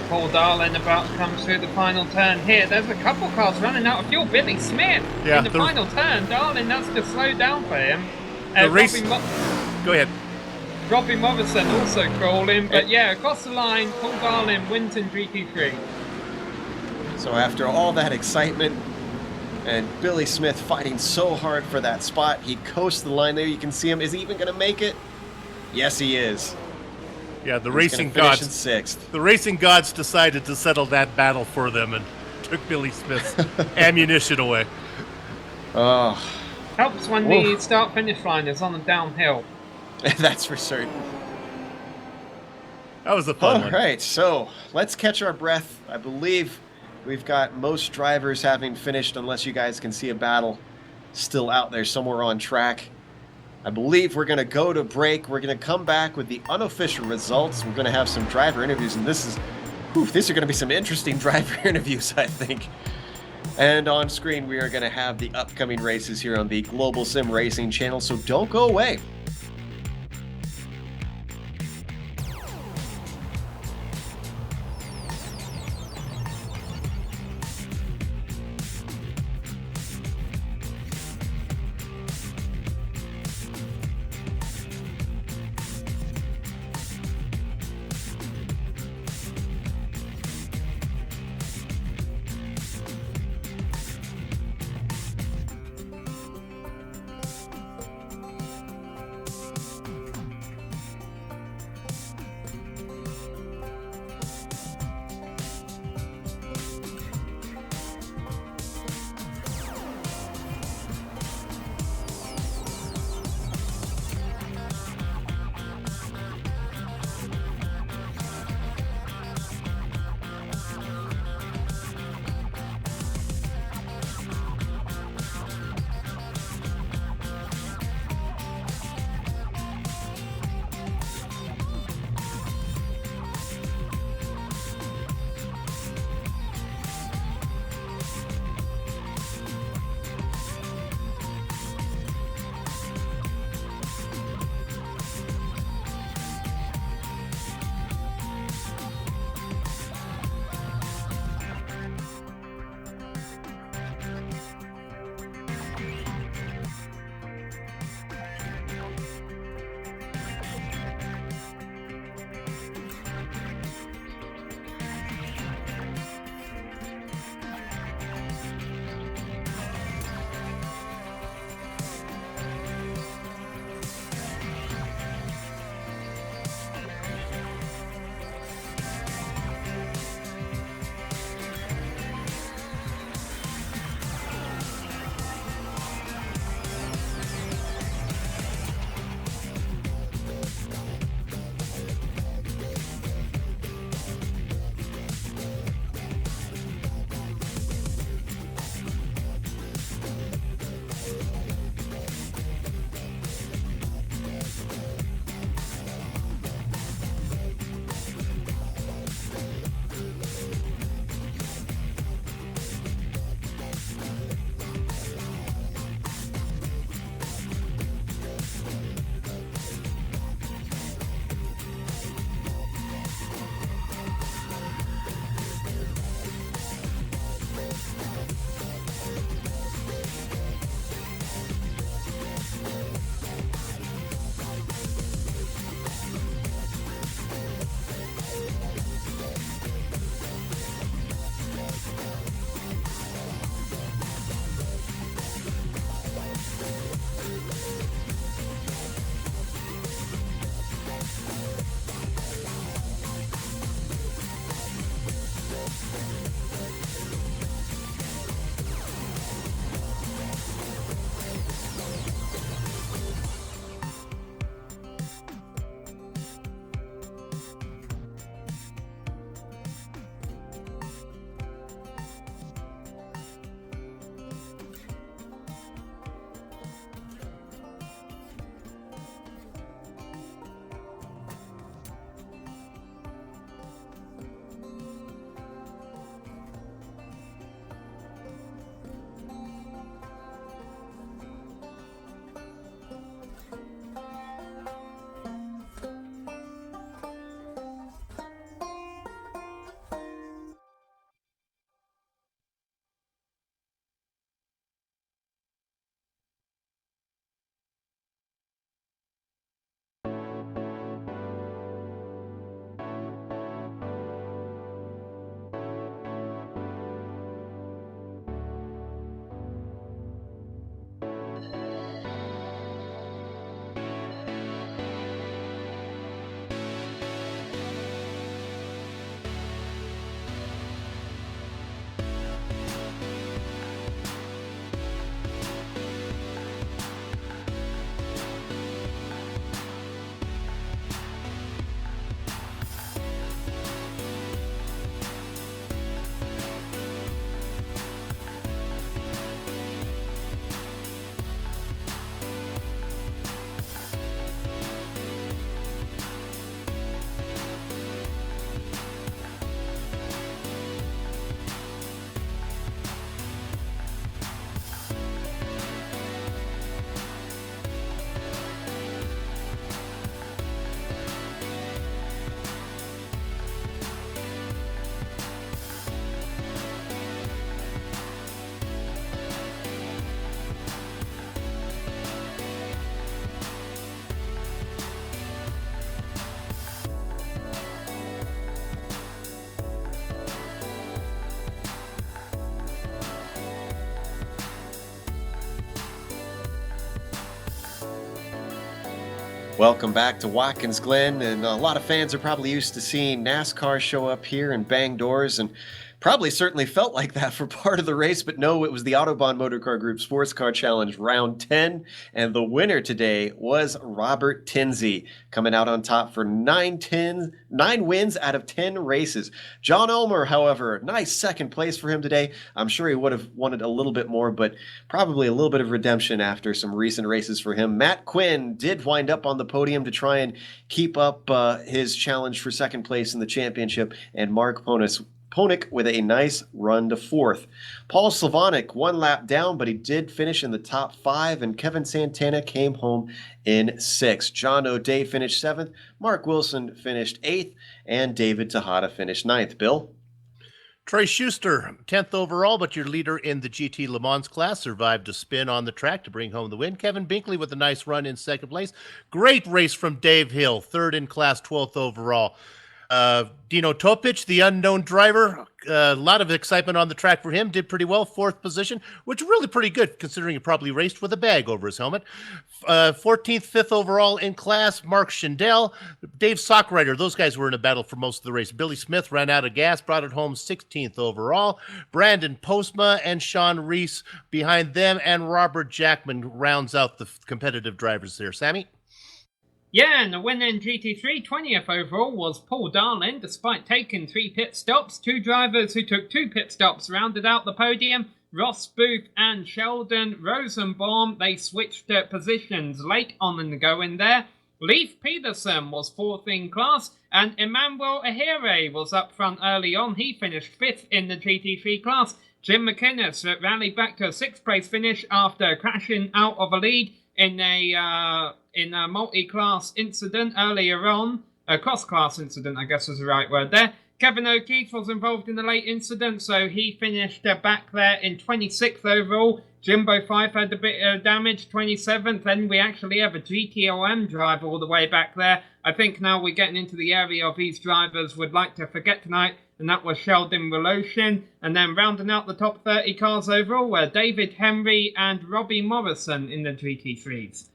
Paul Darlin about to come through the final turn here. There's a couple cars running out of fuel. Billy Smith in the final turn. Darlin has to slow down for him. Go ahead. Robbie Morrison also crawling, but yeah, across the line, Paul Darlin wins in GT3. So after all that excitement and Billy Smith fighting so hard for that spot, he coasts the line there. You can see him. Is he even going to make it? Yes, he is. Yeah, the He's racing gods. In 6th. The racing gods decided to settle that battle for them and took Billy Smith's ammunition away. Oh, helps when the start-finish line is on the downhill. That's for certain. That was a fun one. All right, so let's catch our breath. I believe we've got most drivers having finished, unless you guys can see a battle still out there somewhere on track. I believe we're going to go to break. We're going to come back with the unofficial results. We're going to have some driver interviews, and these are going to be some interesting driver interviews, I think. And on screen, we are going to have the upcoming races here on the Global Sim Racing channel, so don't go away. Welcome back to Watkins Glen, and a lot of fans are probably used to seeing NASCAR show up here and bang doors, and probably certainly felt like that for part of the race, but no, it was the Autobahn Motorcar Group Sportscar Challenge Round 10, and the winner today was Robert Tinsey, coming out on top for 9 wins out of 10 races. John Ulmer, however, nice second place for him today. I'm sure he would have wanted a little bit more, but probably a little bit of redemption after some recent races for him. Matt Quinn did wind up on the podium to try and keep up his challenge for second place in the championship, and Mark Ponick with a nice run to fourth. Paul Slavonic 1 lap down, but he did finish in the top 5, and Kevin Santana came home in 6th. John O'Day finished 7th, Mark Wilson finished 8th, and David Tejada finished 9th. Bill? Trey Schuster, 10th overall, but your leader in the GT Le Mans class, survived a spin on the track to bring home the win. Kevin Binkley with a nice run in second place. Great race from Dave Hill, 3rd in class, 12th overall. Dino Topic, the unknown driver, a lot of excitement on the track for him, did pretty well, 4th position, which is really pretty good considering he probably raced with a bag over his helmet. 14th, 5th overall in class, Mark Schindel, Dave Sockrider, those guys were in a battle for most of the race. Billy Smith ran out of gas, brought it home 16th overall. Brandon Postma and Sean Reese behind them, and Robert Jackman rounds out the competitive drivers there. Sammy? Yeah, and the winner in GT3, 20th overall, was Paul Darlin. Despite taking 3 pit stops, 2 drivers who took 2 pit stops rounded out the podium. Ross Booth and Sheldon Rosenbaum, they switched positions late on in the going there. Leif Peterson was 4th in class, and Emmanuel Ahere was up front early on. He finished 5th in the GT3 class. Jim McInnes rallied back to a 6th place finish after crashing out of a lead in a multi-class incident earlier on. A cross-class incident, I guess is the right word there. Kevin O'Keefe was involved in the late incident, so he finished back there in 26th overall. Jimbo Fife had a bit of damage, 27th. Then we actually have a GTOM driver all the way back there. I think now we're getting into the area of these drivers would like to forget tonight, and that was Sheldon Reloshin. And then rounding out the top 30 cars overall were David Henry and Robbie Morrison in the GT3s.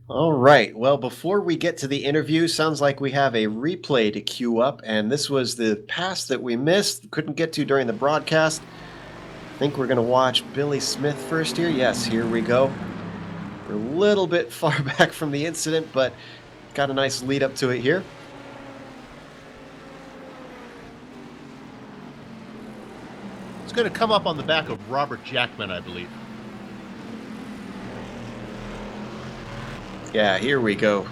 All right. Well, before we get to the interview, sounds like we have a replay to queue up, and this was the pass that we missed, couldn't get to during the broadcast. I think we're going to watch Billy Smith first here. Yes, here we go. We're a little bit far back from the incident, but got a nice lead up to it here. It's going to come up on the back of Robert Jackman, I believe. Yeah, here we go.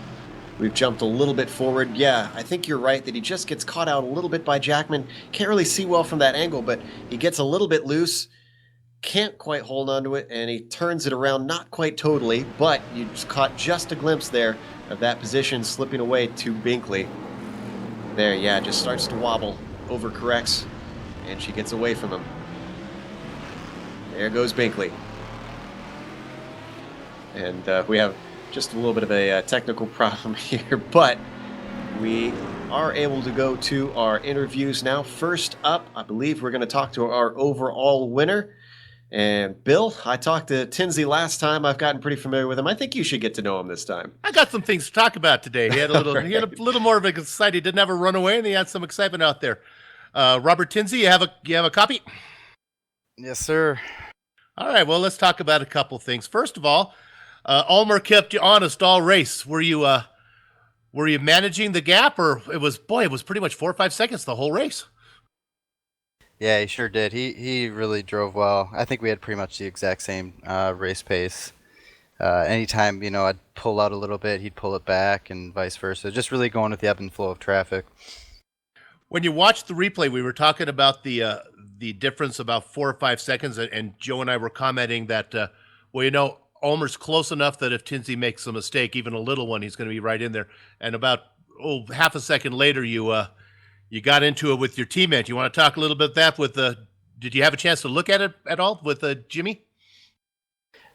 We've jumped a little bit forward. Yeah, I think you're right that he just gets caught out a little bit by Jackman. Can't really see well from that angle, but he gets a little bit loose. Can't quite hold onto it, and he turns it around, not quite totally, but you just caught just a glimpse there of that position slipping away to Binkley. There, yeah, just starts to wobble, overcorrects, and she gets away from him. There goes Binkley. And we have just a little bit of a technical problem here, but we are able to go to our interviews now. First up, I believe we're going to talk to our overall winner. And Bill, I talked to Tinsey last time. I've gotten pretty familiar with him. I think you should get to know him this time. I got some things to talk about today. He had a little, Right. he had a little more of a excitement. He didn't have a runaway, and he had some excitement out there. Robert Tinsey, you have a copy? Yes, sir. All right. Well, let's talk about a couple things. First of all, Ulmer kept you honest all race. Were you managing the gap, or it was pretty much 4 or 5 seconds the whole race? Yeah, he sure did. He really drove well. I think we had pretty much the exact same race pace. Anytime, I'd pull out a little bit, he'd pull it back, and vice versa. Just really going with the ebb and flow of traffic. When you watched the replay, we were talking about the difference about 4 or 5 seconds, and Joe and I were commenting that, Ulmer's close enough that if Tinsey makes a mistake, even a little one, he's going to be right in there. And about half a second later, you got into it with your teammate. You want to talk a little bit that with did you have a chance to look at it at all with Jimmy?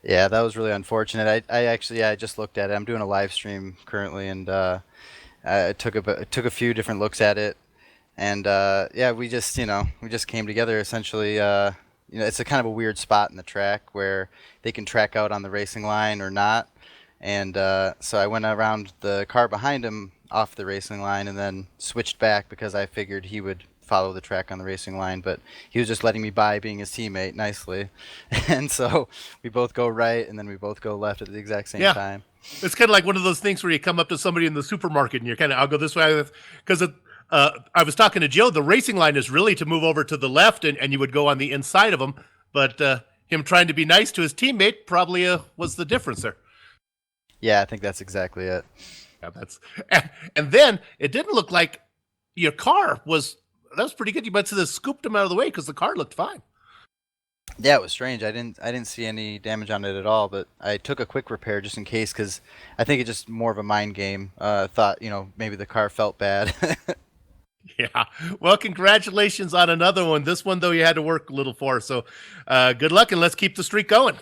Yeah, that was really unfortunate. I just looked at it. I'm doing a live stream currently, and I took a few different looks at it, and we just came together essentially. It's a kind of a weird spot in the track where they can track out on the racing line or not, And so I went around the car behind him off the racing line and then switched back because I figured he would follow the track on the racing line, but he was just letting me by being his teammate nicely. And so we both go right and then we both go left at the exact same time. It's kind of like one of those things where you come up to somebody in the supermarket and you're kind of, I'll go this way. Because I was talking to Joe, the racing line is really to move over to the left and you would go on the inside of him. But him trying to be nice to his teammate probably was the difference there. Yeah, I think that's exactly it. Yeah, and then it didn't look like your car was, that was pretty good. You must have scooped him out of the way because the car looked fine. Yeah, it was strange. I didn't see any damage on it at all, but I took a quick repair just in case because I think it's just more of a mind game. Thought, maybe the car felt bad. Yeah. Well, congratulations on another one. This one, though, you had to work a little for. So good luck, and let's keep the streak going.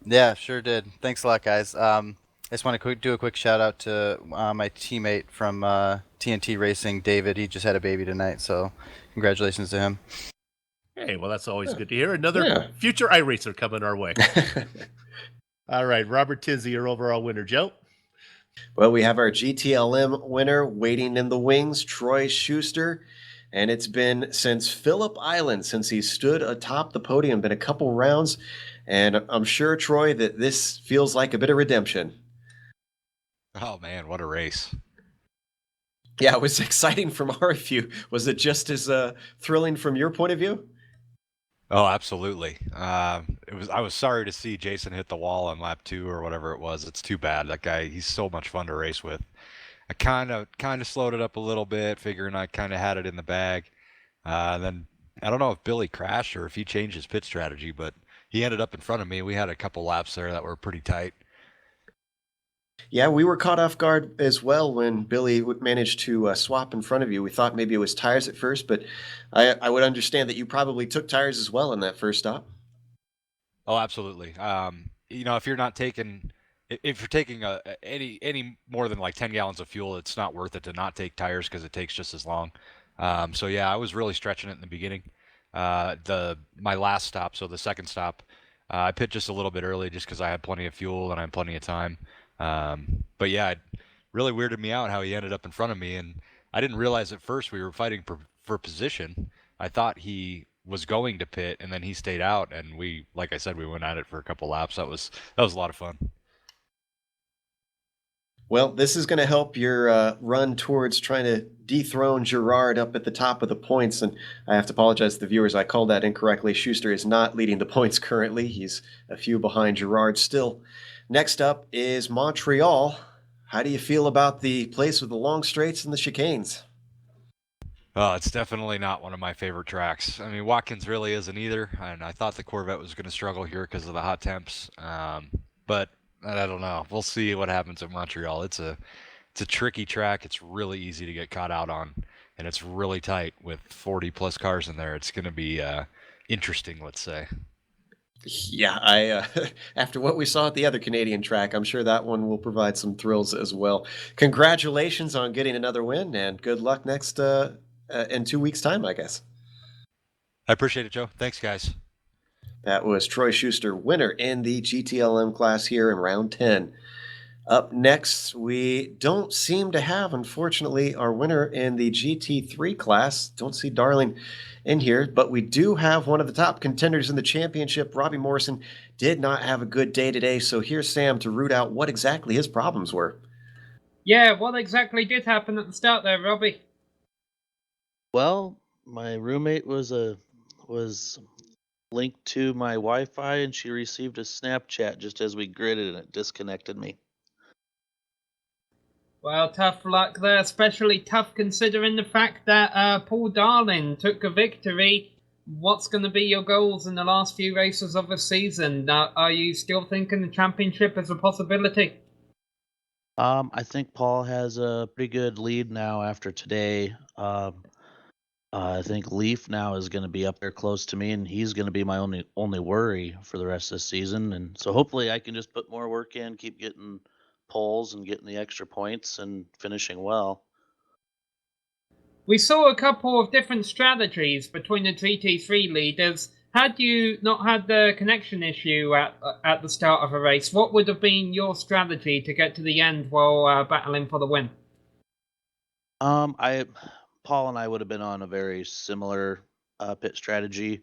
Yeah, sure did. Thanks a lot, guys. I just want to do a quick shout out to my teammate from TNT Racing, David. He just had a baby tonight, so congratulations to him. Hey, well, that's always good to hear. Another future iRacer coming our way. All right, Robert Tinsey, your overall winner. Joe? Well, we have our GTLM winner waiting in the wings, Troy Schuster. And it's been since Phillip Island, since he stood atop the podium, been a couple rounds. And I'm sure, Troy, that this feels like a bit of redemption. Oh, man, what a race. Yeah, it was exciting from our view. Was it just as thrilling from your point of view? Oh, absolutely. I was sorry to see Jason hit the wall on lap 2 or whatever it was. It's too bad. That guy, he's so much fun to race with. I kind of slowed it up a little bit, figuring I kind of had it in the bag. Then I don't know if Billy crashed or if he changed his pit strategy, but he ended up in front of me. We had a couple laps there that were pretty tight. Yeah, we were caught off guard as well when Billy managed to swap in front of you. We thought maybe it was tires at first, but I would understand that you probably took tires as well in that first stop. Oh, absolutely. If you're taking any more than like 10 gallons of fuel, it's not worth it to not take tires because it takes just as long. So yeah, I was really stretching it in the beginning. My last stop, so the second stop, I pit just a little bit early just because I had plenty of fuel and I had plenty of time. But yeah, it really weirded me out how he ended up in front of me, and I didn't realize at first we were fighting for position. I thought he was going to pit, and then he stayed out, and we, like I said, we went at it for a couple laps. That was a lot of fun. Well, this is going to help your run towards trying to dethrone Girard up at the top of the points. And I have to apologize to the viewers. I called that incorrectly. Schuster is not leading the points currently. He's a few behind Girard still. Next up is Montreal. How do you feel about the place with the long straights and the chicanes? Oh, it's definitely not one of my favorite tracks. I mean, Watkins really isn't either. And I thought the Corvette was going to struggle here because of the hot temps. But I don't know. We'll see what happens at Montreal. It's a tricky track. It's really easy to get caught out on, and it's really tight with 40 plus cars in there. It's going to be interesting, let's say. Yeah, I after what we saw at the other Canadian track, I'm sure that one will provide some thrills as well. Congratulations on getting another win, and good luck next in 2 weeks' time, I guess. I appreciate it, Joe. Thanks, guys. That was Troy Schuster, winner in the GTLM class here in round 10. Up next, we don't seem to have, unfortunately, our winner in the GT3 class. Don't see Darling in here, but we do have one of the top contenders in the championship. Robbie Morrison did not have a good day today, so here's Sam to root out what exactly his problems were. Yeah, what exactly did happen at the start there, Robbie? Well, my roommate was linked to my Wi-Fi, and she received a Snapchat just as we gridded, and it disconnected me. Well, tough luck there, especially tough considering the fact that Paul Darling took a victory. What's going to be your goals in the last few races of the season? Are you still thinking the championship is a possibility? I think Paul has a pretty good lead now after today. I think Leaf now is going to be up there close to me, and he's going to be my only worry for the rest of the season. And so hopefully I can just put more work in, keep getting poles and getting the extra points and finishing well. We saw a couple of different strategies between the GT3 leaders. had you not had the connection issue at the start of a race, what would have been your strategy to get to the end while battling for the win? Paul and I would have been on a very similar pit strategy.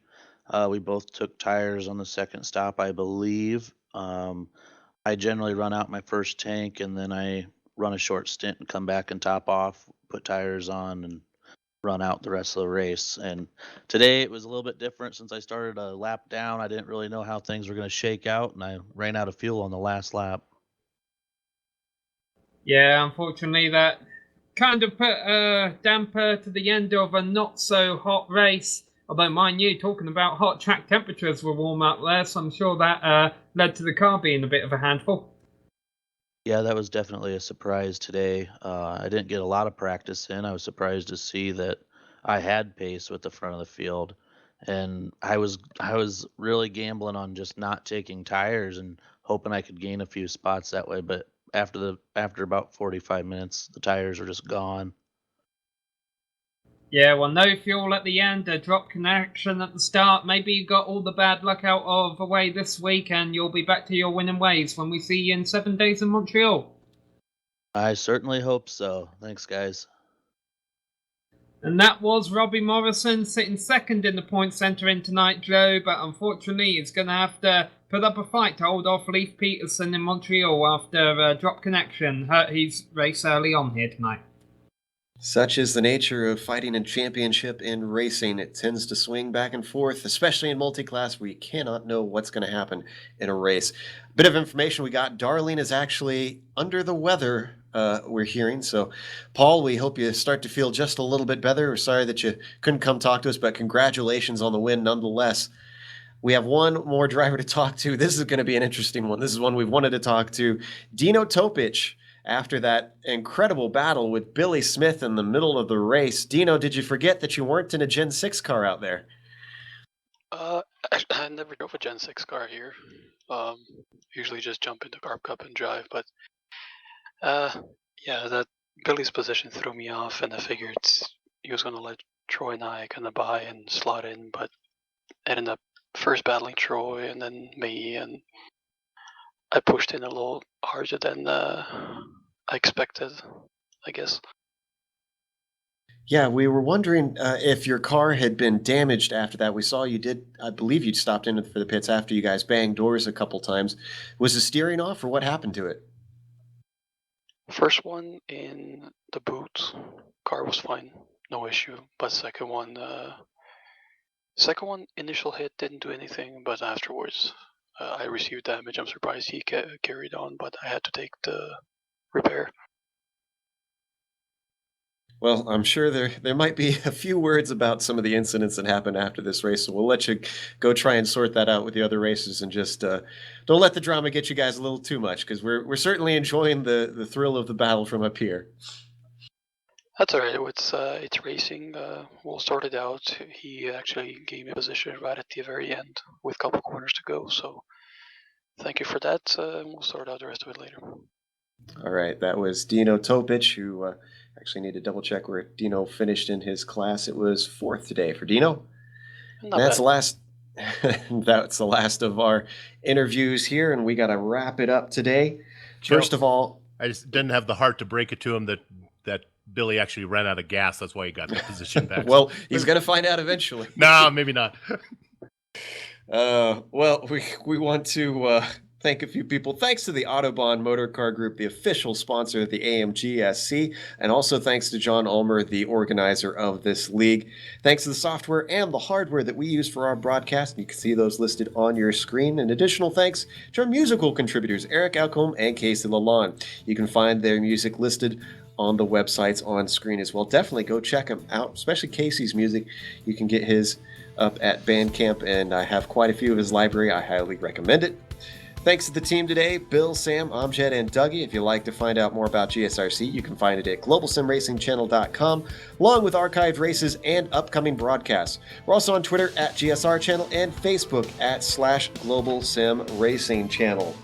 We both took tires on the second stop, I believe. I generally run out my first tank and then I run a short stint and come back and top off, put tires on, and run out the rest of the race. And today it was a little bit different since I started a lap down. I didn't really know how things were going to shake out, and I ran out of fuel on the last lap. Yeah, unfortunately, that kind of put a damper to the end of a not so hot race. Although, mind you, talking about hot track temperatures were warm up there, so I'm sure that led to the car being a bit of a handful. Yeah, that was definitely a surprise today. I didn't get a lot of practice in. I was surprised to see that I had pace with the front of the field, and I was really gambling on just not taking tires and hoping I could gain a few spots that way. But after about 45 minutes, the tires were just gone. Yeah, well, no fuel at the end, a drop connection at the start. Maybe you got all the bad luck out of the way this week, and you'll be back to your winning ways when we see you in 7 days in Montreal. I certainly hope so. Thanks, guys. And that was Robbie Morrison sitting second in the point centre in tonight, Joe, but unfortunately he's going to have to put up a fight to hold off Leif Peterson in Montreal after a drop connection hurt his race early on here tonight. Such is the nature of fighting in championship in racing. It tends to swing back and forth, especially in multi-class where you cannot know what's going to happen in a race. Bit of information we got. Darlene is actually under the weather, we're hearing. So, Paul, we hope you start to feel just a little bit better. We're sorry that you couldn't come talk to us, but congratulations on the win nonetheless. We have one more driver to talk to. This is going to be an interesting one. This is one we've wanted to talk to. Dino Topic. After that incredible battle with Billy Smith in the middle of the race. Dino, did you forget that you weren't in a Gen 6 car out there? I never drove a Gen 6 car here. Usually just jump into Carb Cup and drive, but yeah, that Billy's position threw me off, and I figured he was going to let Troy and I kind of buy and slot in, but I ended up first battling Troy and then me, and I pushed in a little harder than I expected, I guess. Yeah, we were wondering if your car had been damaged after that. We saw you did, I believe you stopped in for the pits after you guys banged doors a couple times. Was the steering off, or what happened to it? First one in the boot, car was fine, no issue. But second one, initial hit didn't do anything, but afterwards I received damage. I'm surprised he carried on, but I had to take the repair. Well, I'm sure there might be a few words about some of the incidents that happened after this race, so we'll let you go try and sort that out with the other races, and just don't let the drama get you guys a little too much, because we're certainly enjoying the thrill of the battle from up here. That's all right. It's racing. We'll sort it out. He actually gave me a position right at the very end with a couple corners to go. So thank you for that. We'll sort out the rest of it later. All right. That was Dino Topic, who actually need to double check where Dino finished in his class. It was 4th today for Dino. That's the last. That's the last of our interviews here, and we got to wrap it up today. First of all, I just didn't have the heart to break it to him that Billy actually ran out of gas. That's why he got the position back. Well, he's going to find out eventually. No, maybe not. Well, we want to thank a few people. Thanks to the Autobahn Motorcar Group, the official sponsor of the AMGSC, and also thanks to John Ulmer, the organizer of this league. Thanks to the software and the hardware that we use for our broadcast. You can see those listed on your screen. And additional thanks to our musical contributors, Eric Alcombe and Casey Lalonde. You can find their music listed on the websites on screen as well. Definitely go check them out, especially Casey's music. You can get his up at Bandcamp, and I have quite a few of his library. I highly recommend it. Thanks to the team today, Bill, Sam, Amjad, and Dougie. If you'd like to find out more about GSRC, you can find it at globalsimracingchannel.com, along with archived races and upcoming broadcasts. We're also on Twitter at GSR Channel and Facebook at /Global Sim Racing Channel.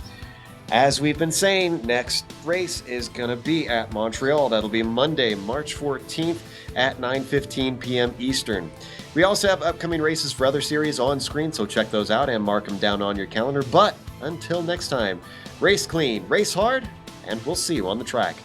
As we've been saying, next race is going to be at Montreal. That'll be Monday, March 14th at 9:15 p.m. Eastern. We also have upcoming races for other series on screen, so check those out and mark them down on your calendar. But until next time, race clean, race hard, and we'll see you on the track.